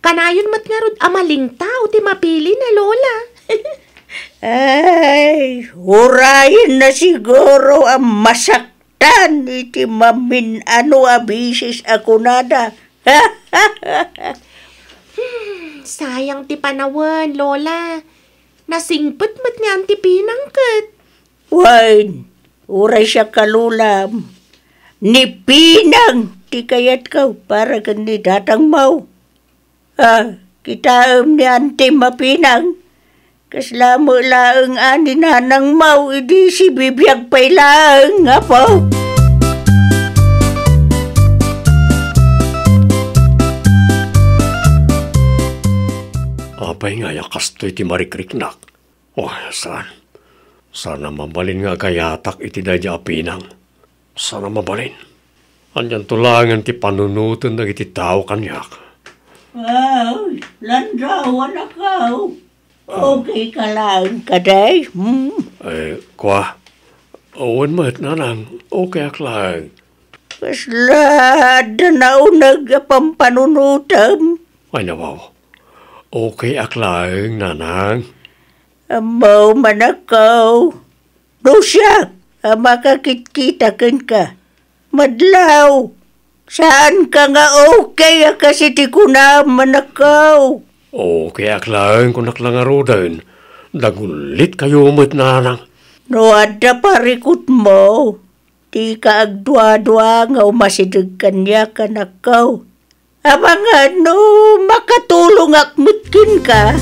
Kanayon mat nga rod amaling tao ti mapili na Lola. Ay, hurayin na siguro ang masaktan iti mamin ano abisis ako nada. Sayang ti panawan, Lola. Nasingpet mat ni Auntie Pinang kat. Wine, uray siya kalulam. Ni Pinang, ti kayat ka para kandidatang mau. Kitaam ni Ante Mapinang. Kaslamo laang ani nanang mau idi si bibiyag pay laang, apo. Abay nga yakastoy ti marikriknak. Oh, saan? Sana mabalin nga kayatak iti dadya apinang. Sana mabalin. Andyan tulangan ti panunutan na iti tao kanyak. Wow, landrawan akaw. Okay ka lang, kaday? Kwa, awan mo't nanang, okay ak lang. Kasla, danaw nagpampanunutam. Ay nawaw, okay ak lang, nanang. Amaw manakaw. Dusya, makakitkitakan ka. Madlaw, saan ka nga okay kasi ti kuna manakaw? Okay ak lang, kunak lang arodan. Dagulit kayo mo't nanang. No, ada parikot mo. Di ka agdwa-dwa nga umasidag kanya ka nakaw. Amang ano, makatulong akmutkin ka.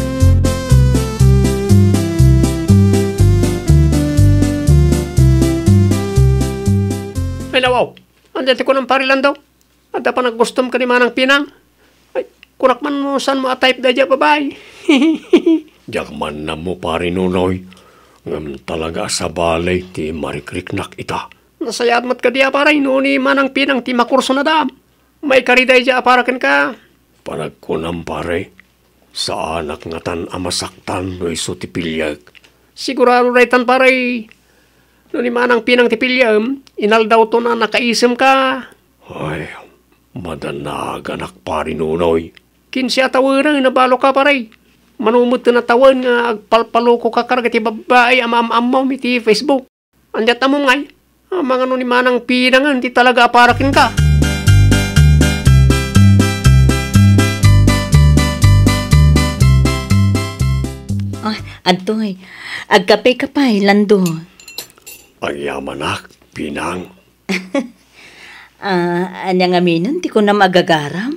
Ay nawaw, andyan ko ng parilan daw. Ada pa naggustom ka ni Manang Pinang. Ay, kurak man mo saan mo a-type da dya babay. Diyak man na mo pari nunoy. Ngam talaga sa balay ti marikriknak ita. Nasayat mat ka diya paray no ni Manang Pinang ti makurso na dam. May kariday dya aparakan ka. Panagkunam pare. Sa anak nga tan amasaktan no iso ti pilyag. Sigurado raytan paray. No ni Manang Pinang ti pilyam, inal daw to na nakaisem ka. Ay, madanaganak pari nunoy. Kinsi atawaran na balo ka paray. Manumot na tawan nga agpalpaloko ka karga ti babae am-am-amaw mi ti Facebook. Andiat na mo ngay. Mga no ni Manang Pinangan ti talaga aparakin ka. Antoy, agkape ka pa, Lando. Ayamanak, Pinang. Anyang aminon, di ko na magagaram.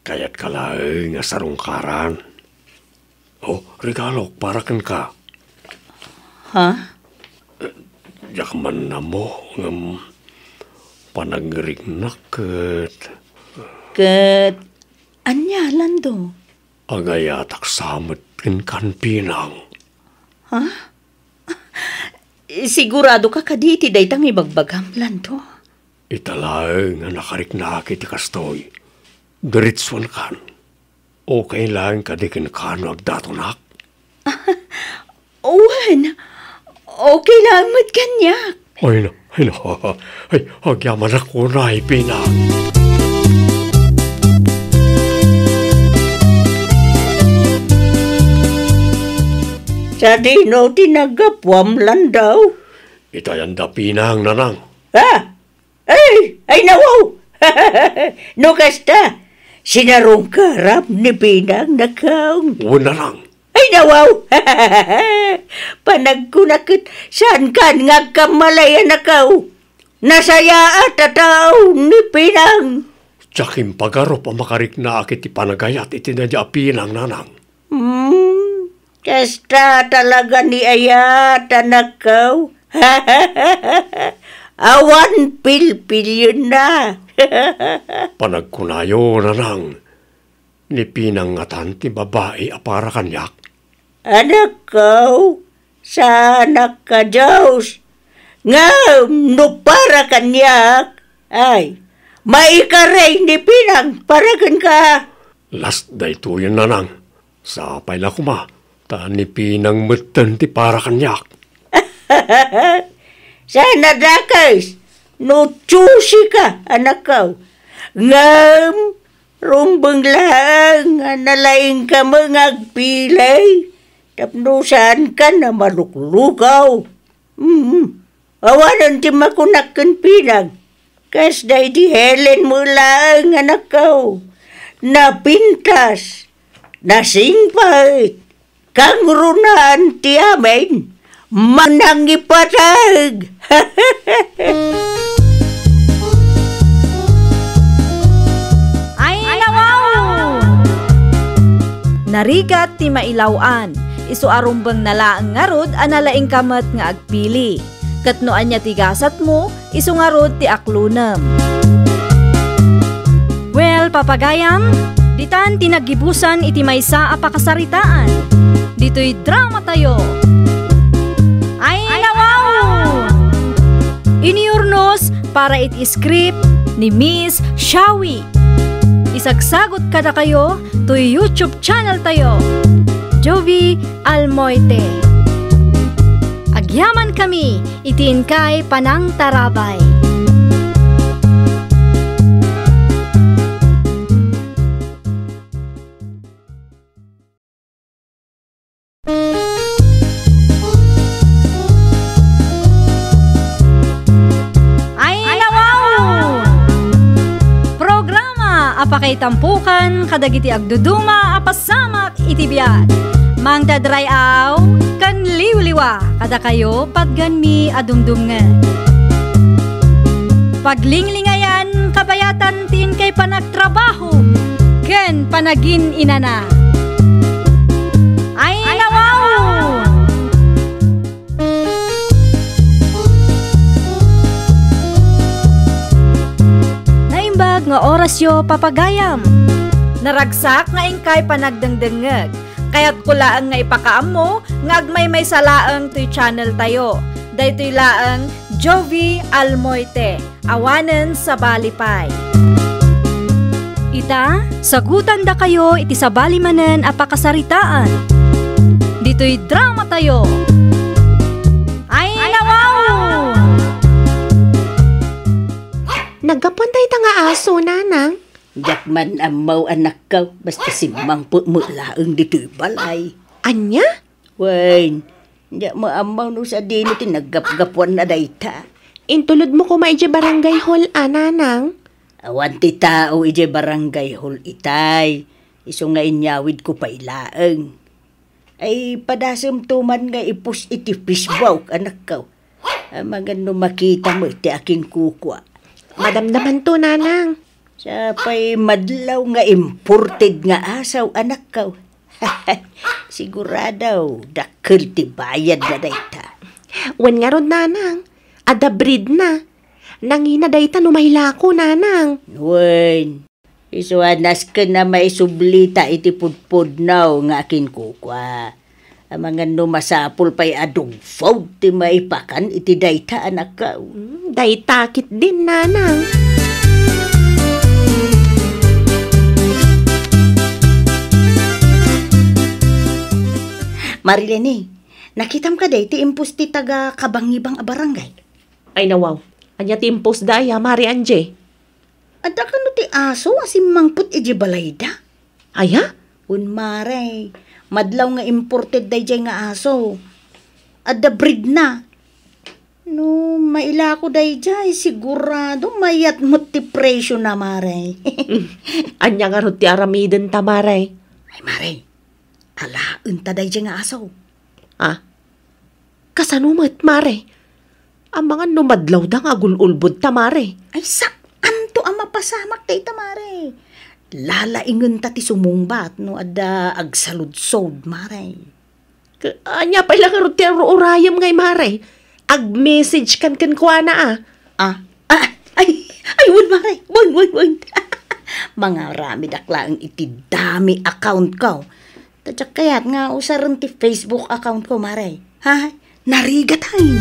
Kaya't kalaeng nga sarungkaran. Oh, regalo, parakan ka. Ha? Yak man na mo, panagrirignak ket. Ket, anya, Lando? Agayatak samot kan Pinang. Ha? Sigurado ka kaditi daytang ibagbagam, Lando. Italaeng nga nakariknak iti kastoy. Diritsuan kan. Okay lang kadikin kano agdatonak. Owen, okay lang mat kanyak. Ay na, agyaman ako na Pinang. Sa dino tinagapwam landaw. Itayanda Pinang nanang. Ha? Ay nawaw! No kasta, sinarong karap ni Pinang nakaw. Una lang. Ay nawaw! Panagkunakit saan kan nga kamalaya nakaw. Nasaya at ataw ni Pinang. Tsakim pagarop ang makarik na akit ipanagayat itinadya Pinang nanang. Kasta talaga ni ayat nakaw. Awan pilpil yun na. Panagkunayo nanang. Ni Pinang ngatan ti babae apara kanyak. Anak ko, sa anak ka Diyos. Nga, no para kanyak. Ay, maikaray ni Pinang, paragan ka. Last day to yun nanang. Sapay na kuma. Ta ni Pinang matan ti para kanyak. Sana dakas, no chusi ka, anak ko. Ngam, rumbang lang, nalaing ka mangagpilay. Tapnusan ka na maluklukaw. Awanan ti makunakan Pinang. Kas day di Helen mo lang, anak ko. Napintas, nasingpait, kang runan ti amin, manangipatag. Ay, nawaw! Narigat ti mailawan. Isu arumbang nalaang ngarod analaing kamat nga agpili. Katnoan niya ti gasat mo, isu ngarod ti aklunem. Well, papagayam, ditan tinagibusan iti maysa a pakasaritaan. Dito'y drama tayo. Ay nawaw! Iniurnos para iti script ni Miss Shawi. Isagsagot kada kayo to YouTube channel tayo. Jovi Almoite. Agyaman kami, itiin kay Panang Tarabay. Apakay tampukan, kadagiti agduduma, apasamak itibiyat. Mang dadray aw, kan liwliwa, kada kayo patganmi adumdumngan. Paglinglingayan, kabayatan tin kay panagtrabaho, ken panagin inana. Ay nawaw! Nga orasyo papagayam. Naragsak nga ingkay panagdengdengeg. Kaya't kulaang nga ipakaam mo, nga agmay salaang to'y channel tayo. Daytoy laang Jovi Almoite, awanen sa balipay. Ita, sagutan da kayo iti sa balimanen a pakasaritaan. Dito'y drama tayo. Ay nawaw! Nagapuntay ta nga aso, nanang. Jakman amaw anak ka, basta simang po mo laang dito'y balay. Anya? Wain, diya mo amaw no sa dino tinagap-gapuan na dayta. Intulod mo ko maidya barangay hall, nanang. Awan ti tao ije barangay hall itay. Iso nga inyawid ko pa ilaang. Ay padasam tuman nga ipus iti fishbawk anak ka. Mga no makita mo iti aking kukwa. Madamdaman to, nanang. Sa pa'y madlaw nga imported nga asaw, anak ka. Siguradaw, dakil ti bayad na dayta. Wan nga ron, nanang. Ada breed na. Nangina dayta numahila ko, nanang. Wan. Isuanas ka na may sublita iti pudpud now nga akin kukwa. Ang mga numasapul pa'y adong food ti maipakan iti dayta, anak ka. Daytakit din, nanang. Marilene, nakitam ka day ti impus ti taga kabangibang a barangay. Ay nawaw, anya timpos daya, Mari Anje. Ada ka no ti aso asim mangput iji balayda. Aya? Mare, madlaw nga imported day jay nga aso. Ada breed na. No, maila ko day jay, sigurado mayat mo ti presyo na, Mare. Anya nga ron ti aramiden ta, Mare. Ay, Mare, alaun ta day jay nga aso. Ah? Kasanumat, Mare. Ang mga numadlaw da nga agululbod ta, Mare. Ay, saan to ang mapasamak day ta, Mare? Lalaingan ta ti sumungbat, no, ada agsaludsod, Mare. Anya pa ilang ron ti urayam ngay, Mare. Ag-message kan kwa na, Ay, wun, Mare. Wun. Mga rami dakla ang iti dami account ko. Tadyak kaya't nga usaran ti Facebook account ko, Mare. Ha? Narigat hay.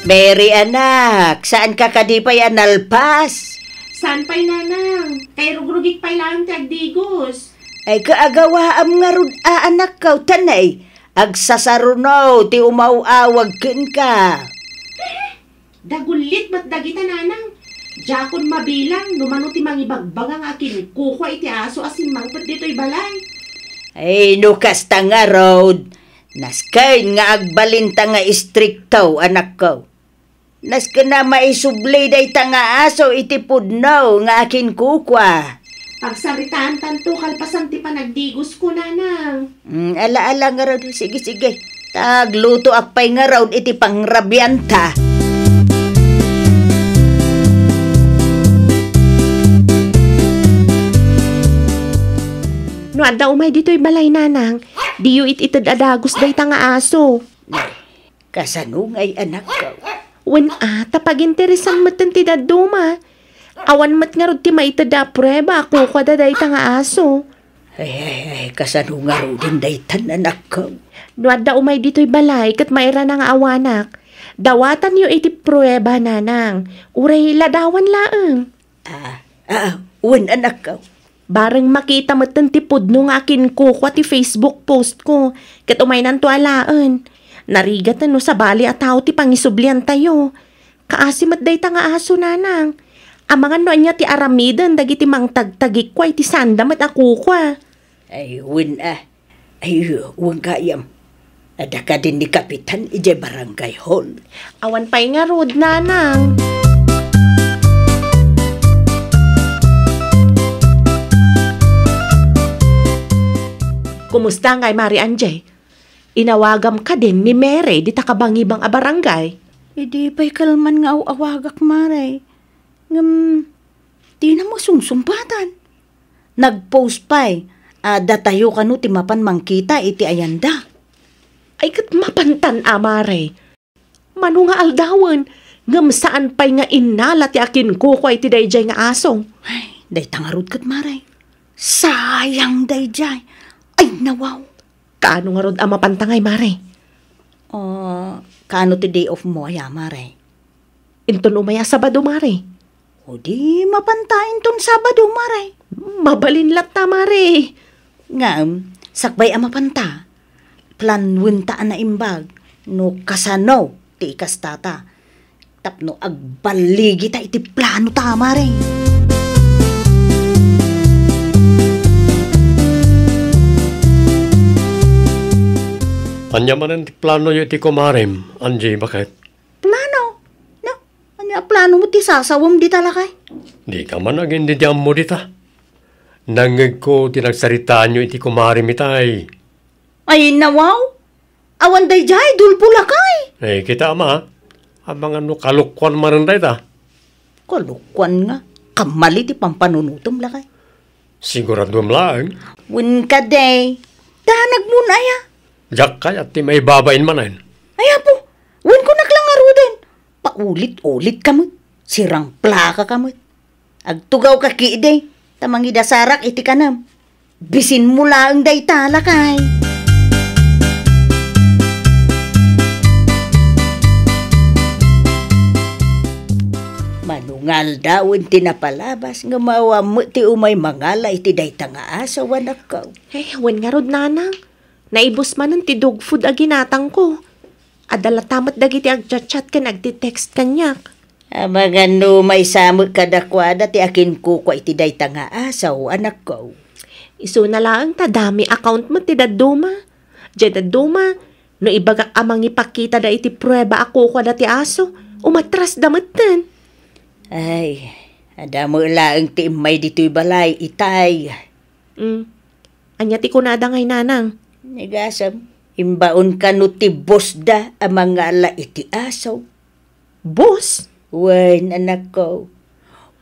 Mary anak, saan ka kadipay analpas? Saan pa'y nanang? Kay rugrugik pa'y lang tagdigos. Ay kaagawaam nga rud anak ka, tanay. Agsasarunaw, ti umawawag ken ka. Dagulit ba't dagita, nanang? Jakon mabilang, numano ti mangibagbagang akin, kukwa iti aso asin mangpet dito'y balay. Ay, nukas ta nga road. Naskain nga agbalinta nga istriktaw, anak ko. Naska na maisublay day ta nga aso iti pudnaw nga akin kukwa. Pagsaritaan tanto kalpasan ti panagdigos ko, nanang. Ala-ala nga road. Sige. Tagluto akpay nga road iti pangrabyanta. No, ada umay dito'y balay nanang. Di yu ititid adagos day ta nga aso. Kasanungay anak ko. Wen tapag interesan mo ti daduma. Awan mat nga rod ti maitid a prueba ako ko day ta nga aso. Ay, kasanunga din daytan anak ko. No, ada umay dito'y balay kat maira na nga awanak. Dawatan yu iti prueba nanang. Uray ladawan laeng. Wen anak ko. Bareng makita mo tipod no nga akin ko ti Facebook post ko. Kat umay nan to alaan. Narigat no sa bali at tao ti pangisublian tayo. Kaasimat day ta nga aso nanang. Amangan no niya ti aramidan dagiti mang tagtagik kwa iti sandamat ako kwa. Ay, wen wen kayam. Ada ka din ni Kapitan ije barangay hall. Awan pa'y nga rod nanang. Kumusta ngay Mari Anjay? Inawagam ka din ni Mere di takabangibang a barangay. Di pa'y kalman nga awagak Mare. Di na mo sumsumpatan. Nag-post pa'y. Datayo ka no ti mapan mangkita iti ayanda. Ay kat mapantan Mare. Mano nga aldawan. Ngam saan pa'y nga inala ti akin ko iti dayjay nga asong. Ay, day tangarod kat Mare. Sayang dayjay. Ay, nawaw. Kaano nga rod mapantangay, Mare? Kaano ti day off mo, Mare? Inton umaya Sabado, Mare. O di mapantain ton Sabado, Mare. Mabalinlat ta, Mare. Nga, sakbay mapanta. Planwen ta na imbag. No kasano, ti ikastata. Tapno agbaligi ta iti plano ta, Mare. Anya man ti plano yu ti kumarem, Anjay, bakit? Plano? No, anya plano mo ti sasawam di talakay? Di ka man agin di diyam mo dita. Nangag ko tinagsaritaan yu iti kumarem itay. Ay, nawaw? Awan day jay, dulpula kay. Kita ama, abang ano kalukwan man rin ta. Kalukwan nga, kamali ti pampanunutom lakay. Sigurado lang. Win ka day, danag mo na ya. Jak kay at ti may babain manan. Ay po, win ko naklangaro din. Paulit-ulit kamot, sirang plaka kamot. Agtugaw ka kiiday, tamang idasarak iti kanam. Bisin mo lang day talakay. Manungal dawin tinapalabas nga mawa mo ti umay mangala iti dayta nga asawan ako. Wen nga rod nanang. Naibos man ti dog food a ginatang ko. Adala tamat dagiti agchat-chat ka nagti-text kanyak. Amagan no may samot kadakwada ti akin kuko iti dayta nga asaw anak ko. Iso na lang ta dami account mo ti daduma. Diyan daduma, no ibagak amang ipakita da iti prueba ako ko dati aso. Umatras damatan. Ay, adamo laang ti imay dito'y balay itay. Anya ti kunada ngay nanang. Nagasam, imbaon ka no ti boss da amang ala iti asaw. Boss? Wen, anak ko.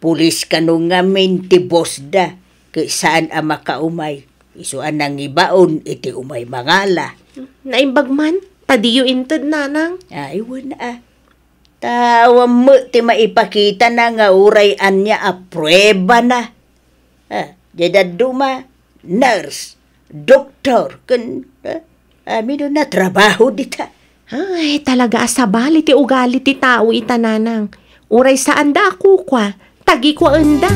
Pulis ka no ngamin ti boss da. Kay saan ama ka umay. Isuan nang ibaon iti umay mangala. Naimbag man? Padiyo inted nanang? Ay, wala. Tawa mo ti maipakita na nga urayan niya a prueba na. Duma, nurse, doktor, amin na trabaho dita. Ay, talaga asabali ti ugali ti tao itananang. Uray saan da ako kwa, tagi kwa enda.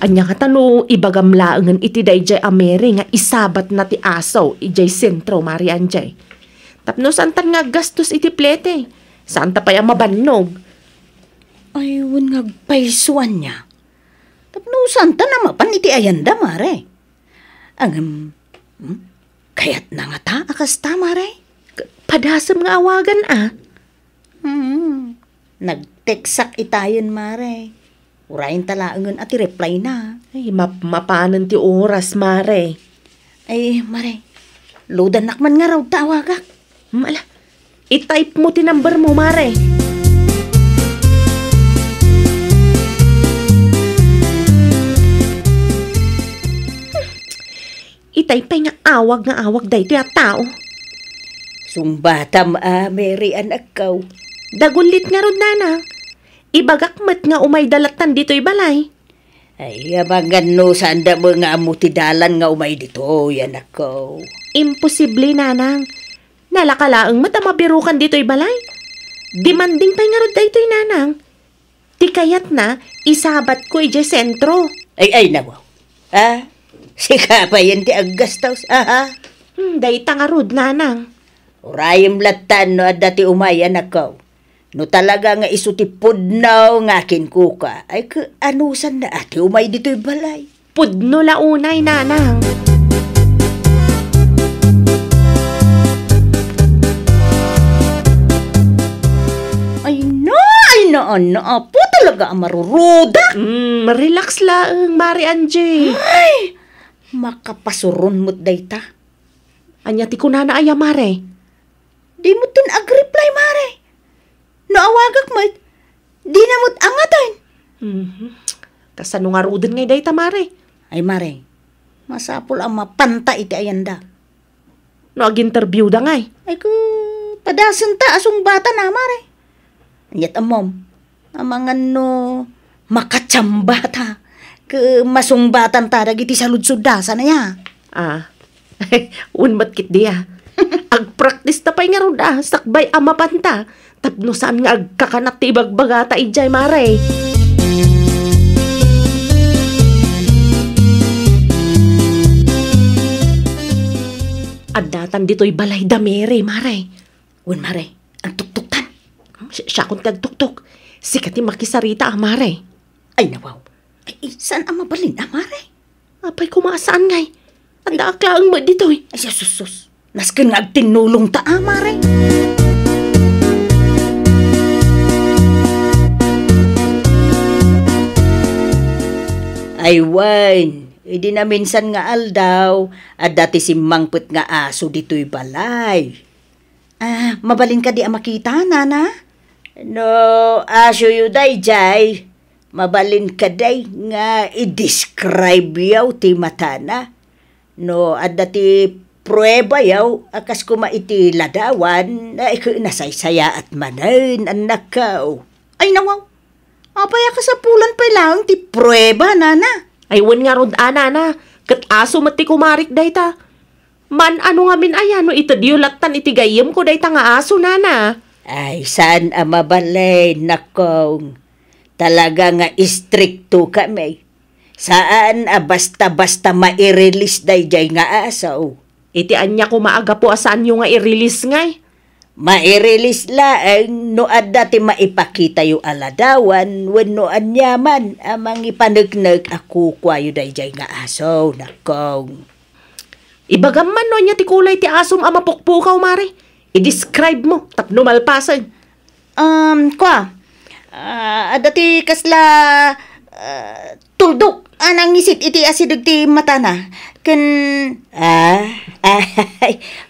Anya nga tano, ibagamlaangan iti dayjay amere nga isabat na ti asaw, ijay sentro, Mari Anjay. Tapno saan tan nga gastos iti plete? Saan ta pa'y mabannog? Ay, wun nga paisuan niya. Tapno saan ta na mapan iti ayanda, Mare? Kayat na nga ta, akas ta, Mare? Padasam nga awagan Nag-teksak itayon, Mare. Urayin talaangan at i-reply na. Ay, mapanan ti oras, Mare. Ay, Mare, loadan nakman nga raw tawagak. Mala, i-type mo ti number mo, Mare. Itay pa nga awag dayto ya tao. Sumbata Mary anak ko. Dagunlit nga rod nanang. Ibagakmat nga umay dalatan dito'y balay. Ay, abangan no, sanda mo nga amutidalan nga umay dito, yan ako. Imposible nanang. Nalakalaang mata mabirukan dito'y balay. Demanding pa nga rod dayto'y nanang. Ti kayat na, isabat ko ije sentro. Ay, nawaw. Sika pa yan ti aggastos, Dayta nga rod nanang. Urayim latan no, at dati umay, anak ko. No talaga nga isutipod na nga akin kuka, ay anusan na ati umay dito'y balay. Pudno launay nanang. Ay na, po talaga ang maruruda. Relax lang, Mari Angie. Ay, makapasuron mo't dayta. Anya ti kunana aya, Mare. Di mo tun ag-reply, Mare. Naawagak mo't, di na mo't angatan. Kasano nga rudin ngay dayta, Mare. Ay, Mare, masapul ang mapanta iti ayanda. No, ag-interview da ngay. Ay, padasan ta asong bata na, Mare. Anyat amom, amangan no, makatsamba ta. Masungbatan ta, dagiti saludsudasa na ya. Unmat kit diya. Ag-practice ta pa'y nga ron sakbay amapanta. Tapno saan nga agkakanat ti ibagbagata ijay, Mare. Addatan dito'y balay da Mary, Mare. Mare, ang tuktuktan. Siya kung tagtuktok. Sikat yung makisarita, Mare. Ay, nawaw. Ay, saan ang mabalin, Mare? Apay kumasaan ngay. Anda aklaang mo dito'y. Ay, sus. Naskin nga agtinulong ta, Mare. Ay, Wine. Hindi na minsan nga aldaw. At dati si mangput nga aso dito'y balay. Mabalin ka di makita, nana? No, aso yu day, jay. Mabalin ka day nga i-describe yaw ti matana. No, at dati prueba yaw, akas kuma iti ladawan, na nasaysaya at manan, anak ka. Ay, nawaw. Apaya ka sa pulan pa lang ti prueba, nana. Ay, wan nga rod, nana. Kat aso mati kumarik day ta. Man, ano nga min ayan, no ito diulatan iti gayem ko day ta nga aso, nana. Ay, saan ang mabalay, nakong. Talaga nga istrikto kami. Saan basta-basta ma-release day jay nga aso. Iti anya ko maaga po asaan yung nga i-release ngay. Ma-release laang no dati maipakita yung aladawan when no anyaman amang ipanagnog ako kwayo day jay nga aso, nakong. Ibagaman no niya ti kulay ti asom amapukpukaw, Mare. I-describe mo, tapno malpasan. Dati kasla tuldok anang isit iti asidag ti mata na.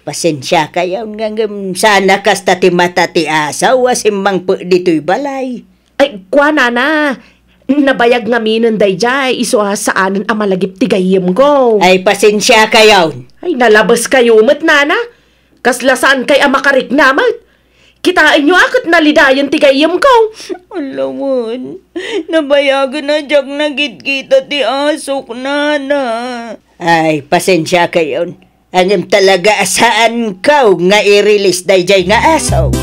Pasensya kayo nga sana kasta ti mata ti asaw asimbang po dito'y balay. Ay, kwa nana. Nabayag nga minon day jay, iso saanan ang malagip ti gayem ko. Ay, pasensya kayo. Ay, nalabas kayo umat, nana. Kaslasaan kay amakarik namat. Kitain nyo akot nalidayan ti gayem ko. Alamon, nabayagan na jak nagit-kita ti asok, nana. Ay, pasensya kayo. Angam talaga asaan ka nga i-release day jay nga asaw.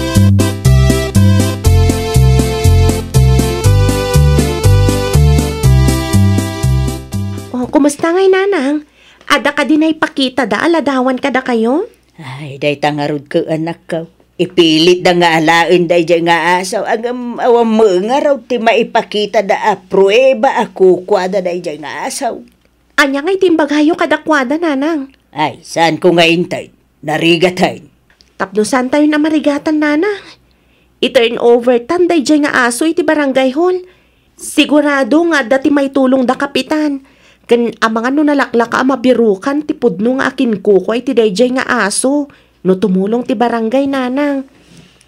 Kumusta ngay, nanang? Ada ka din ay pakita da, aladawan ka da kayo? Ay, day tangarod ko, anak ko. Ipilit da nga alain day jay nga asaw. Ang awam mo nga raw ti maipakita da prueba ako kwada day jay nga asaw. Anya ngay timbaghayo kadakwada, nanang? Ay, saan ko nga intay? Narigatan. Tapno saan tayo na marigatan, nanang? I-turn over tanday jay nga aso iti barangay hall. Sigurado nga dati may tulong da kapitan. Kan amang ano nalaklaka mabirukan ti pudno nga akin kuko iti dayjay nga aso. No tumulong ti barangay, nanang.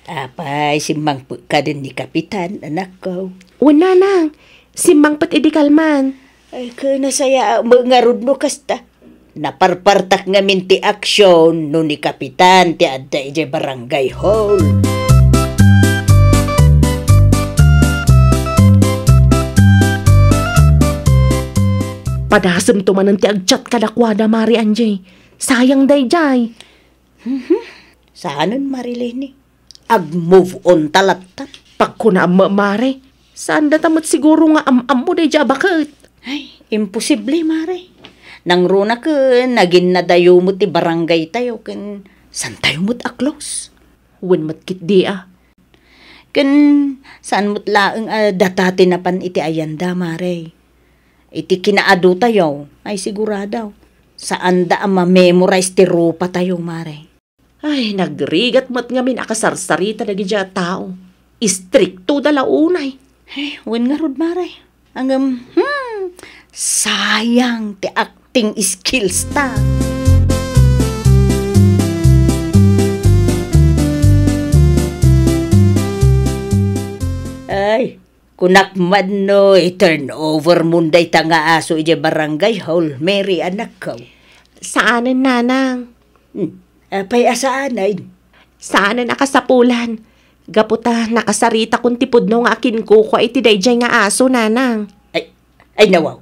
Apay, simbang ka din ni kapitan, anak ko. Nanang, simbang pat idikalman. Ay, nasaya mga rod mo kasta. Naparpartak ngamin ti aksyon no ni Kapitan ti adda ije barangay hall. Padasem to manan ti agchat kadakwada Mari Anjay. Sayang dayjay. Saanon Marilene? Ag-move on talatan. Pagkuna Mare, saan datamot siguro nga am mo dayjay bakit? Ay, imposible Mare. Nang runa ka, naging nadayo mo ti barangay tayo, kan saan tayo mo't aklos? Wen matkit di ah. Kan saan mo't laeng datati na pan iti ayanda, Mare. Iti kinaado tayo, ay siguradaw. Saan da ang ma-memorize ti rupa tayo, Mare. Ay, nagrigat mat ngamin akasarsarita na gidya tao. Istrikto dala unay. Ay, wen nga rod, Mare. Ang, sayang ti acting skills ta. Ay, kunakman no, i-turn over munday ta nga aso ije barangay hall, Mary anak ko. Saanan nanang? Apay asaan? Saanan akasapulan? Gaputa nakasarita kung tipudno nga akin ko iti dayjay nga aso nanang. Ay nawaw,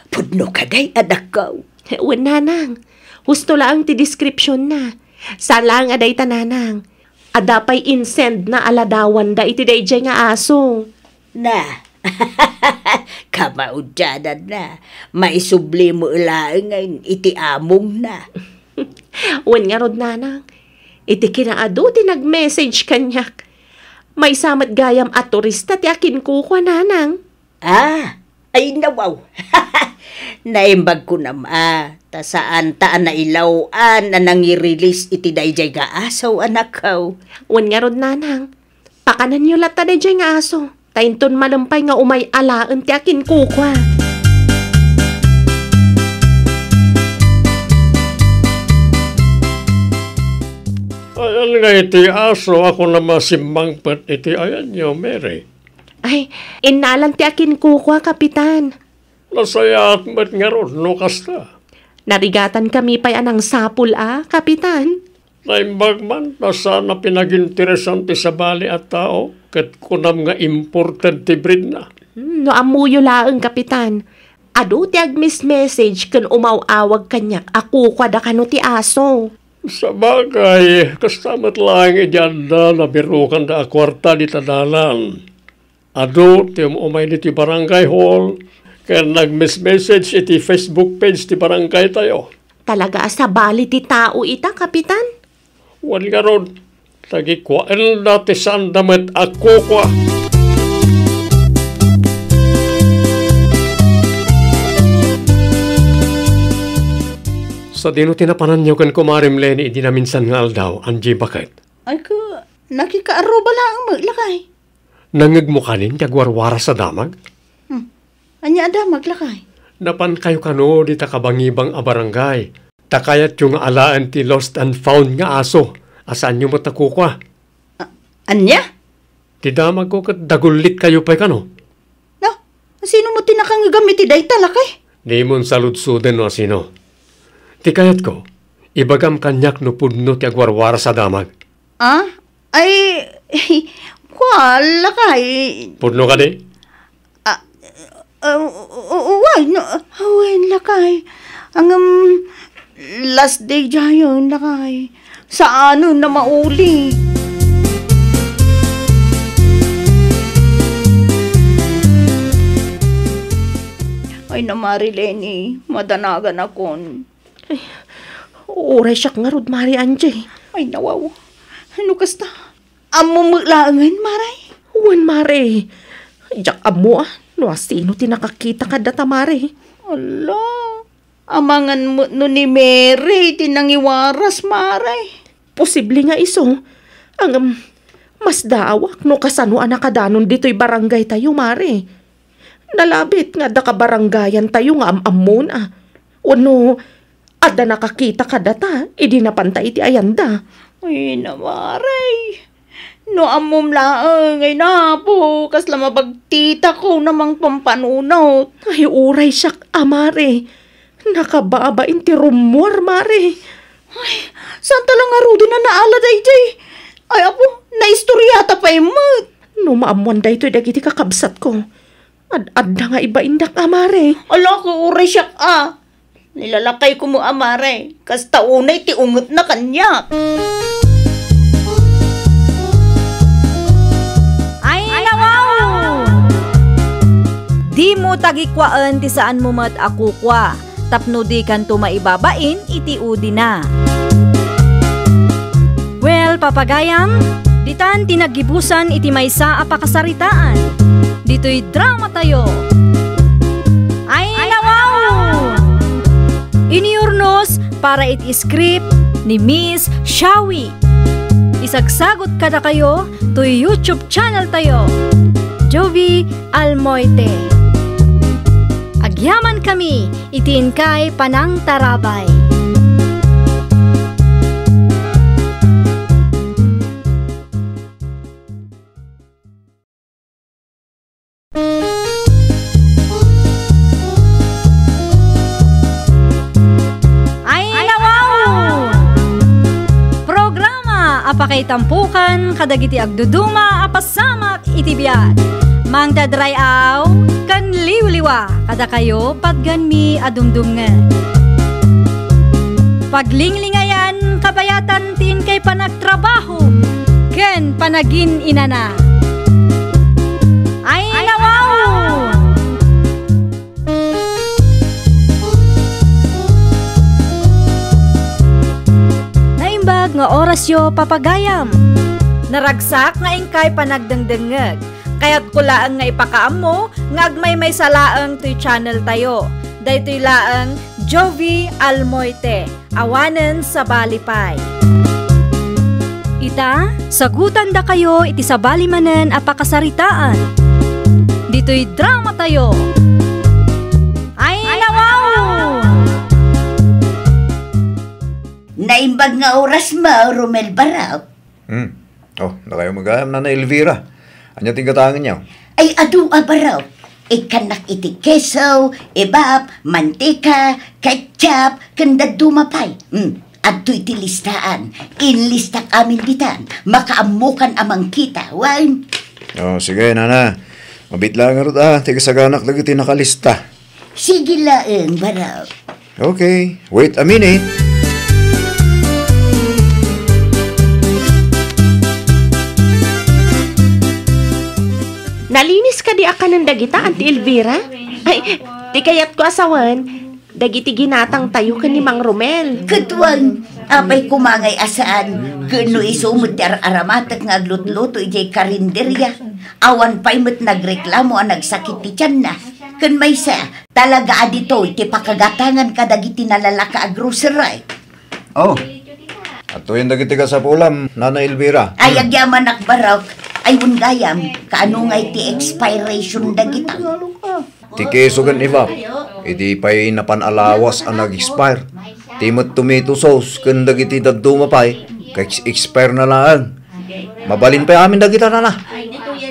pudno ka day anak ko. Wen nanang, husto lang ti description na. Saan aday ta nanang? Adapay insend na aladawan da iti dayjay nga aso. Na, kamaudyanan na. Maisubli mo ulaan ngayon, iti among na. Wen nga rod nanang, iti kinaado ti nag-message kanyak. May samat gayam at turista ti akin kukwa nanang. Ay nawaw. Naimbag ko nama. Ta saan taan na ilawan na nangi-release iti dayjay nga aso anak ko. Wen nga rod nanang, pakanan nyo lata dayjay nga aso. Tainton malampay nga umay alaan ti akin kukwa. Ayan nga iti aso, ako na masimbangpat iti ayan nyo, Mary. Ay, inalan ti akin kukwa, Kapitan. Nasaya at mat nga ron, no kasta. Narigatan kami pa'y anang sapul Kapitan. Naimbag man, na sana pinag-interesante sa bali at tao, kat kunam nga important ti breed na. No amuyo laeng, Kapitan. Ado ti agmis-message kan umaw-awag kanyak, ako kwa da kano ti aso. Sa bagay, kastamat lang idyanda na birukan da kwarta di tadalan. Ado, ti umay di ti barangay hall, kaya nag-message iti Facebook page ti barangay tayo. Talaga sa bali ti tao ita, Kapitan? Wan nga ron, tagikwaen na ti sandamet ako kwa. Sa dino tinapanan nyo kan kumarim Lenny, di na minsan nga aldaw, Angie bakit? Ay ko, nakikaaro ba lang ang maglakay? Nangag mo kanin, kagwarwara sa damag? Anya ada maglakay? Napan kayo kano, di takabangibang abarangay. Takayat yung alaan ti lost and found nga aso. Asaan nyo matakukwa? Anya? Ti damag ko kat dagulit kayo pa'y kano? No, sino mo tinakang gamit iday talakay? Di mon saludsuden no sino. Ti kayat ko, ibagam kanyak no pudno ti agwarwara sa damag. Ay, wala kay. Pudno ka di? Wala kay. Ang last day jayon lakay. Sa ano na mauli? Ay na Marilene, madanagan akon. Ay, oray siya nga rod, Mari Anjay. Ay nawaw. Ano kasta? Amo maglangan, Maray? Wan, Mari. Jak amo no sino tinakakita ka data, Mari? Ala, amangan mo no ni Mary, tinangiwaras, Maray. Posible nga iso. Ang mas dawak no kasano anakadanon dito'y barangay tayo, Mari. Nalabit nga da ka barangayan tayo nga amamon Wano, ada nakakita ka data, idi napantay iti ayanda. Ay na, Maray. No amom laang ay napo, kasla mabagtita ko namang pampanunot. Ay, uray siyak, Mari. Nakababa inti rumor, Mare. Ay, saan talang nga rudi na naala dayjay? Ay, ako, naistoryata pa imot. No maamuan da ito dagiti kakabsat ko. Ad-adda nga iba indak, Mare. Ala ko, uray siyak Nilalakay ko mo, amare. Kas taunay ti ungot na kanya. Ay, nawaw! Di mo tagikwaan ti saan mo mat akukwa. Tapno di kan maibabain, iti udi na. Well, papagayam, ditan tinagibusan iti maysa apakasaritaan. Dito'y drama tayo. Ay, nawaw! Iniurnos para iti-script ni Miss Shawi. Isagsagot kada kayo to YouTube channel tayo, Jovi Almoite. Agyaman kami, itiin kay Panang Tarabay. Apakay tampukan, kadagiti agduduma, apasamak itibiyat. Mang dadray aw, kan liwliwa, kada kayo padganmi adumdumngan. Paglinglingayan, kabayatan tin kay panagtrabaho, ken panagin inana. Ay, nawaw! Nga oras yo papagayam. Naragsak nga ingkay panagdengdengeg. Kaya't kulaang nga ipakaam mo, nga agmay may salaang to'y channel tayo. Daytoy laang Jovi Almoite, awanen sa balipay. Ita, sagutan da kayo iti sa balimanen apakasaritaan. Dito'y drama tayo. Ay, nawaw! Naimbag nga oras mo, Romel Baraw. Na kayo magayam na Elvira. Anya tingkatangan niyo? Ay, adu Baraw. Ikanak iti keso, ibab, mantika, ketchup, kanda dumapay. Adto iti listaan. Inlistak amin ditan. Makaamukan amang kita. Wine. Sige, nana. Mabit lang nga tigasaganak lagi tinakalista. Sige laeng, Baraw. Okay, wait a minute. Nalinis ka di akan ng dagita, Auntie Elvira? Ay, di kayat ko asawan, dagiti ginatang tayo ka ni Mang Romel. Katwang, apay kumangay asaan, kano isumot ti aramatak nga aglut-luto ijay karinderya. Awan pa'y mo't nagreklamo ang nagsakit ti tiyan na. Kan may sa, talaga adito, iti pakagatangan ka dagiti nalalaka a grocery. Oh, ato yung dagiti ka sa pulam, Nana Elvira. Ay, agyaman akbarok. Ay, gayam, kaano nga iti expiration dagita? Ti keso gan iba, iti pa'y napanalawas ang nag-expire. Timot tomato sauce, kan dagiti daduma pa'y, kaya-expire na lang. Mabalin pa amin dagita na na.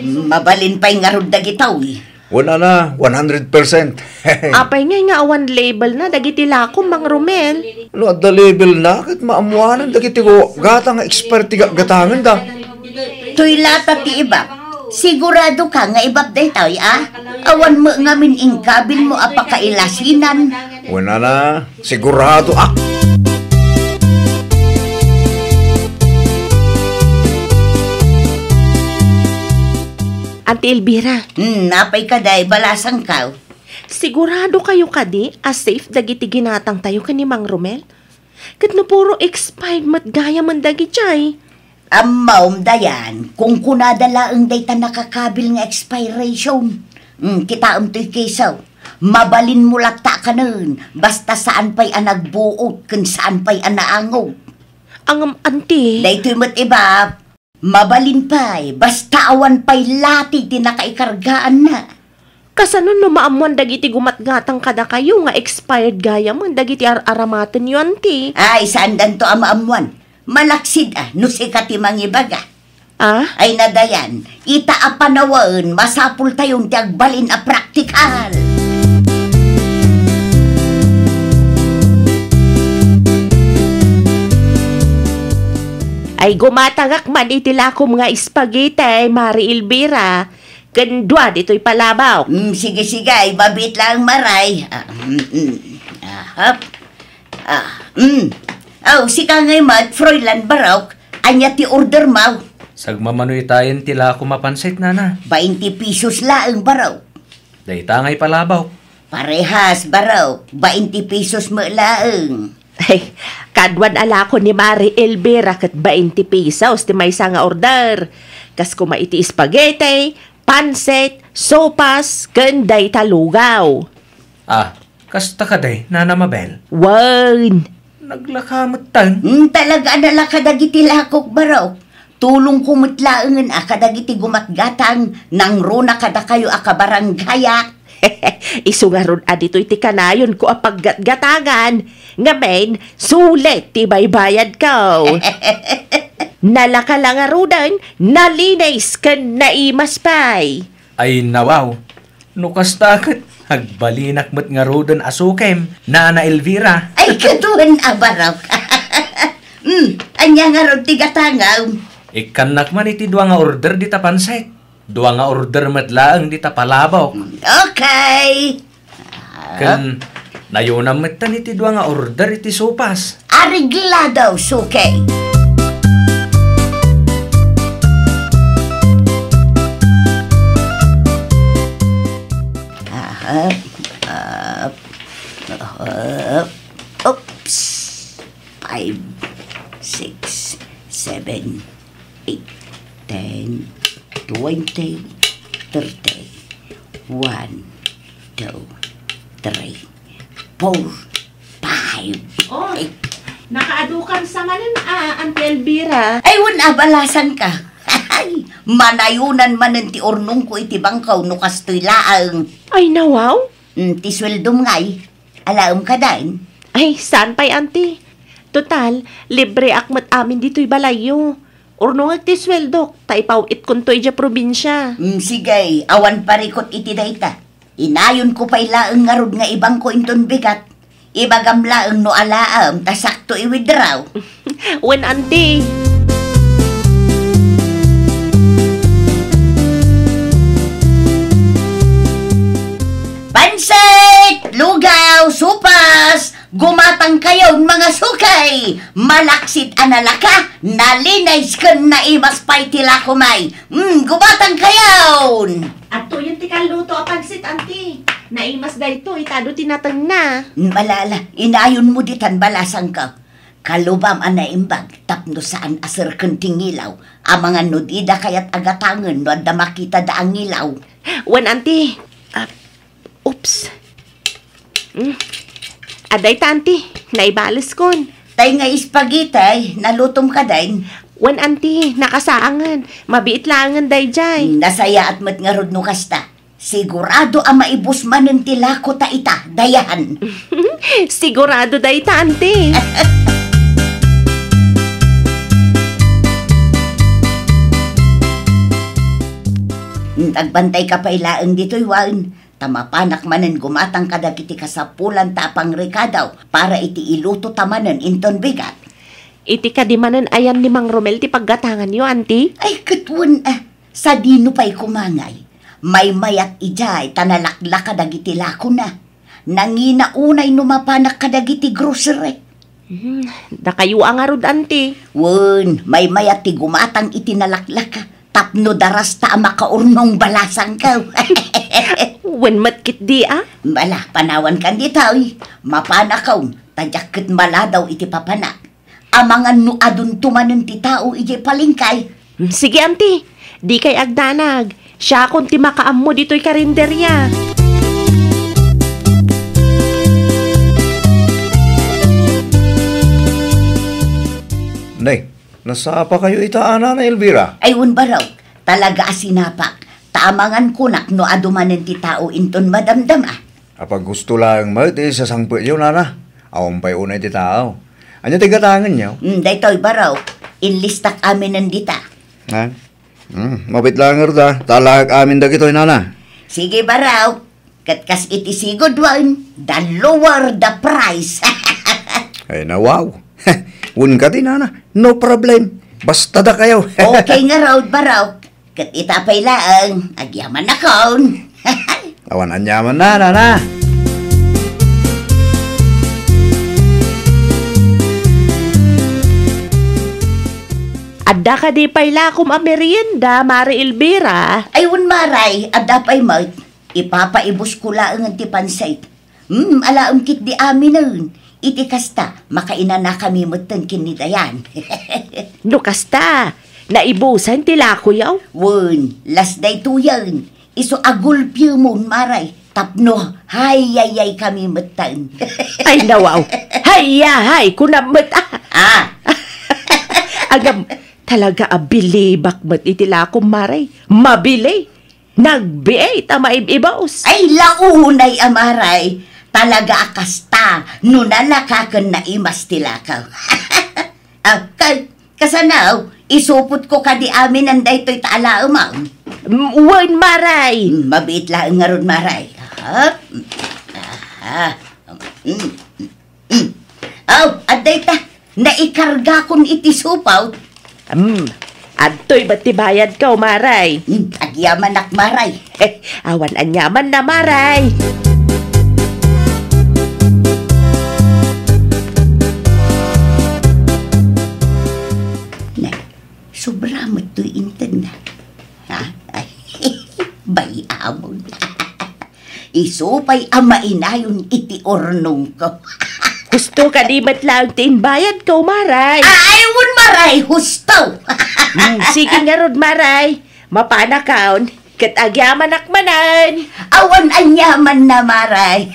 Mabalin pa'y ngarod dagitaw eh. Wala na, 100%. Apay nga awan label na, dagiti lakom, Mang Romel. Ano, at the level na, kahit maamuanan dagiti ko, gata nga expire ti gatangan da. Tuy lata ti ibab. Sigurado ka nga ibab day tayo, Awan mo ngamin ingkabil mo apakailasinan. Wala na, sigurado Auntie Elvira. Napay ka day, balasang ka. Sigurado kayo kadi, safe dagiti ginatang tayo ka ni Mang Romel? Kat na puro expired mat gaya man dagi chay. Maum dayan, kung kunadala ang dayta nakakabil nga expiration. Kita to'y kesaw. Mabalin mo lakta ka nun. Basta saan pa'y anagbuot, kung saan pa'y anaangog. Ang auntie. Dayto'y mo't iba, mabalin pa'y, basta awan pa'y lati tinakaikargaan na. Kasanon no maamuan dagiti gumatgatang kada kayo nga expired gaya man dagiti aramatan yo, auntie. Ay, saan danto maamuan? Malaksid no sikati mangibaga. Ay nadayan, ita apanawaan, masapul tayong tiagbalin a praktikal. Ay gumatagak man itilakom nga spaghetti, Mari Elvira. Kandwa dito'y palabaw. Sige, mabit lang maray. Si kangay mat, Froilan Barok, anya ti order mau. Sagmamanoy tayo tila ako mapansit, nana. 20 pesos laang Barok. Day tangay palabaw. Parehas, Barok. 20 pesos mo laang. Ay, kadwan ala ko ni Mari Elvira kat 20 pesos ti may nga order. Kas kumaiti spaghetti, pansit, sopas, kanday talugaw. Kasta ka day, Nana Mabel. Wan! Naglakamot tan. Talaga na kadagiti lakok, Barok. Tulong kumutlaangan kadagiti gumatgatang nang runa kada kayo akabaranggaya. Isungaron adito iti kanayon ko apaggatgatagan. Ngamen, sulit ti baybayad ko. Nalakalangarudan, nalinays kan naimas pay. Ay nawaw. Nukastakat, hagbalinak mo't nga rodan asukem, Nana Elvira. Ay, katuan Barok. Anya nga ron tigatangaw. Ikanak man iti dua nga order di tapansit. Dua nga order matlaang di tapalabok. Okay. Kan nayunam matan iti dua nga order iti sopas. Arigladaw, suke. Oops. 5, 6, 7, 8, 10, 20, 30, 1, 2, 3, 4, 5. Oh, nakaadukan sa manan, Auntie Elvira. Ay, balasan ka. Ay, manayunan man ti ornong ko iti bangkaw no kastoy laang. Ay, nawaw? Ti sweldom ngay. Alaom ka dain. Ay, saan pa'y, Auntie? Total, libre akmat amin dito'y balayo. Orno nga ti sweldo, taipawit kun to'y dya probinsya. Sige, awan parikot iti dayta. Inayon ko pa'y laang ngarod nga ibang ko inton bigat. Ibagam laang no alaam, tasakto i-withdraw. When, Auntie? Pansit! Lugaw! Supas! Gumatang kayo mga sukay! Malaksit analaka! Nalinays kan na imas pa'y tila kumay! Gumatang kayo! Ato yung tikaluto a pansit, Auntie. Naimas da ito, itado tinatang na. Malala, inayon mo ditan balasang ka. Kalubam ang naimbag, tapno saan asar kan tingilaw. Ang mga nudida kaya't agatangan no da makita da ang ilaw. Wan, Auntie. Oops. Aday ta, Auntie. Naibalis kon. Tay nga spaghetti, nalutom ka din. Wan, Auntie. Nakasaangan. Mabiit langan day jay. Nasaya at mat nga rod no kasta. Sigurado ang maibus man ng tilako ta ita, dayahan. Sigurado day ta, Auntie. Nagbantay ka pa ilaang dito'y wan. Tamapanak manen gumatang kadagiti kasapulan tapang rekadaw para iti iluto tamanen inton bigat. Iti kadimanan ayan ni Mang Romel ti paggatangan yo, Auntie. Ay katwan sa dino pa'y kumangay. May mayat ijay tanalakla kadagiti lako na. Nanginaunay numapanak kadagiti grocery. Da kayo ang arod, Auntie. Wan, may mayat ti gumatang itinalakla ka. Tapno daras ta makaurnong balasang ka. Wen matkit di Bala, panawan kan di taoy. Mapanakaw, tajakit maladaw iti papanak. Amangan no adun tumanen ti tao iti palingkay. Sige, Auntie. Di kay agdanag. Siya kung ti makaam mo dito'y karinderya. Nay, nasapa kayo itaan na Elvira? Ayun baraw, talaga asinapak. Taamangan kunak no adumanen ti tao inton madamdam Apag gusto lang mo, sa sangpo yun, nana. Awang pa'y unay ti tao. Anya tigatangan niyo? Daytoy baraw, inlistak amin nandita. Ha? Mapit lang nga talag amin dagitoy, nana. Sige baraw, katkas iti sigod wan, the lower the price. Ay na wow. Un ka din, nana. No problem. Basta da kayo. Okay nga raw baraw. Kat itapay laang, agyaman na kaon. Awan anyaman na, nana. Adda ka di pala kum amerienda, Mari Elvira. Ayun maray, adapay mo. Ipapaibos ko laang ang tipansay. Alaam kit di amin nun. Iti kasta, makaina na kami mutan kinidayan. Nukasta, naibusan tila ko yaw. Wun, last day to yan. Iso agulpyo mo, maray. Tapno, hayayay kami mutan. Ay nawaw, hay, kunamot. Agam, talaga abilibak mat itila ko maray. Mabili. Nagbiay, tamaib-ibaos. Ay, launay amaray. Talaga akasta, nunalakakan na imas tilakaw. Kasanaw, isupot ko ka di amin ang daytoy taala umaw. Wan maray. Mabit lang nga ron maray. Aday ta, naikarga kon iti supaw. Adtoy ba't tibayad ka, maray? Agyaman ak maray. Awan anyaman na maray. Sobra mo ito'y intan na. Bayamon. Isupay amainayon iti ornong ko. Gusto ka di ba't lang tinbayad ka, maray? Ayun maray, husto. Sige nga rod, maray. Mapanakaon, kat agyaman akmanan. Awan anyaman na maray.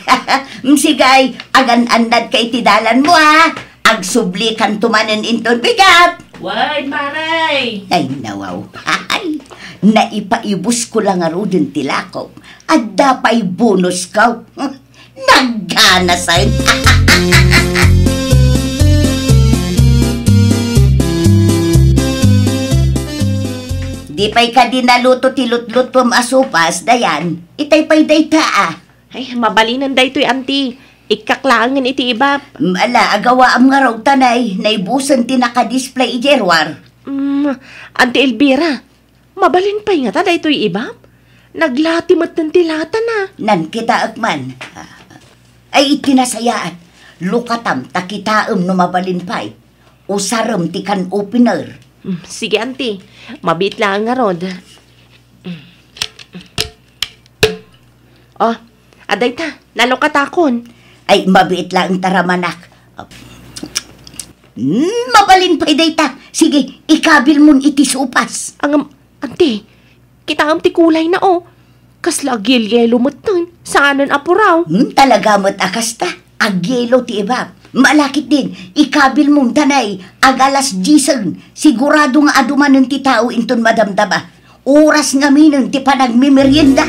Sigay, agan-andad kay tidalan mo Agsubli kan tumanen inton bigat. Why, maray? Ay, nawaw. Ay, naipaibos ko lang aro din tilakaw. At dapay bonus ka. Naggana sa'yo. Di pa'y ka dinaluto tilot-lut asupas, dayan. Itay pa'y dayta Ay, mabalinan day to'y auntie. Ikaklangan iti ibap. Ala, agawa am nga raw tanay. Naibusan tinaka-display ijerwar. Auntie Elvira, mabalin pa'y nga ta day to'y ibap? Naglati mat ng tilata na. Nan kita akman. Ay itinasayaan. Lukatam takitaam no mabalin pa'y. Usaram ti kan opener. Sige, auntie. Mabit lang nga rod. Oh, aday ta. Lalo katakon. Ay, mabit lang ang taramanak. Mabalin pa'y dayta. Sige, ikabil mon iti supas. Auntie, kita ang ti kulay na Kasla agyel-yelo mo't nun. Saanan apuraw. Talaga mo't akasta. Agyelo ti ibab. Malakit din. Ikabil mong tanay. Agalas gisang. Sigurado nga aduman ng ti tao inton madamdama. Oras nga minun ti panagmimerienda.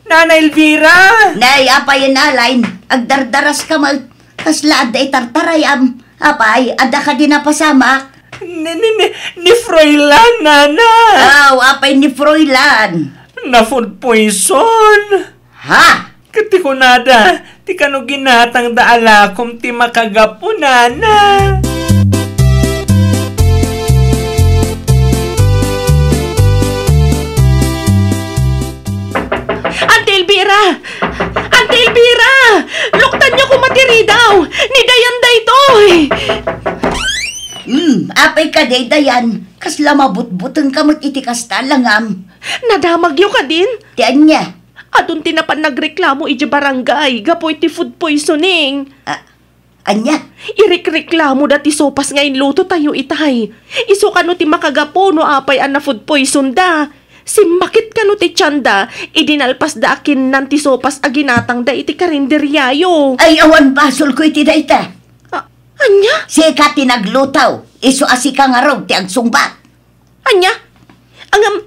Nana Elvira! Nay, apay alain. Agdardaras ka mag. Kasla aday tartarayam. Apay, ada ka din napasamak. Ni Froilan, Nana! Apay ni Froilan. Na food poison. Ha? Kati ko nada, ti kano ginatang daalakom ti makagapo, Nana. Ante Elvira! Luktan niyo ko matiri daw! Ni Dayan daytoy! Apay ka dayan. Kasla mabutbutang kamot iti kasta langam. Nadamag yo ka din? Tiyan niya. Adun tinapan nagreklamo iti barangay, gapoy ti food poisoning. Anya? Irik-reklamo dati sopas ngayon luto tayo itay. Iso kano ti makagapo no apay an na food poison da. Simakit kano ti tiyanda, idinalpas da akin nanti sopas aginatang da iti karinderyayo. Ay, awan basol ko iti dayta. Anya? Sika tinaglutaw. Iso asika nga raw ti agsungbat. Anya? Angam,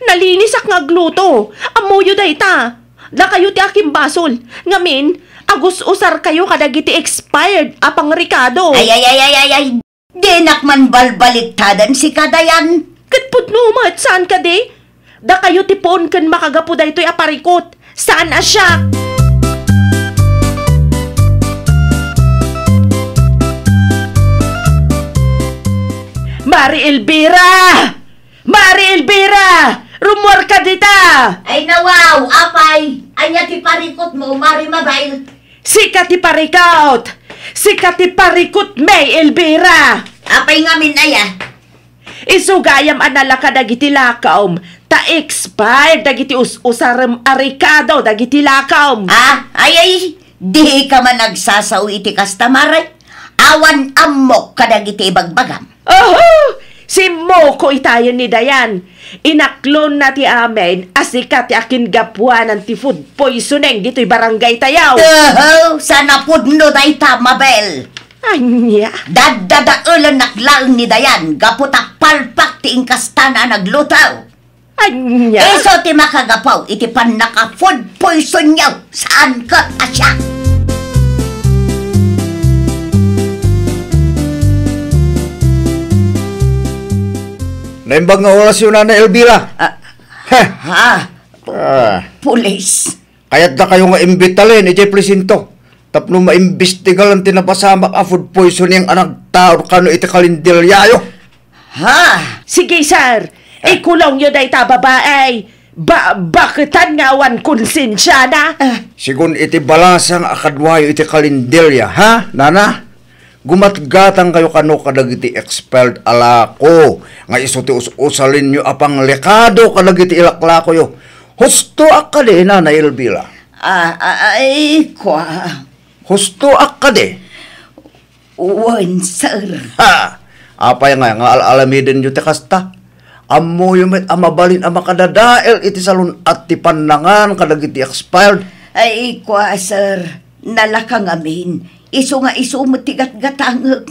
nalinisak nga agluto. Amoyo dayta. Da kayo ti aking basol. Ngamin, agus usar kayo kadagiti expired apang Ricardo. Ay. Dinak man balbaliktadan si kadayan. Katput no, saan ka di? Da kayo tipon kan makagapo daytoy aparikot. Saan na siya? Mari Elvira! Mari Elvira! Rumor ka dita! Ay nawaw, apay! Anya ti parikot mo, Mari Mabel. Sika ti parikot! Sika ti parikot, May Elvira! Apay ngamin aya. Isugayam anala ka dagiti lakaom. Ta expired dagiti usarem arikado dagiti lakaom. Ay, di ka man nagsasaw iti kastamare. Awan amok ka dagiti bagbagam. Oho! Si Moko itayon ni Dayan. Inaklon na ti amin asika ti akin gapuanan ti food poisoning dito'y barangay tayaw. Sana pudno day ta, Mabel. Anya? Dadadaulan naklaan ni Dayan, gaputak palpak ti ingkastana naglutaw. Anya? Eso ti makagapaw, iti pan naka-food poison yaw, saan ka asya? Naimbag nga oras yun na Elvira. Pulis. Kaya't na kayo nga imbitalin, iti presinto. Tapno maimbestigal ang tinapasamak a food poisoning anang tao kano iti kalindilyayo. Sige, sir. Ikulong yun ay tababaay. Bakitan nga awan konsensya na? Sigun iti balasang akadwayo iti kalindilya, ha, nana? Gumatgatang kayo kano kadag iti expelled alako. Nga iso ti usalin nyo apang lekado kadag iti ilaklako yo. Husto akade, Nana Elvira. Husto akade. Uwan, sir. Apay nga alamidin nyo ti kasta. Amo yung amabalin amakadadael iti salon at ti panangan kadag iti expired. Sir. Nalakang amin. Iso matigat-gatangag.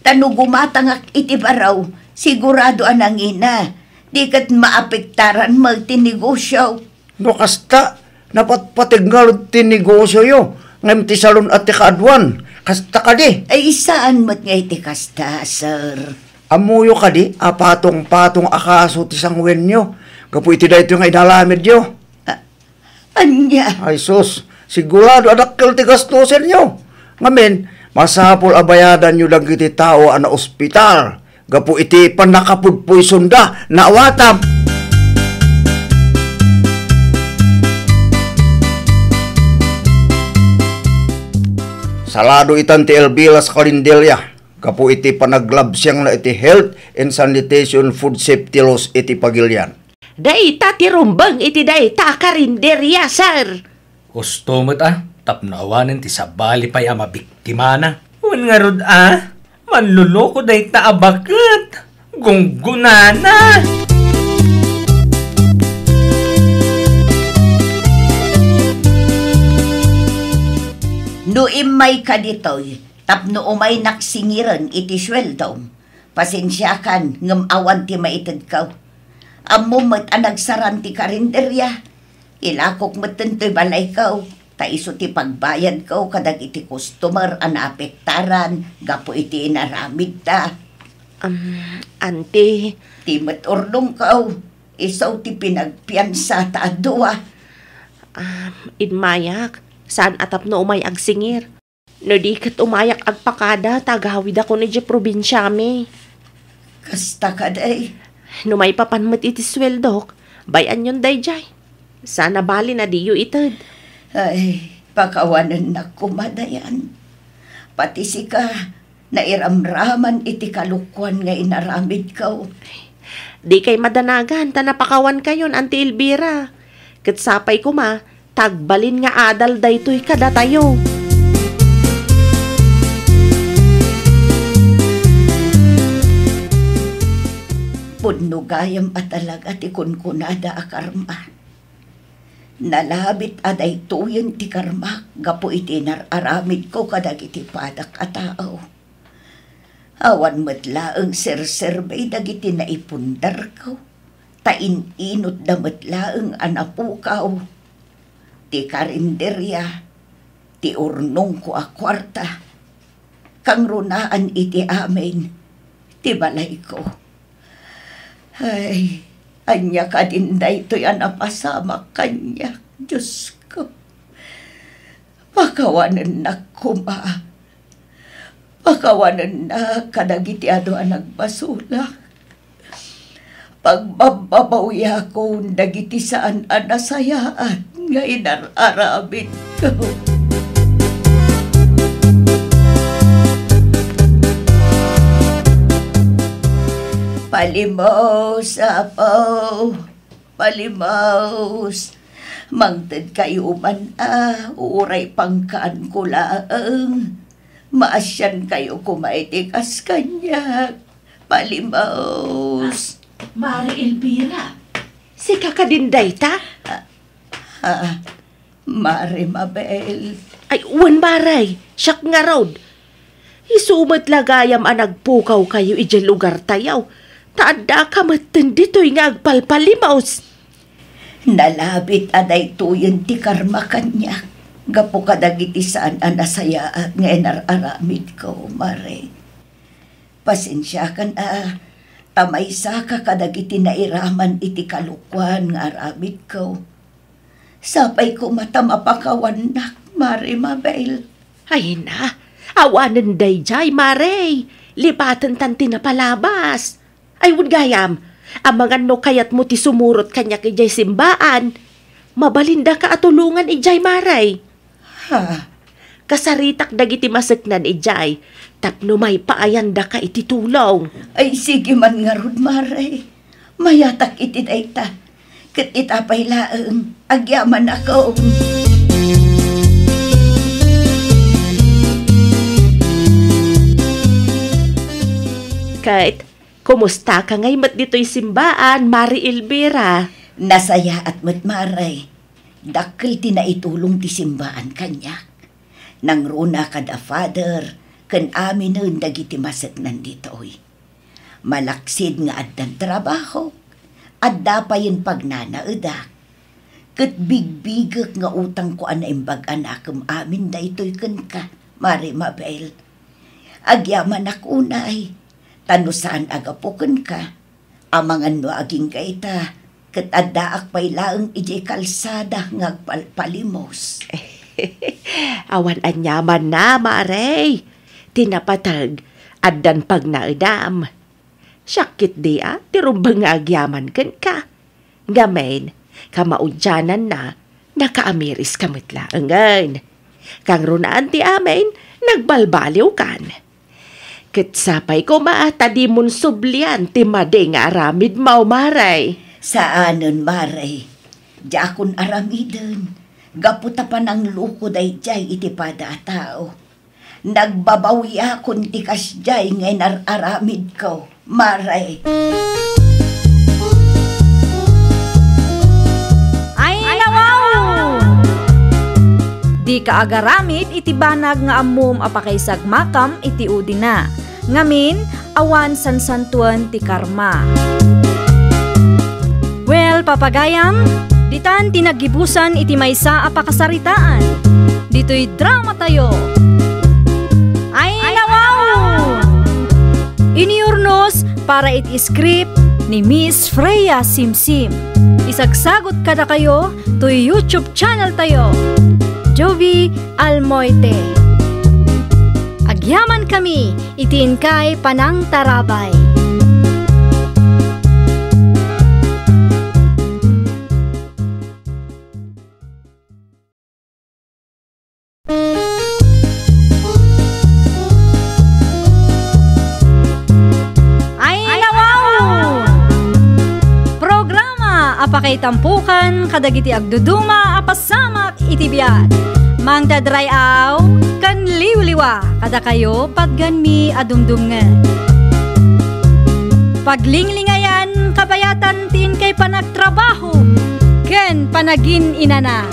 Tano gumatangak iti baraw, sigurado anang ina. Di kat maapektaran magtinegosyo. No kasta, napatpatiggal tinegosyo yo. Ngam ti salon at ti kaadwan. Kasta ka di. Saan mat nga iti kasta, sir? Amuyo ka di, patong-patong akaso ti sangwen nyo. Kapu iti dahito nga inalamid yo. Anya? Ay sus, sigurado adakkel ti gastusin nyo. Ngamin, masapol abayadan nyo lang iti tao ana ospital. Gapu iti panakapudpoy sunda na awatam. Salado itan ti Elvira sa karindelya. Gapu iti panaglabsyang na iti health and sanitation food safety laws iti pagilyan. Daita ti rumbang iti daita karinderya, sir. Gusto mo't tapnaawanan ti sabali pa'y mabiktima na. Uwan nga rod manluloko dahi ta abakat. Gunggunana. No imay ka ditoy, tapno umay naksingiran iti sweldo. Pasensyakan, ngam awan ti maitid ka. Amo mat anagsaran ti karinderya. Ilakok matentoy balay ka. Ta iso ti pagbayad ko kadag iti customer anapektaran, gapo iti inaramid ta. Auntie. Ti matordong ka, isaw ti pinagpiansa ta adwa. Inmayak, saan atap no umay agsingir? No di kat umayak agpakada, tagawid ako ni di probinsya mi. Kasta ka day. No may papanmat iti sweldok, bayan yun day jay. Sana bali na diyo itad. Ay, pakawanan na kumadayan. Pati si ka, nairamraman iti kalukwan nga inaramid ka. Di kay madanagan, tanapakawan kayon, Auntie Elvira. Katsapay ko tagbalin nga adal daytoy kada tayo. Pudno gayam at talaga ti kunkunada a karma. Nalabit aday tuyon ti karma, gapo iti nararamid ko kadag iti padak a tao. Awan matlaang ser-serbay dagiti naipundar ko, tain-inot na matlaang anapukaw. Ti karinderya, ti urnong ko a kwarta, kang runaan iti amin, ti balay ko. Ay, anya ka din da ito'y anapasamak kanya. Diyos ko. Pakawanan na ko, ma. Pakawanan na kadagiti ang nagbasula. Pagbababawi ako dagiti saan nasayaan nga inararabit ko. Palimaws, apaw, palimaws. Mangtad kayo man uray pangkaan ko laang. Maasyan kayo kumaitikas kanya. Palimaws. Mari Elvira, Si kakadinday ta? Mari Mabel. ay uwan maray, siyak nga road. Isumat lagayam ang nagpukaw kayo ijay lugar tayaw. Taanda ka matan dito'y nga agpalpalimaws. Nalabit aday tuyon ti karma kanya. Gapo kadagiti saan nasaya at nga inararamid ko, mare. Pasensya kan tamay sa ka kadagiti nairaman iti kalukwan nga aramid ko. Sapay ko mata mapakawanak, mare Mabel. Ay na, awanan day jay, mare. Lipatan tanti na palabas. Ay wud gayam, ang mga no kayat mo ti sumurot kanya ijay simbaan. Mabalinda ka atulungan ijay, mare. Ha? Kasaritak dagiti masaknan ijay, tapno may paayanda ka iti tulong. Ay sige man nga rod, mare. Mayatak iti dayta. Ket itapay laeng, agyaman ako. Kahit, kumusta ka ngay mat dito'y simbaan, Mari Elvira? Nasaya at matmaray. Dakkel ti naitulong ti simbaan kanya. Nang runa kada father, kan amin nun dagiti maset nandito'y. Malaksid nga addan trabaho, adda pa yun pagnanaedak. Ket bigbigek nga utang ko ana imbag anakam amin da ito'y kan ka, Mari Mabel. Agyaman akunay, tanusaan agapuken ka, amangan no aging gaita, ket addaak pay laeng ijay kalsada nga agpalpalimos. Awan anyaman na, Mare. Tinapatag, addan pag naedam. Syakit di tirumbang nga agyaman kan ka. Ngamen, kamaudyanan na, nakaamiris kamit laengan. Kang runaan ti amin, nagbalbaliw kan. Kitsapay ko maatadi mon sublian ti made nga aramid mau, Maray. Saanon, Maray? Jakon aramiden. Gaputa pa ng luko day jay iti pada tao. Nagbabawi akon ti kasjay ngay nararamid ko, Maray. Ay nawaw! Di ka agaramid iti banag nga amum apakaisag makam iti udina. Ngamin, awan sansantuan ti karma. Well, papagayam, ditan tinagibusan iti maysa apakasaritaan. Dito'y drama tayo. Ay nawaw! Iniurnos para iti script ni Miss Freya Simsim. Isagsagot kada kayo to YouTube channel tayo. Jovi Almoite. Agyaman kami, itiin kay Panang Tarabay. Apakay tampukan, kadagiti agduduma, apasamak itibiyat. Mang dadrayaw, kan liwliwa, kada kayo patganmi adumdumngan. Paglinglingayan, kabayatan tin kay panagtrabaho, ken panagin inana.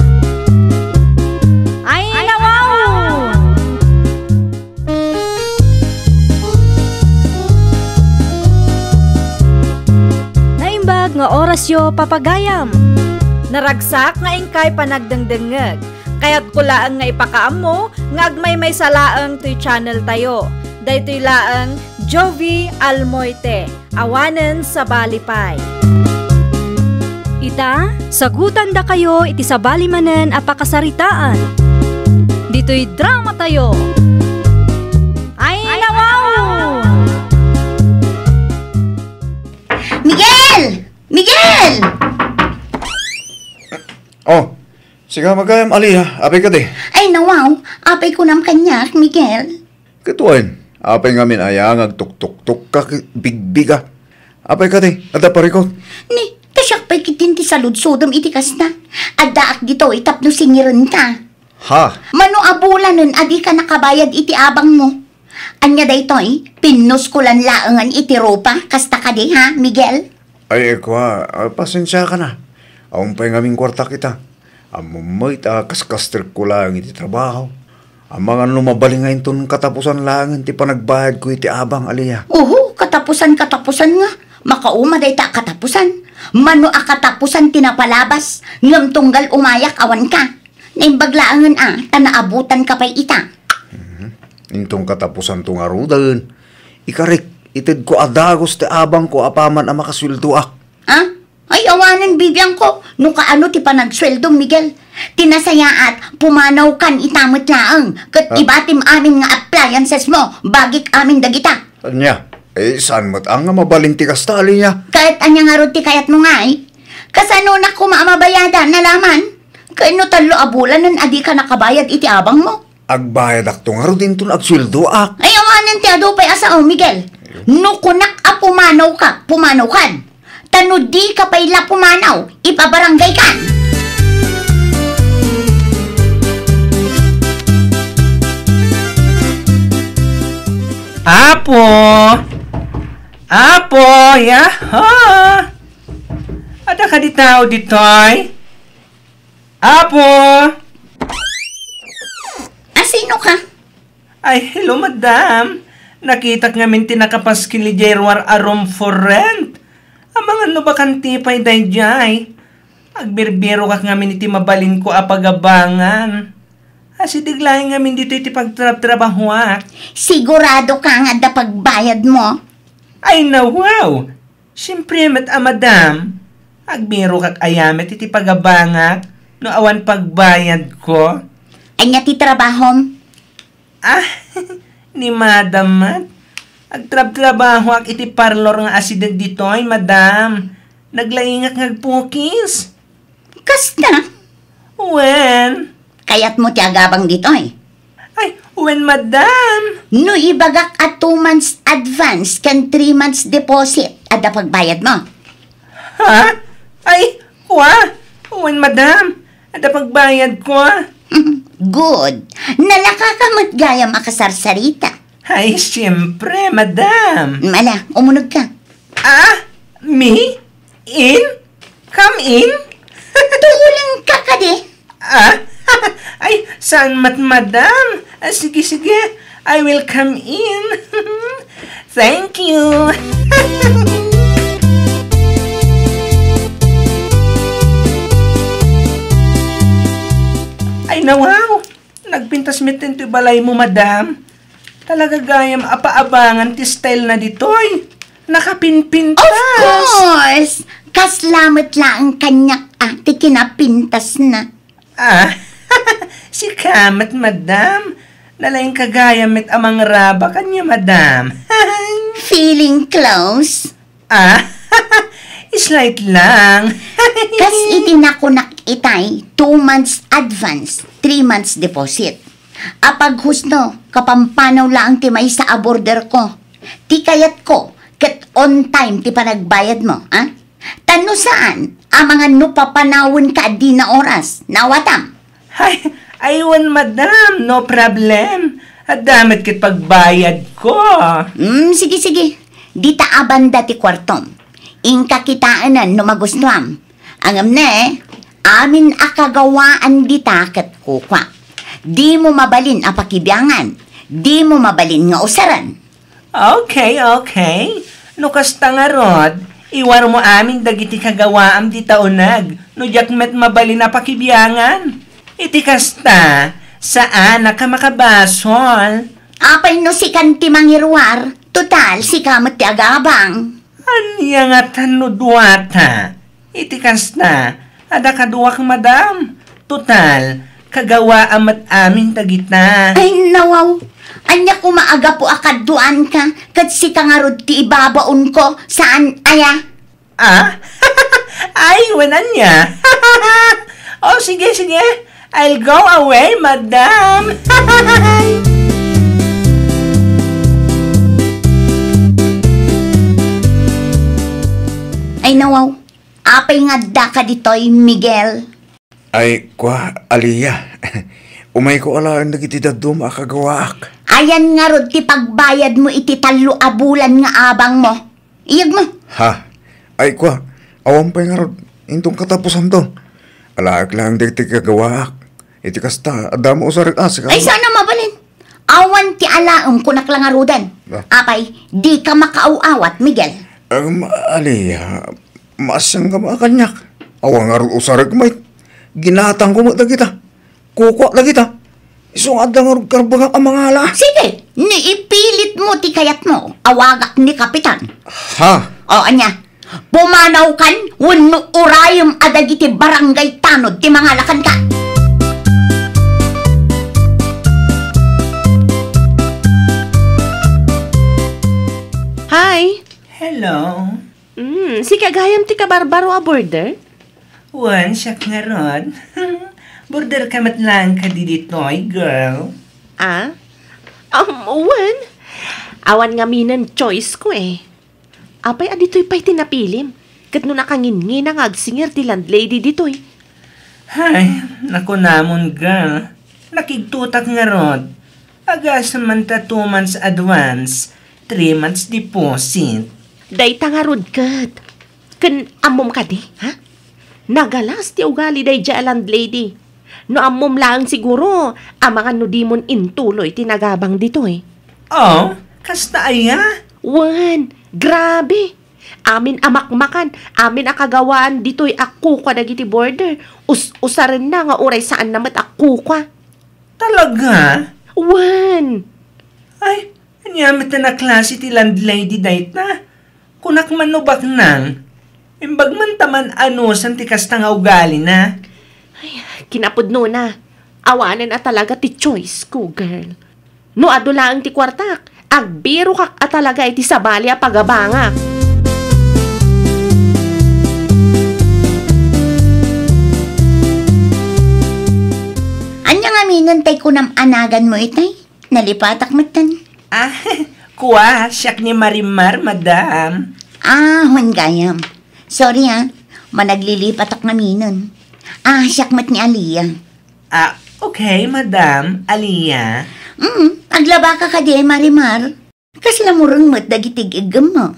Ay nawaw! Nga orasyo papagayam. Naragsak nga ingkay panagdengdengeg. Kaya't kulaang nga ipakaam mo, nga agmay salaang to'y channel tayo. Daytoy laang Jovi Almoite. Awanen sa Balipay. Ita, sagutan da kayo iti sabali manen a pakasaritaan. Dito'y drama tayo. Ay, nawaw! Miguel! Miguel! Oh, sige magayam ali ha. Apay ka di. Ay, nawaw. Apay ko nam kanyak, Miguel. Katuan. Apay ngamin ayang agtuk-tuk-tuk ka bigbiga. Apay ka di. Ada parikot. Ni, tasyak pa'y kitin ti saludsodom iti kasta. Adaak dito itapno singiran ka. Ha? Mano abulanon adi ka nakabayad iti abang mo. Anya daytoy, pinus ko lan laangan iti ropa. Kasta ka di ha, Miguel? Ay, ekwa. Pasensya ka na. Aung pa'y ngaming kwarta kita. Amumay ta kaskaster ko lang iti trabaho. Ang mga lumabaling ngayon ton katapusan lang ti panagbayad ko iti abang aliya. Katapusan nga. Makauma day ta katapusan. Mano a katapusan tinapalabas. Ngam tunggal umayak awan ka. Naimbaglaangan tanaabutan ka pa'y ita. Intong katapusan tong arudan. Ikarik, itid ko adagos ti abang ko apaman ang makasweldo ak. Ay, awanan bibiyang ko. Nung kaano ti panagsweldo, Miguel. Tinasayaat, pumanaw kan itamot laang. Kat ibatim amin nga appliances mo. Bagik amin dagita. Anya? Saan mo't ang mabalinti kasta aliya? Kahit anya nga ron ti kayat mo nga Kasano na kumamabayadan na laman? Kaino talo abulan nun adi ka nakabayad iti abang mo? Agbayad ak tong aro din ton agsweldo ak. Ay, awanan ti ado pa'y asao, Miguel. No kunak a pumanaw kan. Tano di ka pa'y pumanaw, ipabarangay kan. Apo, yaha! Ada ka di tao ditoy? Apo! Sino ka? Ay, hello, madam. Nakita ngamin tinakapaskili Jerwar arom for rent. Ang mga nubakanti pa'y dayjay. Agbirbiro ka ngamin iti mabalin ko apagabangan. Asidiglahin ngamin dito iti pagtrabahuak. Sigurado ka nga da pagbayad mo? Ay, wow! Siyempre, madam. Agbiro kak ayamet iti pagabangak no awan pagbayad ko. Anya ti trabahom? Ni madam mat. Agtrabaho ak iti parlor nga asideg ditoy, madam. Naglaingak ngagpukis. Kasta? When? Kayat mo ti agabang ditoy? Ay, when, madam? No ibagak at 2 months advance kan 3 months deposit at pagbayad mo. Ha? Ay, when, madam? At pagbayad ko? Good. Nalakakamot gaya makasarsarita. Ay, siyempre, madam. Mala, umunog ka. Me? In? Come in? Tulang ka ka di. Ay, saan madam? Sige. I will come in. Thank you. Ay, wow! Nagpintas mitin to balay mo, madam. Talaga gayam apaabangan ti style na ditoy. Nakapinpintas. Of course! Kaslamat lang kanyak ti kinapintas na. Si kamat, madam. Nalayang kagayam mit amang raba kanya, madam. Feeling close? Slight lang. Kas itinakunak itay 2 months advance, 3 months deposit. Apag husno, kapampanaw lang ti may sa aborder ko. Ti kayat ko, ket on time ti panagbayad mo, Tano saan, ang mga nupapanawon ka di na oras, nawatam? Aywan, madam, no problem. Adamit kit pagbayad ko. Sige. Di taabanda ti kwartom. Ingka kitaanan no magustuam. Angam amin akagawaan di taket kukwa. Di mo mabalin apakibyangan. Di mo mabalin nga usaran. Okay. No kasta nga rod, iwar mo amin dagiti kagawaam di taunag. No jakmet mabalin apakibyangan. Iti kasta, saan ka makabasol? Apay no si kanti mangirwar. Total, si kamot ti agabang. Anya nga tanudwata. itikas na, ada kaduwak madam. Total, kagawa amat amin tagita. Ay, nawaw. Anya ko maaga po akaduan ka, kat si kangarod ti ibabaon ko, saan aya? Ah? Ay, wanan niya. Oh, sige, sige. I'll go away, madam. Ay, nawaw. Apay nga da ka ditoy, Miguel. Ay, kwa, Aliyah. Umay ko alaan na kiti daddo makagawaak. Ayan nga rod ti pagbayad mo iti talo abulan nga abang mo. Iyag mo. Ha? Ay, kwa, awan pa nga rod. Intong katapusan to. Alaak lang di ti kagawaak. Iti kasta, adamo usarik asik. Ay, sana mabalin. Awan ti alaom kunak lang arudan. Apay, di ka makauawat, Miguel. Aliyah, maasang ka makakanyak. Awan nga rod usarik may. Ginatang ko mo kita. Kuko na kita. Isungad na nga karbagang ang mga ala. Sige, niipilit mo ti kayat mo. Awagak ni Kapitan. Ha? O, anya. Pumanaw kan, wano urayom adagiti barangay tanod ti mga lakan ka. Hi! Hello. Si kagayam ti kabarbaro a border? Wan, siyak nga rod. Border ka matlang ka diditoy, girl. Ah? Wan. Awan nga minan choice ko eh. Apay adito'y pa'y tinapilim. Kat no nakangin-ngin ang agsingir ti landlady dito'y. Hay, naku namon, girl. Nakigtutak nga rod. Agas naman ta 2 months advance, 3 months deposit. Day tangarod kat. Kan amom ka di, ha? Nagalas ti ugali day dya landlady. No amom lang siguro, amangan no dimon intuloy tinagabang dito'y. Oh, kasta aya? Wan, grabe. Amin amakmakan, amin akagawaan dito'y ako kwa dagiti border. Usaran na nga uray saan namat ako kwa. Talaga? Wan. Ay, anyamit na klase ti landlady dahit na. Kunak manubak nang. Imbag man taman ano san ti kasta nga ugali na. Ay, kinapudno na. Awanan na talaga ti choice ko, girl. No ado lang ti kwartak, agbiro kak at talaga iti sabali a pagabangak. Anya nga minantay ko nam anagan mo itay. Nalipatak matan. Ah, kuha, siyak ni Marimar, madam. Ah, gayam. Sorry ha, managlilipat ak naminon. Ah, siyak mat ni Aliyah. Ah, okay, madam. Aliyah. Aglaba ka di, Marimar. Kasla mo rin mat dagitig igam mo.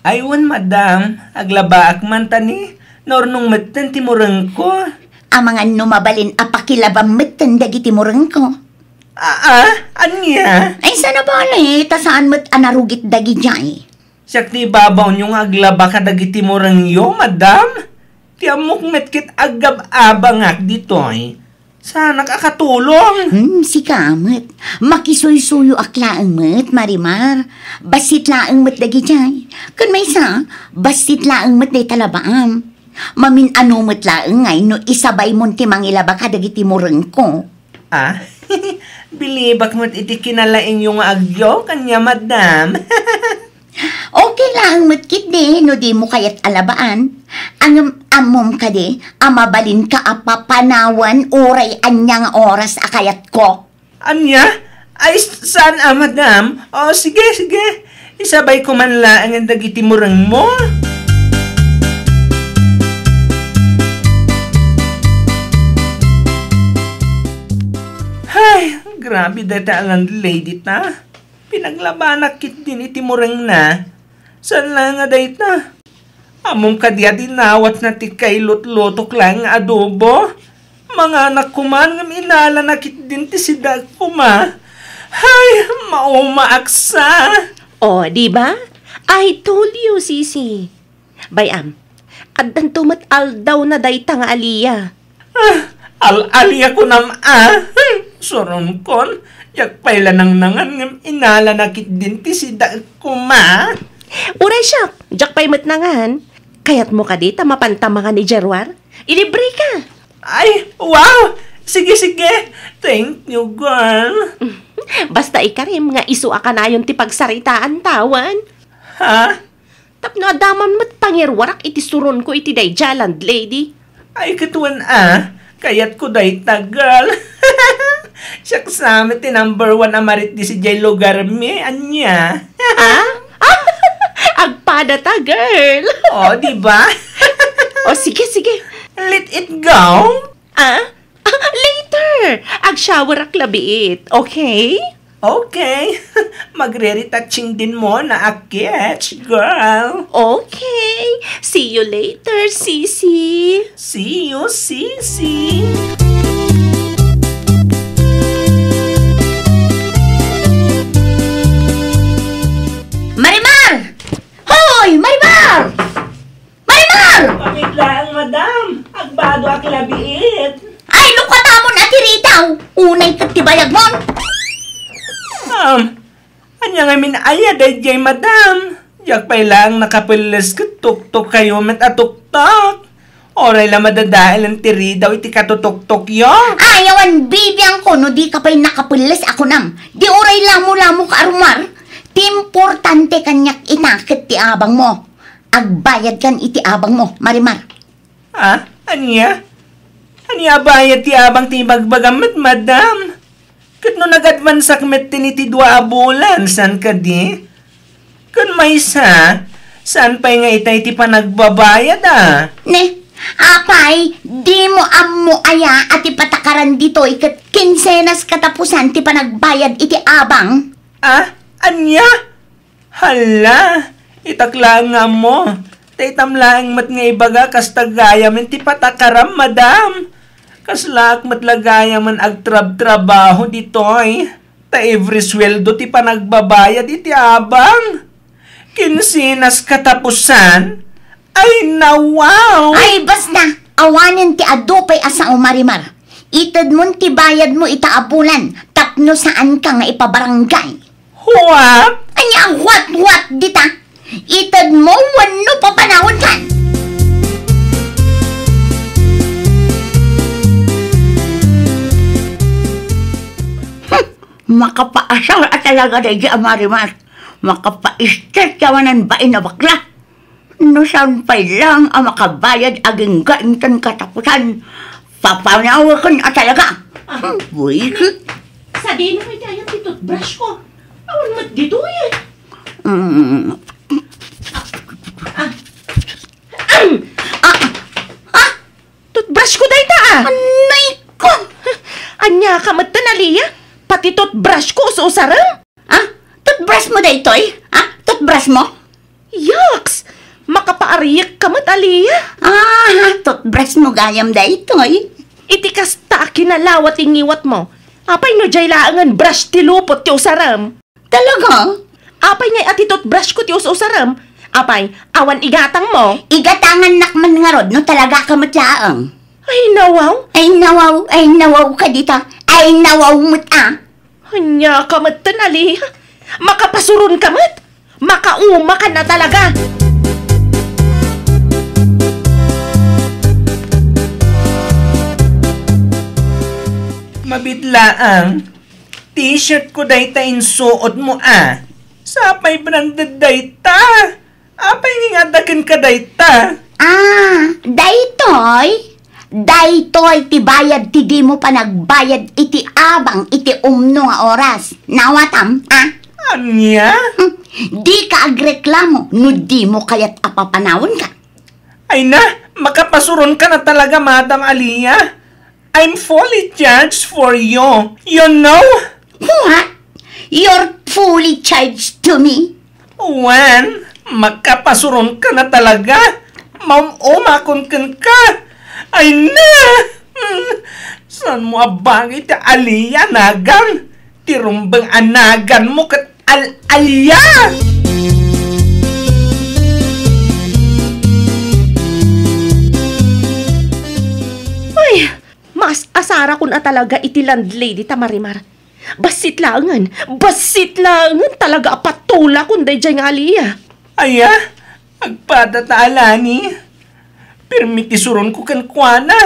Aywan, madam. Aglabaak man tani. Nornong matan timurang ko. Amangan numabalin apakilabam matan dagiti mo rin ko. Anya? Ay, sana ba eh, tasaan mat anarugit dagi jay. Siyak ti babaw niyong aglaba ka dagiti morang yo, madam. Ti amok metkit agab-abangak ditoy. Sana kakatulong. Si kamat. Makisuy-suyo aklaan mat, Marimar. Basit laang mat dagi jay. Kun may isa, basit laang mat day talabaam. Mamin ano mat laang ngay no isabay mon ti mangilaba ka dagiti morang ko. Ah, bilibak mo't iti kinalaing yung agyo, kanya madam. Okay lang matkit de, no di mo kayat alabaan. Ang amom ka de, amabalin ka apapanawan oray anyang oras akayat ko. Anya? Ay, saan madam? O, sige, sige. Isabay ko man lang ang dagiti murang mo. Ay, grabe data ang lady ta. Pinaglabanak kit din iti murang na. Saan lang nga data? Among kadya dinawat na ti kay lut-lutok lang nga adobo. Mga anak kuman nga minala na kit din ti sidag kuma. Ay, maumaaksa. O, di ba? I told you, Sisi. Bayam, addan tumat aldaw na dayta nga Aliyah. Al-aliya ko nam Soron kon, yak pala nang nangan ngam inala nakit din ti sidag kuma. Uray siya, jak pay matnangan. Kayat mo ka dita mapantamangan ni Jerwar? Ilibre ka. Ay, wow! Sige, sige. Thank you, girl. Basta ikarim nga isu ka na yung ti pagsaritaan tawan. Ha? Tapno adaman mo't pangirwarak iti suron ko iti dayja landlady. Ay, katuan kayat ko dayta, girl. Siya kasama ti number 1 amarit di si Jay lugar mi, anya. Agpada ta, girl. O, diba? O, sige, sige. Let it go. Later. Ag-shower ak labiit, okay? Okay. Magre-retouching din mo na akit, girl. Okay. See you later, Sisi. See you, Sisi. Marimar! Hoy! Marimar! Marimar! Pamit lang, madam. Agbado ak labiit. Ay, lukata mo na tiritaw! Unay katibayag mo! Anya nga min aya dayjay, madam. Jak pa'y lang nakapilis katuktok kayo met atuktok. Oray lang madadahil ang tiri daw iti katutuktok yo. Ayawan, bibiyang ko, no di ka pa'y nakapilis ako nam. Di oray lamo-lamo ka arumar. Ti importante kanyak inakit ti abang mo. Agbayad kan iti abang mo, Marimar. Anya? Anya bayad ti abang ti bagbagamet, madam? Kat no nag-advance akmet tiniti 2 abulan, san ka di? Kun may saan pa'y nga itay ti panagbabayad Ne, apay, di mo ammo aya at ipatakaran dito ikat kinsenas katapusan ti panagbayad iti abang. Anya? Hala, itaklaan nga mo. Taitamlaang mat nga ibaga kas tagayamin ti patakaram, madam. Kaslak matlagaya man agtrab-trabaho ditoy. Ta every sweldo ti panagbabayad iti abang. Kinsinas katapusan. Ay nawaw! Ay basta, awanin ti adupay asa o Marimar. Itad mo ti bayad mo itaabulan. Tapno saan ka nga ipabarangay. What? Anya, what dita? Itad mo wano papanahon ka. Makapaasar at talaga na di Marimar. Makapaistat yawanan ba na bakla? No saan pa lang ang makabayad aging gaintan katapusan. Papanawakan at talaga. Buikit. Sa di na may tayo ti toothbrush ko. Awan mat dito eh. Toothbrush ko day ta Anay ko! Anya ka mat Aliyah? Pati toothbrush ko usaram? Toothbrush mo daytoy? Toothbrush mo? Yucks! Makapaariyak ka mat Aliyah? Toothbrush mo gayam daytoy. Iti kasta kinalawat ingiwat mo. Apay no jay laangan brush ti lupot ti usaram. Talaga? Apay ngay ati toothbrush ko ti usaram. Apay, awan igatang mo. Igatangan nakman nga rod, no talaga ka matyaang. Ay nawaw. Ay nawaw ka dita. Ay nawaw mo't Anya ka mat Aliyah? Makapasurun ka mat. Makauma ka na talaga. Mabitlaang. T-shirt ko dayta insuot mo Sapay branded dayta. Apay ngadakin ka dayta. Daytoy ti bayad ti di mo pa nagbayad iti abang iti umno nga oras. Nawatam, Anya? Di ka agreklamo, no di mo kaya't apapanawon ka. Ay na, makapasuron ka na talaga, Madam Aliyah. I'm fully charged for you. You know? What? You're fully charged to me? When? Makapasuron ka na talaga. Umakon ka. Ay na! Saan mo abang iti Aliyah nagan? Tirumbang anagan mo kat Aliyah! Ay, mas asara ko na talaga iti landlady ta Marimar. Basit langan talaga apatula kun day jay nga Aliyah. Aya? Agpadatala ni. Permiti suron ko kan kuana.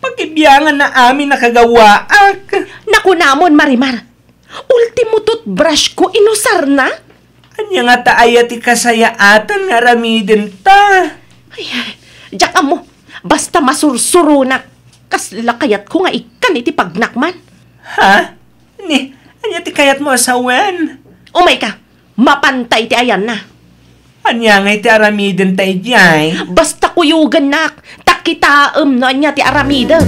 Pagkibiyangan na amin nakagawaak. Naku namon, Marimar. Ultimo toothbrush ko inusar na. Anya nga taaya ti kasayaatan nga ramiden ta. Ay, diyak mo. Basta masursuro na. Kasla kayat ko nga ikan iti pagnakman. Ha? Ni, anya ti kayat mo asawen? Umay ka. Mapantay ti ayan na. Anya nga iti aramiden tayo diyay? Basta kuyugan nak. Takitaam na niya ti aramida.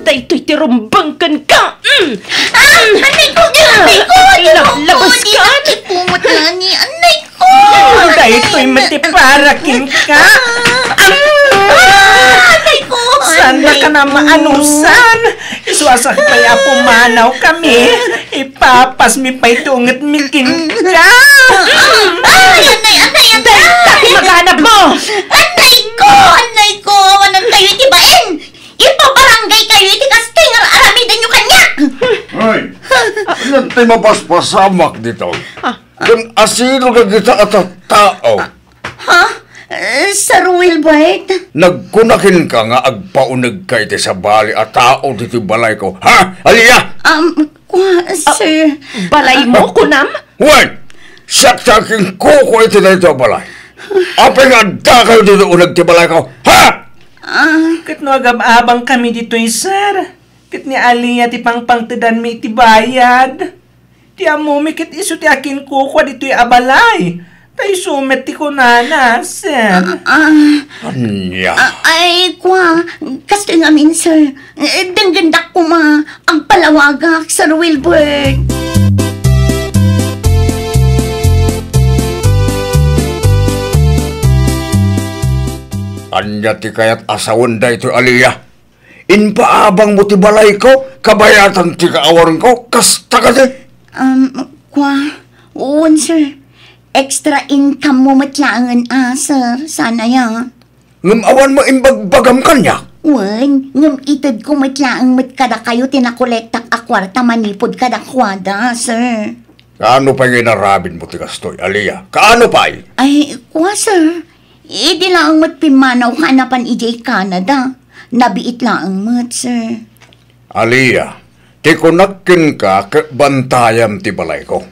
Daytoy ti rumbangkan ka. Anay ko! Anay ko! Labas ka. Ipumot lang ni anay ko! Daytoy matiparakin ka. Anay ko! Saan ka na maanusan? Iswasak pa'y apumanaw kami. Ipapas mi pa'y tungat mikin ka. Ay, anay! Daytoy maghanap mo. Anay ko! Anay ko! Wanan kayo itibain! Ipabarangay kayo iti kastingar aramidan nyo kanyak! Ay, ilan tayo mapaspasamak dito? Kung asino ka kita at tao. Ha? Sir Wilbert? Nagkunakin ka nga agpaunag ka iti sa bali at tao dito balay ko. Ha? Aliyah! Sir... Balay mo, kunam? Wait! Saksaking kuko iti na ito balay. Apay nga da kayo dito unag ti balay ko. Ha? Kat no agab-abang kami dito'y sir. Kat ni Aliyah ti pangpangtadan mi iti bayad. Ti amumi kat iso ti akin kukwa dito'y abalay. Tay sumet ti kunana, sir. Anya? Ay, kasi ngamin, sir. Danggandak ko ang palawagak, Sir Wilbert. Anya ti kayat asawan da ito, Aliyah. Inpaabang mo ti balay ko, kabayatan ti kaawaran ko, kasta ka din. Oo, sir. Extra income mo matlangan, sir. Sana yan. Ngamawan mo imbagbagam kanya. Wan, ngam itad ko matlaang matkada kayo tinakolektak akwarta manipod kada kwada, sir. Kaano pa yung narabin mo ti kastoy, Aliyah? Kaano pa Ay, sir. Idi lang matpimanaw hanapan ijay Canada. Nabiit lang mat, sir. Aliyah, ti kunakin ka bantayam ti balay ko.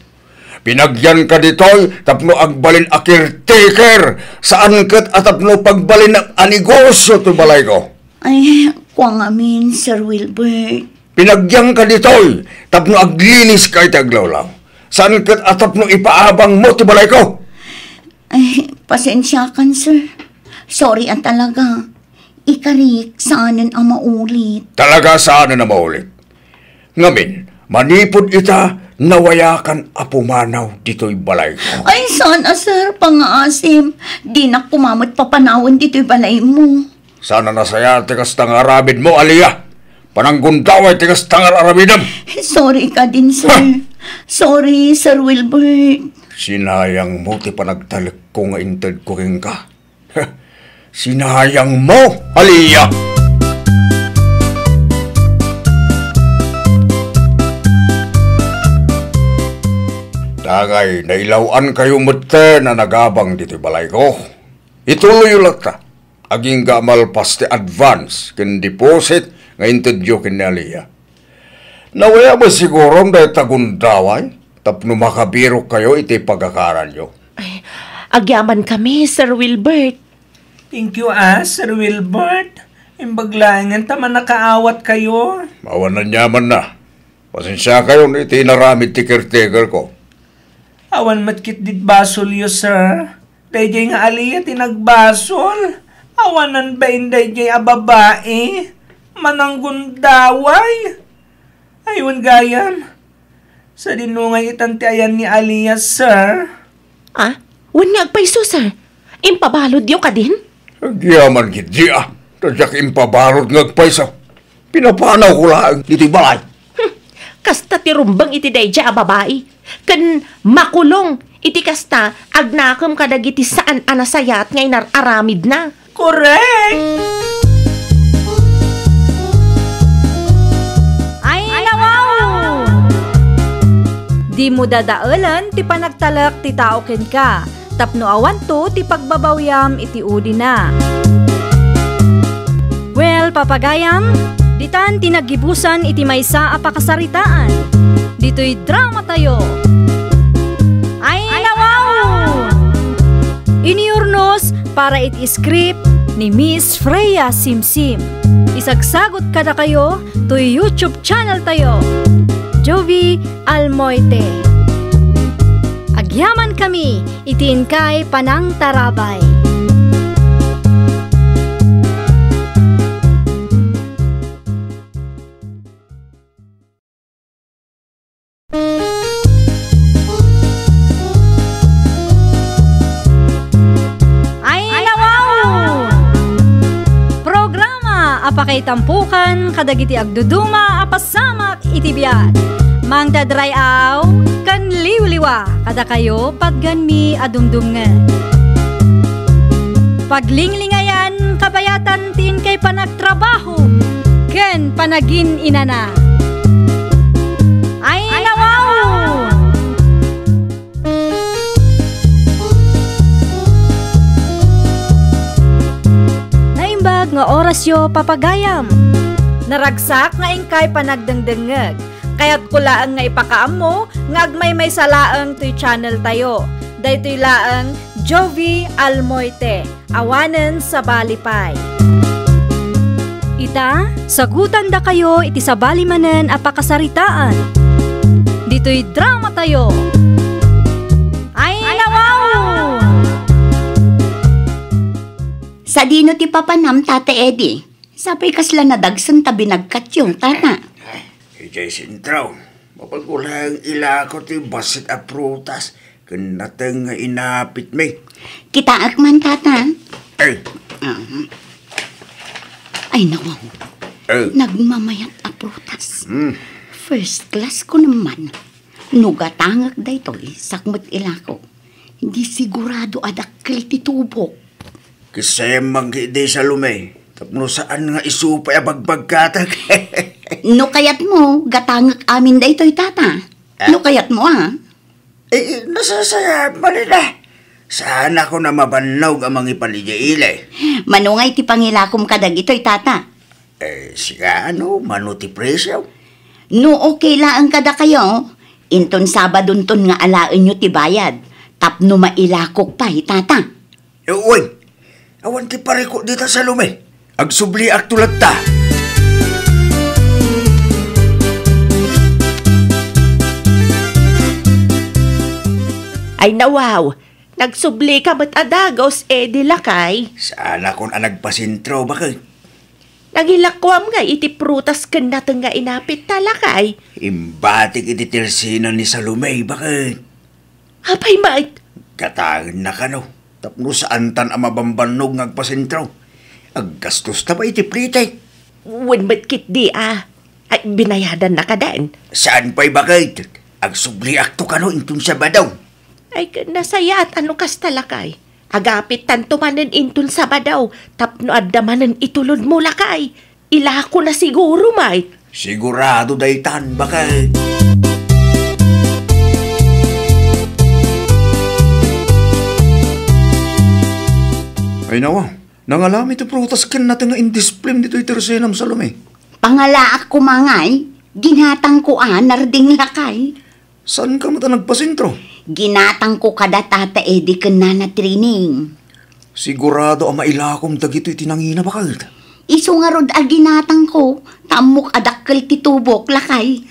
Pinagyan ka ditoy, tapno agbalin a caretaker. Saan kat at tapno pagbalin ang anegosyo ti balay ko. Ay, amin, Sir Wilbert. Pinagyan ka ditoy, tapno aglinis ka iti aglawlaw. Saan kat at tapno ipaabang mo ti balay ko. Ay, pasensya kan, sir. Sorry ang talaga. Ikarik, saanan ang maulit. Talaga saan na maulit? Ngamin, manipod ita, nawayakan apumanaw dito'y balay ko. Ay, sana, sir, pangaasim. Di na kumamot papanawan dito'y balay mo. Sana nasaya tikas tang arabid mo, Aliyah. Pananggundaway tikas tang arabidam. Sorry ka din, sir. Sorry, Sir Wilbert. Sinayang mo ti panagtalik ko nga inted ko rin ka. Sinayang mo, Aliyah! Dagay, nailawan kayo mute na nagabang dito balay ko. Ituloy ulat ta. Aging gamalpas ti advance kin deposit nga intedyo kin ni Aliyah. Nawaya ba siguro dahil tagundaway? Tapno makabiro kayo iti pagkakaran nyo. Ay, agyaman kami, Sir Wilbert. Thank you, Sir Wilbert. Imbaglangan taman nakaawat kayo. Mawanan yaman na. Pasensya kayo na iti naramid ti caretaker ko. Awan matkit dit basol yo, sir. Dayjay nga Aliyah tinagbasol. Awanan ba inday a babae? Mananggundaway. Ayun gayam. Sa dinungay itanti ayan ni Aliyah, sir. Wanyag pa iso, sir. Impabalod yo ka din? Agyaman gidi Tadyak impabalod ngagpaysa. Pinapanaw ko lang iti balay. Kasta ti rumbang iti dayja a babae. Kan makulong iti kasta agnakam kadag iti saan anasayat ngay nararamid na. Correct! Ay, nawaw! Di mo dadaalan ti panagtalak ti tao ken ka. Tapno awan to ti pagbabawyam iti udi na. Well, papagayam, ditan tinagibusan iti maysa a pakasaritaan. Dito'y drama tayo. Ay nawaw! Iniurnos para iti script ni Miss Freya Simsim. Isagsagot kada kayo to YouTube channel tayo. Jovi Almoite. Agyaman kami, itiin kay Panang Tarabay. Apakay tampukan, kadagiti agduduma, apasamak itibiyat. Mang dadrayaw, kan liwliwa, kada kayo patganmi adumdumngan. Paglinglingayan, kabayatan tin kay panagtrabaho, ken panagin inana. Ay nawaw! Nga oras yo papagayam. Naragsak nga ingkay panagdengdengeg. Kaya't kulaang nga ipakaam mo, nga agmay may salaang to'y channel tayo. Daytoy laang Jovi Almoite, awanen sa balipay. Ita, sagutan da kayo iti sa balimanen a pakasaritaan. Dito'y drama tayo. Ay nawaw! Sa dino ti papanam, Tata Eddie. Sapay kasla na dagsan tabi nagkat yung tata. Ijay sintraw, mapagkulang ilako ti basit a prutas, kanatang nga inapit me. Kitaak man, Tata. Ay. Ay, nawaw. Nagmamayat a prutas. First class ko naman. Nugatangag da ito, sakmat ilako. Hindi sigurado adakil ti tubok. Kasi manggidi sa lumay. Tapno saan nga isupay abagbag katag. No kayat mo, gatangak amin da ito'y tata. No kayat mo, ha? Nasasaya malila. Saan ako na mabanlaw ang mga ipalijaile. Manungay ti pangilakom kadag ito'y tata. Siya manu ti presyo. No okay laang kada kayo, inton Sabadon ton nga alaan nyo ti bayad. Tapno mailakok pa, tata. Uy! Awan ti pareko dito sa lume. Agsubli ak tulad ta. Ay nawaw, nagsubli ka ba't adagos di lakay? Sana kon nagpasintro bakit? Nagilakwam nga iti prutas ken nateng nga inapit talakay. Imbatik iti tirsina ni Salome bakit? Apay mait. Katangan na ka no. Tapno saan tan ang mabambanog ngagpasentro. Aggastos ta ba iti plitay? Wen ba't kit di Ay binayadan na ka din. Saan pa'y bakit? Agsubli akto ka no intun sa badaw. Ay nasayat ano kas talakay. Agapit tanto manen intun sa badaw. Tapno adamanen itulod mo lakay. Ilako na siguro mait. Sigurado daytan bakit? Ay nawa, nangalami ito prutas ken natin nga indisplem dito itersenam Salome. Pangalaak ko mangay, ginatang ko narding lakay. Saan ka mata nagpasintro? Ginatang ko kada Tata Eddie ken nana training. Sigurado ang mailakom dagito'y tinangina bakit? Iso nga rod ginatang ko, tamok adakkel titubok lakay.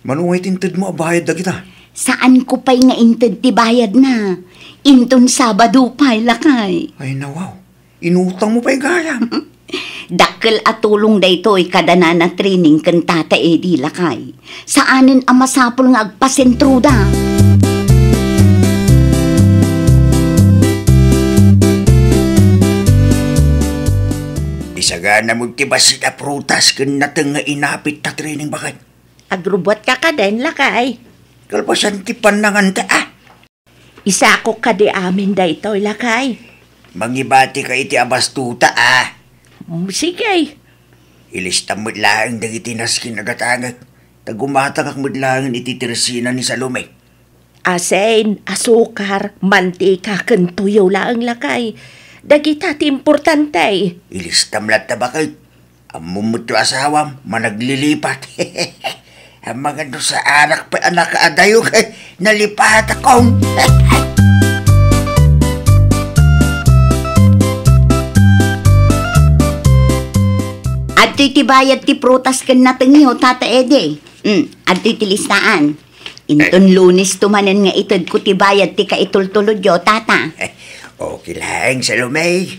Manungay tinted mo abayad dagita? Saan ko pa'y nga inted ti bayad na? Inton Sabado pa'y lakay. Ay nawaw, inutang mo pa'y gaya. Dakkel at tulong da ito kadana na training kan Tata Eddie lakay. Saanin ang masapol nga agpasentro da? Isagana mo tibasit a prutas kan nateng nga inapit ta training bakit? Agrubot ka din lakay. Kalpasan ti panangan ta Isa ko ka di amin da ito lakay. Mangibati ka iti abastuta Sige. Ilista mo lang dagiti naskin nagatangag. Tagumatang akmadlangan ititirasina ni Salome. Asen, asukar, mantika, ken tuyo laang lakay. Dagita ti importante. Ilistam lat na bakit? Amumot yung asawam, managlilipat. Ang mga doon sa anak pa anak kaadayo kay nalipat akong. At tibayad ti prutas ken natengiyo, Tata Ede. At ti listaan. Inton Lunes tumanen nga itod ko tibayad ti kaitultulod yo, Tata. Okay lang, Salome.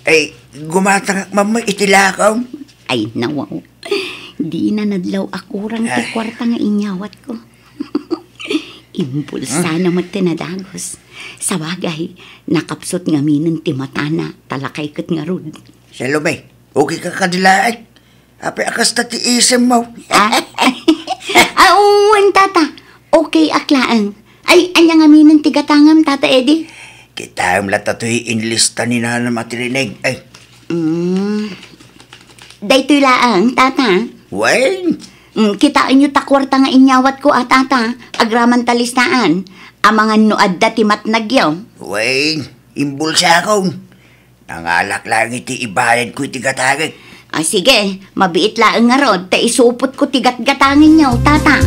Ay, gumatang mama itilakaw. Ay, nawaw. Di na nadlaw akurang ti kwarta nga inyawat ko. Impulsa na matinadagos. Sa bagay, nakapsot nga minin ti matana, talakay kat nga rod. Salome, okay ka kadilaan. Ape akas ta ti isem mo. Uwan, Tata. Okay, aklaan. Ay, anya nga minin ti gatangam, Tata Eddie. Kita yung latatoy inlista ni Nana matirinig. Ay. Daytoy laang, Tata. Wen. Kitaan nyo takwarta nga inyawat ko, Tata. Agraman talistaan. Amangan noad da ti matnagyaw. Wen, imbulsa akong. Nangalak lang iti ibayad ko iti gatagit. Sige, mabiit laang nga rod. Ta isupot ko ti gatgatangin nyo, Tata.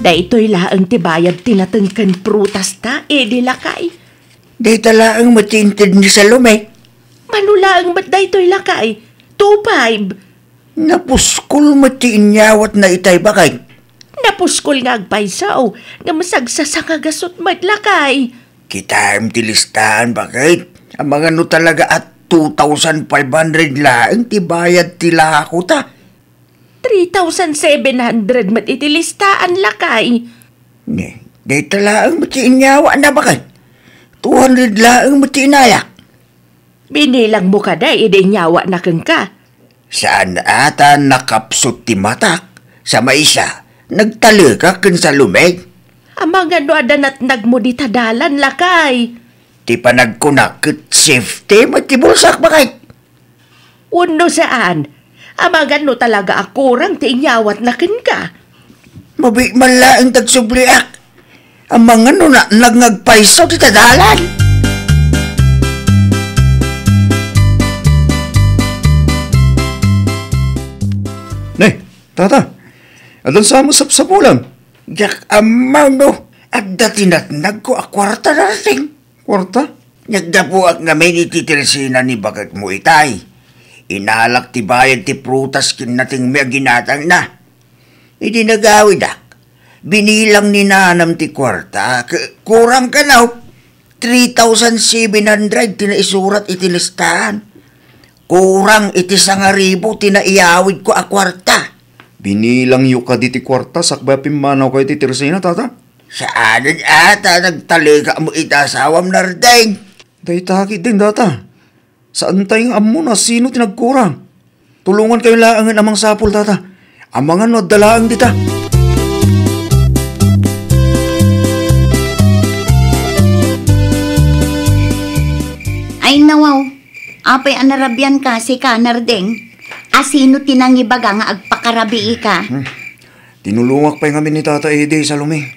Daytoy laang tibayad tinatengken prutas ta, Edi lakay. Dayta laang matintid ni Salome. Manulaang ba't daytoy lakay? 2.5. Napuskol matiinyawat na itay bakay. Napuskol nga agpaysaw, nga masagsasa nga gasot madlakay. Kita ang tilistahan bakit? Ang mga no talaga at 2,500 laang tibayad tila ako ta. 3,700 matitilistaan lakay. Dayta laang matiinyawa na bakay. 200 laang matiinayak. Binilang mo ka da, idinyawa na kang ka. Saan ata nakapsot ti matak? Sa maisa, nagtalaga kan sa lumeg. Ang mga noadan at nagmuditadalan lakay. Ti panagkunakit safety matibulsak bakay. Uno saan? Ang mga no talaga akurang ti inyawat na kin ka. Mabi man laang tagsubliak. Ang mga no na nagngagpaisaw ti tadalan. Tata, adan sa mo sapsapulan. Jak amaw no, at datinatnag ko a kwarta na rating. Kwarta? Nagdapuak nga may nititirasina ni bakit mo itay. Inalak ti bayad ti prutas kin nating may ginatang na. Hindi nagawid Binilang ni nanam ti kwarta. Kurang ka na 3,700 tinaisurat iti listahan. Kurang iti 1,000 tinaiyawid ko a kwarta. Binilang yu ka di ti kwarta sakbay pimanaw kayo ti tirsina, Tata? Saan ata nagtaliga mo itasawam na rdeng? Daytaki din, Tata. Saan tayong amo na sino tinagkurang? Tulungan kayo laangan amang sapul, Tata. Amangan no dalaang dita. Ay nawaw, apay anarabyan ka si Kanardeng. Asino tinangibaga nga agpakarabii ka? Tinulungak pa yung amin ni Tata Ede, Salome.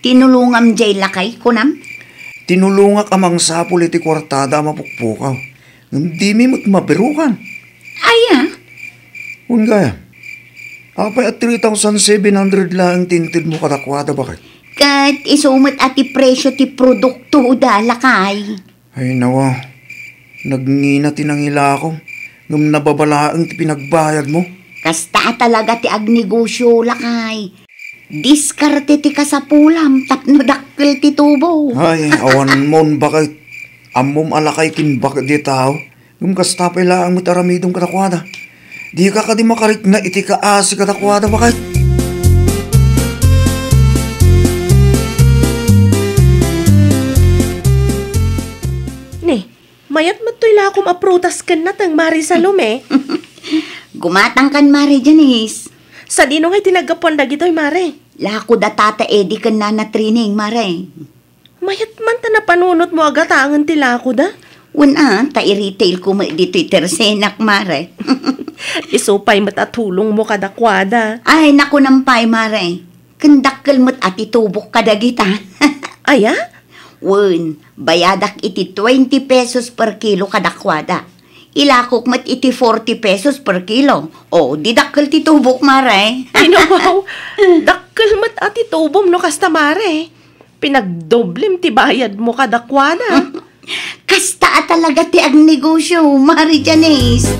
Tinulungam jay lakay, kunam? Tinulungak amang sapul iti kwartada mapukpukaw. Hindi mi mo't mabirukan. Aya? Kaya, apay at 3,700 lang tintid mo katakwada bakit? Kat isumot at presyo ti produkto da lakay. Ay nawa, nagngina tinangila ako. Nung nababalaang ti pinagbayad mo. Kasta talaga ti agnegosyo lakay. Diskarte ti kasapulam tapno dakkel ti tubo. Ay, awan mon bakit amom alakay kin bakit di tao. Nung kasta pa ilaang mataramidong katakwada. Di ka di makarik na iti kaasi katakwada bakit. Mayat matuyla akong aprutas kan natang Mari Salome. Gumatang kan Mari Janice. Sa dino ngay tinagapon dagitoy Mari. Lako da Tata Eddie kan na training Mari. Mayat man ta napanunot mo agatangan tila ko da. Wala, ta-retail ko mo dito'y tersenak, mare. Isupay matatulong mo kadakwada. Ay, naku nampay, mare. Kendakkel mo't at itubok kadagita. Aya? Wen, bayadak iti 20 pesos per kilo kadakwada. Ilakok mo't iti 40 pesos per kilo. O, didakkel ti tubok, mare. Ay, no, wow. Dakkel mat at itubom no kasta, mare. Pinagdoblim ti bayad mo kadakwada. Kasta talaga ti ag negosyo, mare Janice.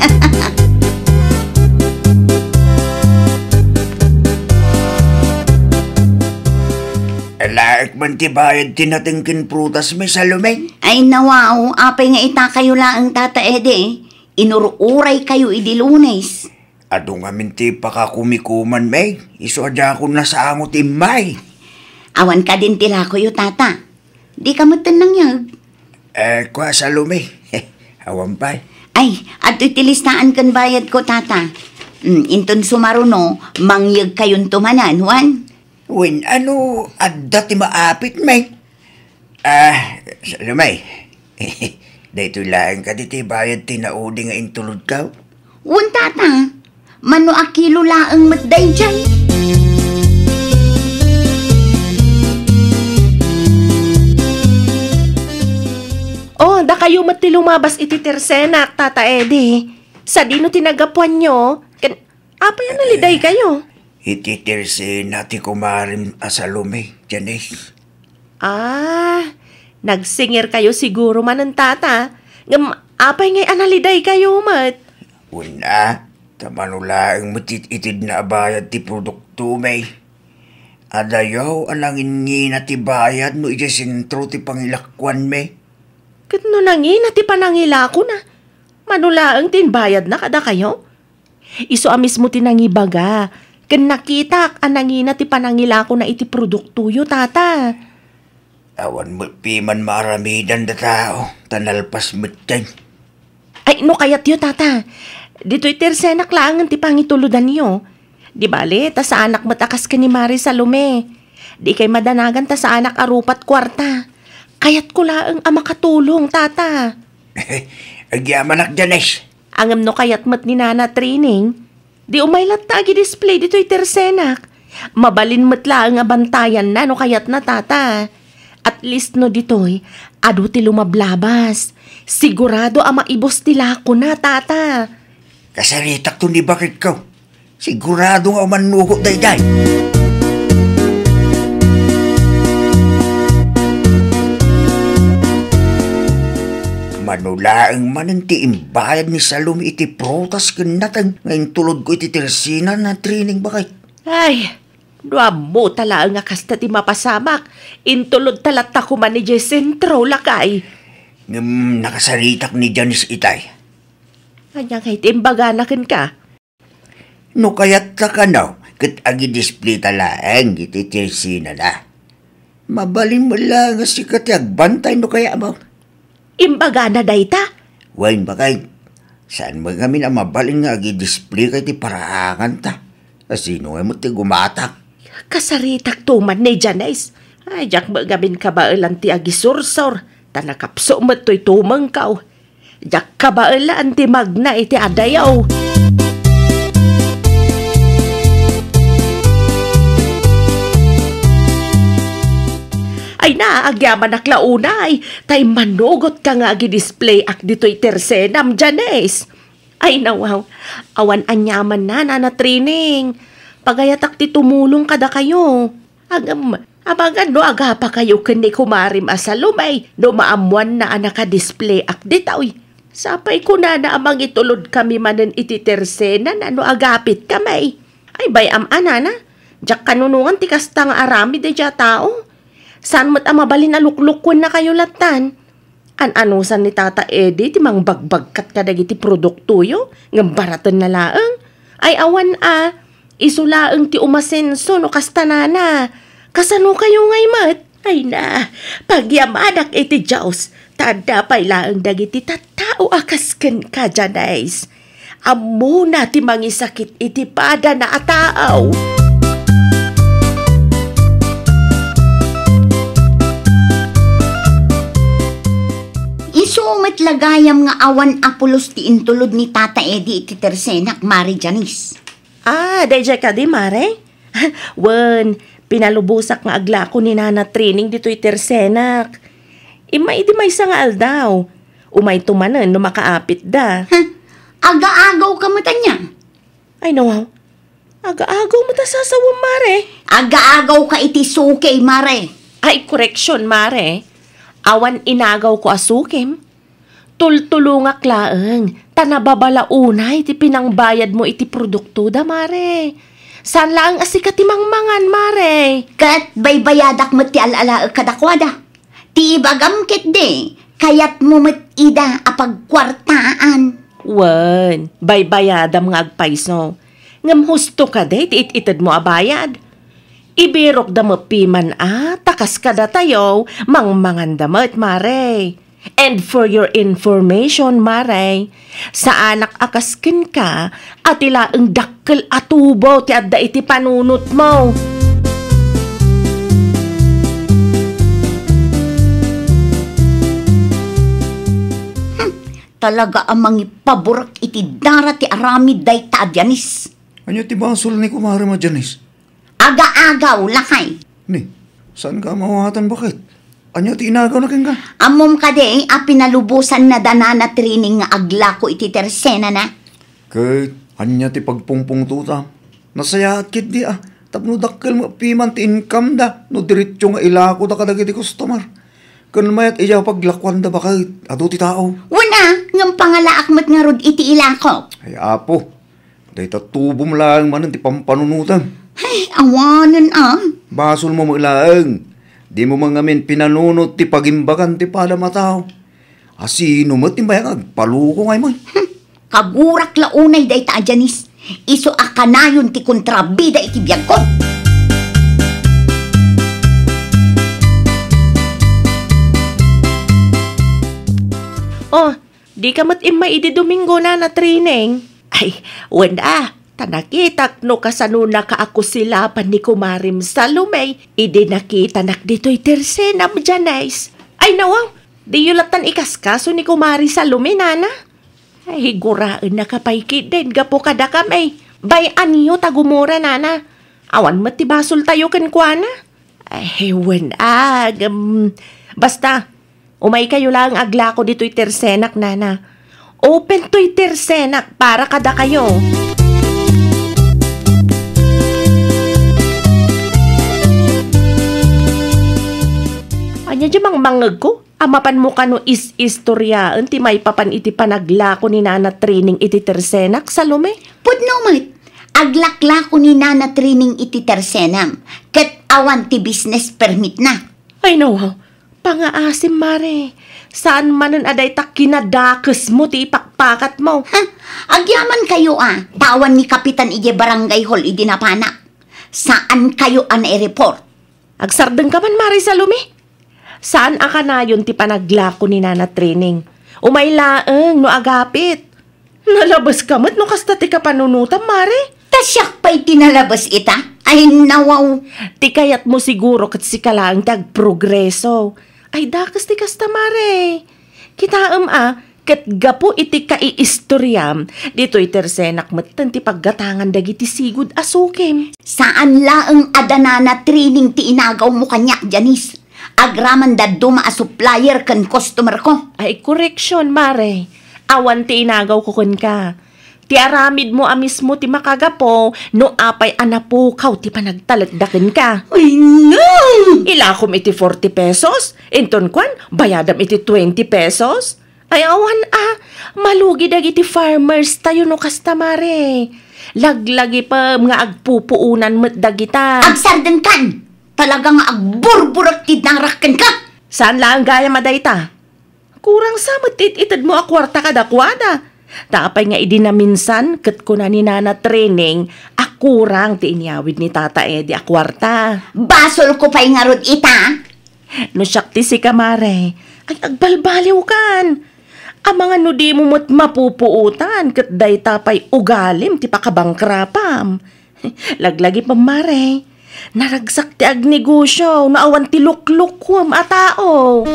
Alaik man ti bayad tinatingkin prutas may salumeng. Ay nawao, apay nga ita kayo laang tata Ede. Inururay kayo idi Lunes. Ado nga minti pakakumikuman may. Iso adya ko na sa angot imay. Awan ka din tila ko yu tata. Di ka matanang yag. Kwa salume. Awan pa. Ay, at itilistaan kan bayad ko tata. Inton sumaruno, mangyag kayon tumanan, Juan. Wen, ano, adda ti maapit, may. Salumay. Dahito lang ka di ti bayad tinaudi nga intulod ka. Wan tata, mano akilo laang matday dyan. Oh, da kayo mati lumabas iti tersenak, Tata Eddie. Sa dino tinagapuan nyo, apa yan naliday kayo? Ititirsi nati kumarim asalume, Janice. Nagsingir kayo siguro man ng tata. Apay ngay analiday kayo, mat. Una, tamanulaang matititid na bayad ti produkto, may. Adayaw alangin ngi na ti bayad no ijasintro ti pangilakwan, may. Kat no nangi na ti panangila ko na. Manulaang tinbayad na kada kayo. Iso amis mo tinangibaga. Kan nakita anangina ti panangila ko na iti produkto yu, tata. Awan mo piman maramidan da tao. Tanalpas mitay. Ay, no kayat yu, tata. Dito'y tersenak lang ti pangituludan yu. Di bale, ta sa anak matakas ka ni Mari Salome. Di kay madanagan ta sa anak arupat kwarta. Kayat ko laang makatulong, tata. Agyaman ak Janice. Angam no kayat mat ni Nana training. Di umaylat ta display dito'y tersenak. Mabalin mat laang abantayan na no kayat na, tata. At least no dito'y adu ti lumablabas. Sigurado maibos tila ko na, tata. Kasaritak to ni bakit ka. Sigurado nga manuho dayday. Manulaang mananti imbayad ni Salome iti protas kinatang ngayon tulod ko iti tersina na training bakit. Ay, duam mo tala nga kasta ti mapasamak. Intulod talat ko man ni Jesentro lakay. Nakasaritak ni Janice itay. Kanya kay timbaganakin ka. No kayat ta ka now, kat agi display talaang iti tersina na. Mabalin mo lang nga si katiag bantay no kaya mo. Imbaga na dayta? Wain bakay, saan mo kami na mabalin nga agi-display kay ti paraangan ta? Sino nga mo ti gumatak? Kasaritak tuman ni Janice. Ay, jak magabin ka ba ilan ti agi-sursor? Tanakapso mo to'y tumang kaw. Jak ka ba ilan ti magna iti adayaw? Ay na, agyaman naklaunay. Tay manugot ka nga agi-display ak dito'y tersenam, Janice. Ay nawaw, awan anyaman na training. Pagayatak ti tumulong kada kayo. Abagan no agapa kayo kani kumarim asalumay. No maamuan na anaka-display ak dito'y. Sapay ko na amang itulod kami manen iti tersena na no agapit kamay. Ay bayam anana, jak kanunungan ti kasta nga arami de dya tao. Saan mo't mabalin na luklukwan na kayo latan? An-anusan ni Tata Eddie ti mang bagbagkat kadagi ti produkto yo? Ngam baratan na laang? Ay awan isulaang ti umasenso no kastanana. Kasano kayo ngay mat? Ay na, pagyamanak iti Diyos. Tada pa'y laang dagiti tattao akasken ka, Janice. Amo na ti mangisakit iti pada na ataaw. Isumet lagayam nga awan apulos ti intulod ni Tata Eddie iti tersenak, Mari Janice. Dayjay ka di, Mare? Wen, pinalubusak nga agla ko ni Nana Training dito tersenak. Imay di may sa nga aldaw. Umay tumanan no makaapit da. Aga-agaw ka mata niya. Ay no, aga-agaw mo ta sasawang, Mare. Aga-agaw ka iti sukay, Mare. Ay, correction, Mare. Awan inagaw ko asukim. Tultulungak laeng, tanababalaunay iti pinangbayad mo iti produkto da, Mare. Saan laang asika ti mangmangan, Mare? Kat baybayadak mo ti alala kadakwada. Ti ibagam ket de, kayat mo met ida apagkwartaan. Wen, baybayadam nga agpaiso. Ngam husto ka de, ti ititid mo abayad. Ibirok da mapiman takas ka da tayo, mangmangan da mo't, Mare. And for your information, Mare, sa anak akaskin ka, at ilaang dakkel atubo ti adda iti panunot mo. Talaga amang ipaburak iti dara ti aramid day ta Janice. Anyo ti basol ni kumare mo, Janice? Aga-agaw, lakay. Ni, saan ka mawatan bakit? Anyo ti inagaw na ken ka? Amom ka de, pinalubusan na danana training nga agla ko iti tersena na. Kahit, anya ti pagpungpung tuta. Nasaya at kit di tapno dakkel mo piman ti income da. No diretso nga ilako da kadagiti customer. Kun mayat iyaw paglakwan da bakit adu ti tao. Wala, ngam pangalaak mat nga rod iti ilako. Ay apo, day tatubom lang manan ti pampanunutan. Ay, awanan Basol mo maglaang. Di mo mangamin pinanunot ti pagimbakan ti pala mataw. Asino mo ti bayang agpaluko ngay mo. Kagurak launay day ta Janice. Iso akanayon ti kontrabida iti biyag ko. Oh, di ka mat imay iti Domingo na training. Ay, wanda, tanakitak no kasanuna ka ako sila pan ni Kumarim Salome. Idi nakita nak dito'y tersena Janice. Ay nawaw, di yulatan ikaskaso ni Kumari Salome, Nana. Ay, higuraan na kapaykid din, gapo kada kami. Bayan niyo tagumura, Nana. Awan matibasol tayo kankwana. Ay, wanda, basta, umay kayo lang agla ko dito'y tersenak, Nana. Open to'y tersenak para kada kayo. Anya dyan mangag ko? Amapan mo ka no is-istorya, ti may papan iti panagla ko ni Nana Training iti tersenak, Salome? Pudno mat, aglakla ko ni Nana Training iti tersenam. Ket awan ti business permit na. Ay no, pangaasim, Mare. Saan manan aday tak kinadakes mo ti ipakpakat mo? Agyaman kayo tawan ni Kapitan ije Barangay Hall idi napanak. Saan kayo i-report? Agsardeng ka man, Mare Salome? Saan akanayon ti panaglako ni Nana Training? Umaylaeng no agapit. Nalabas ka mat no kasta ti kapanunutan, Mare? Tasyak pa'y tinalabas ita? Ay nawaw. Ti kayat mo siguro kat si kalaang tagprogreso. Ay dakas ti kasta, Mare. Kitaam kat gapo iti kaiistoryam. Dito'y tersenak matan ti paggatangan dagiti sigud asukim. Saan laeng adanana training ti inagaw mo kanyak, Janice? Agraman daduma supplier kan customer ko. Ay, correction, Mare. Awan ti inagaw ko kun ka. Ti aramid mo mismo ti makagapo, no apay anapukaw ti panagtalagdakin ka. Ay, no! Ilakom iti 40 pesos, inton kwan, bayadam iti 20 pesos. Ay, awan malugi dagiti farmers tayo no kasta, Mare. Laglagi pa nga agpupuunan met dagita. Agsarden kan! Talagang agburburak ti narakken ka. Saan lang gaya madayta? Kurang sa matititid mo akwarta kadakwada. Tapay nga idinaminsan kat ko na ni Nana Training akurang ti inyawid ni Tata Eddie akwarta. Basol ko pa'y nga rod ita. No siyak ti si Kamare, ay agbalbaliw kan. Ang mga nudi mo mo't mapupuutan kat day tapay ugalim ti pakabangkrapam. Laglagi pa, Mare. Naragsak ti agnegosyo, naawan ti lukluk ko ang tao.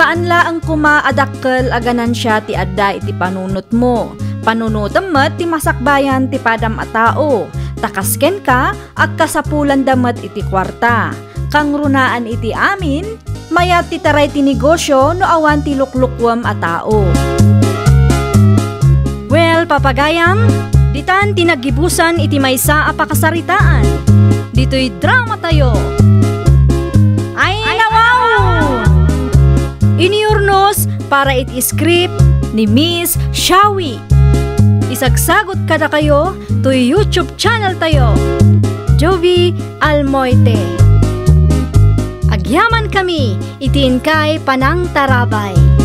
Saan laang kumaadakkel aganan siya ti adda iti panunot mo. Panunutem met ti masakbayan ti padam a tao. Takasken ka at kasapulan damet iti kwarta. Kang runaan iti amin, mayat ti taray ti negosyo no awan ti luklukwam a tao. Well, papagayam, ditan tinagibusan iti maysa a pakasaritaan. Dito'y drama tayo. Ay nawaw! Iniurnos para iti script ni Miss Shawi. Isagsagot kada kayo to YouTube channel tayo, Jovi Almoite. Agyaman kami, itiin kay Panang Tarabay.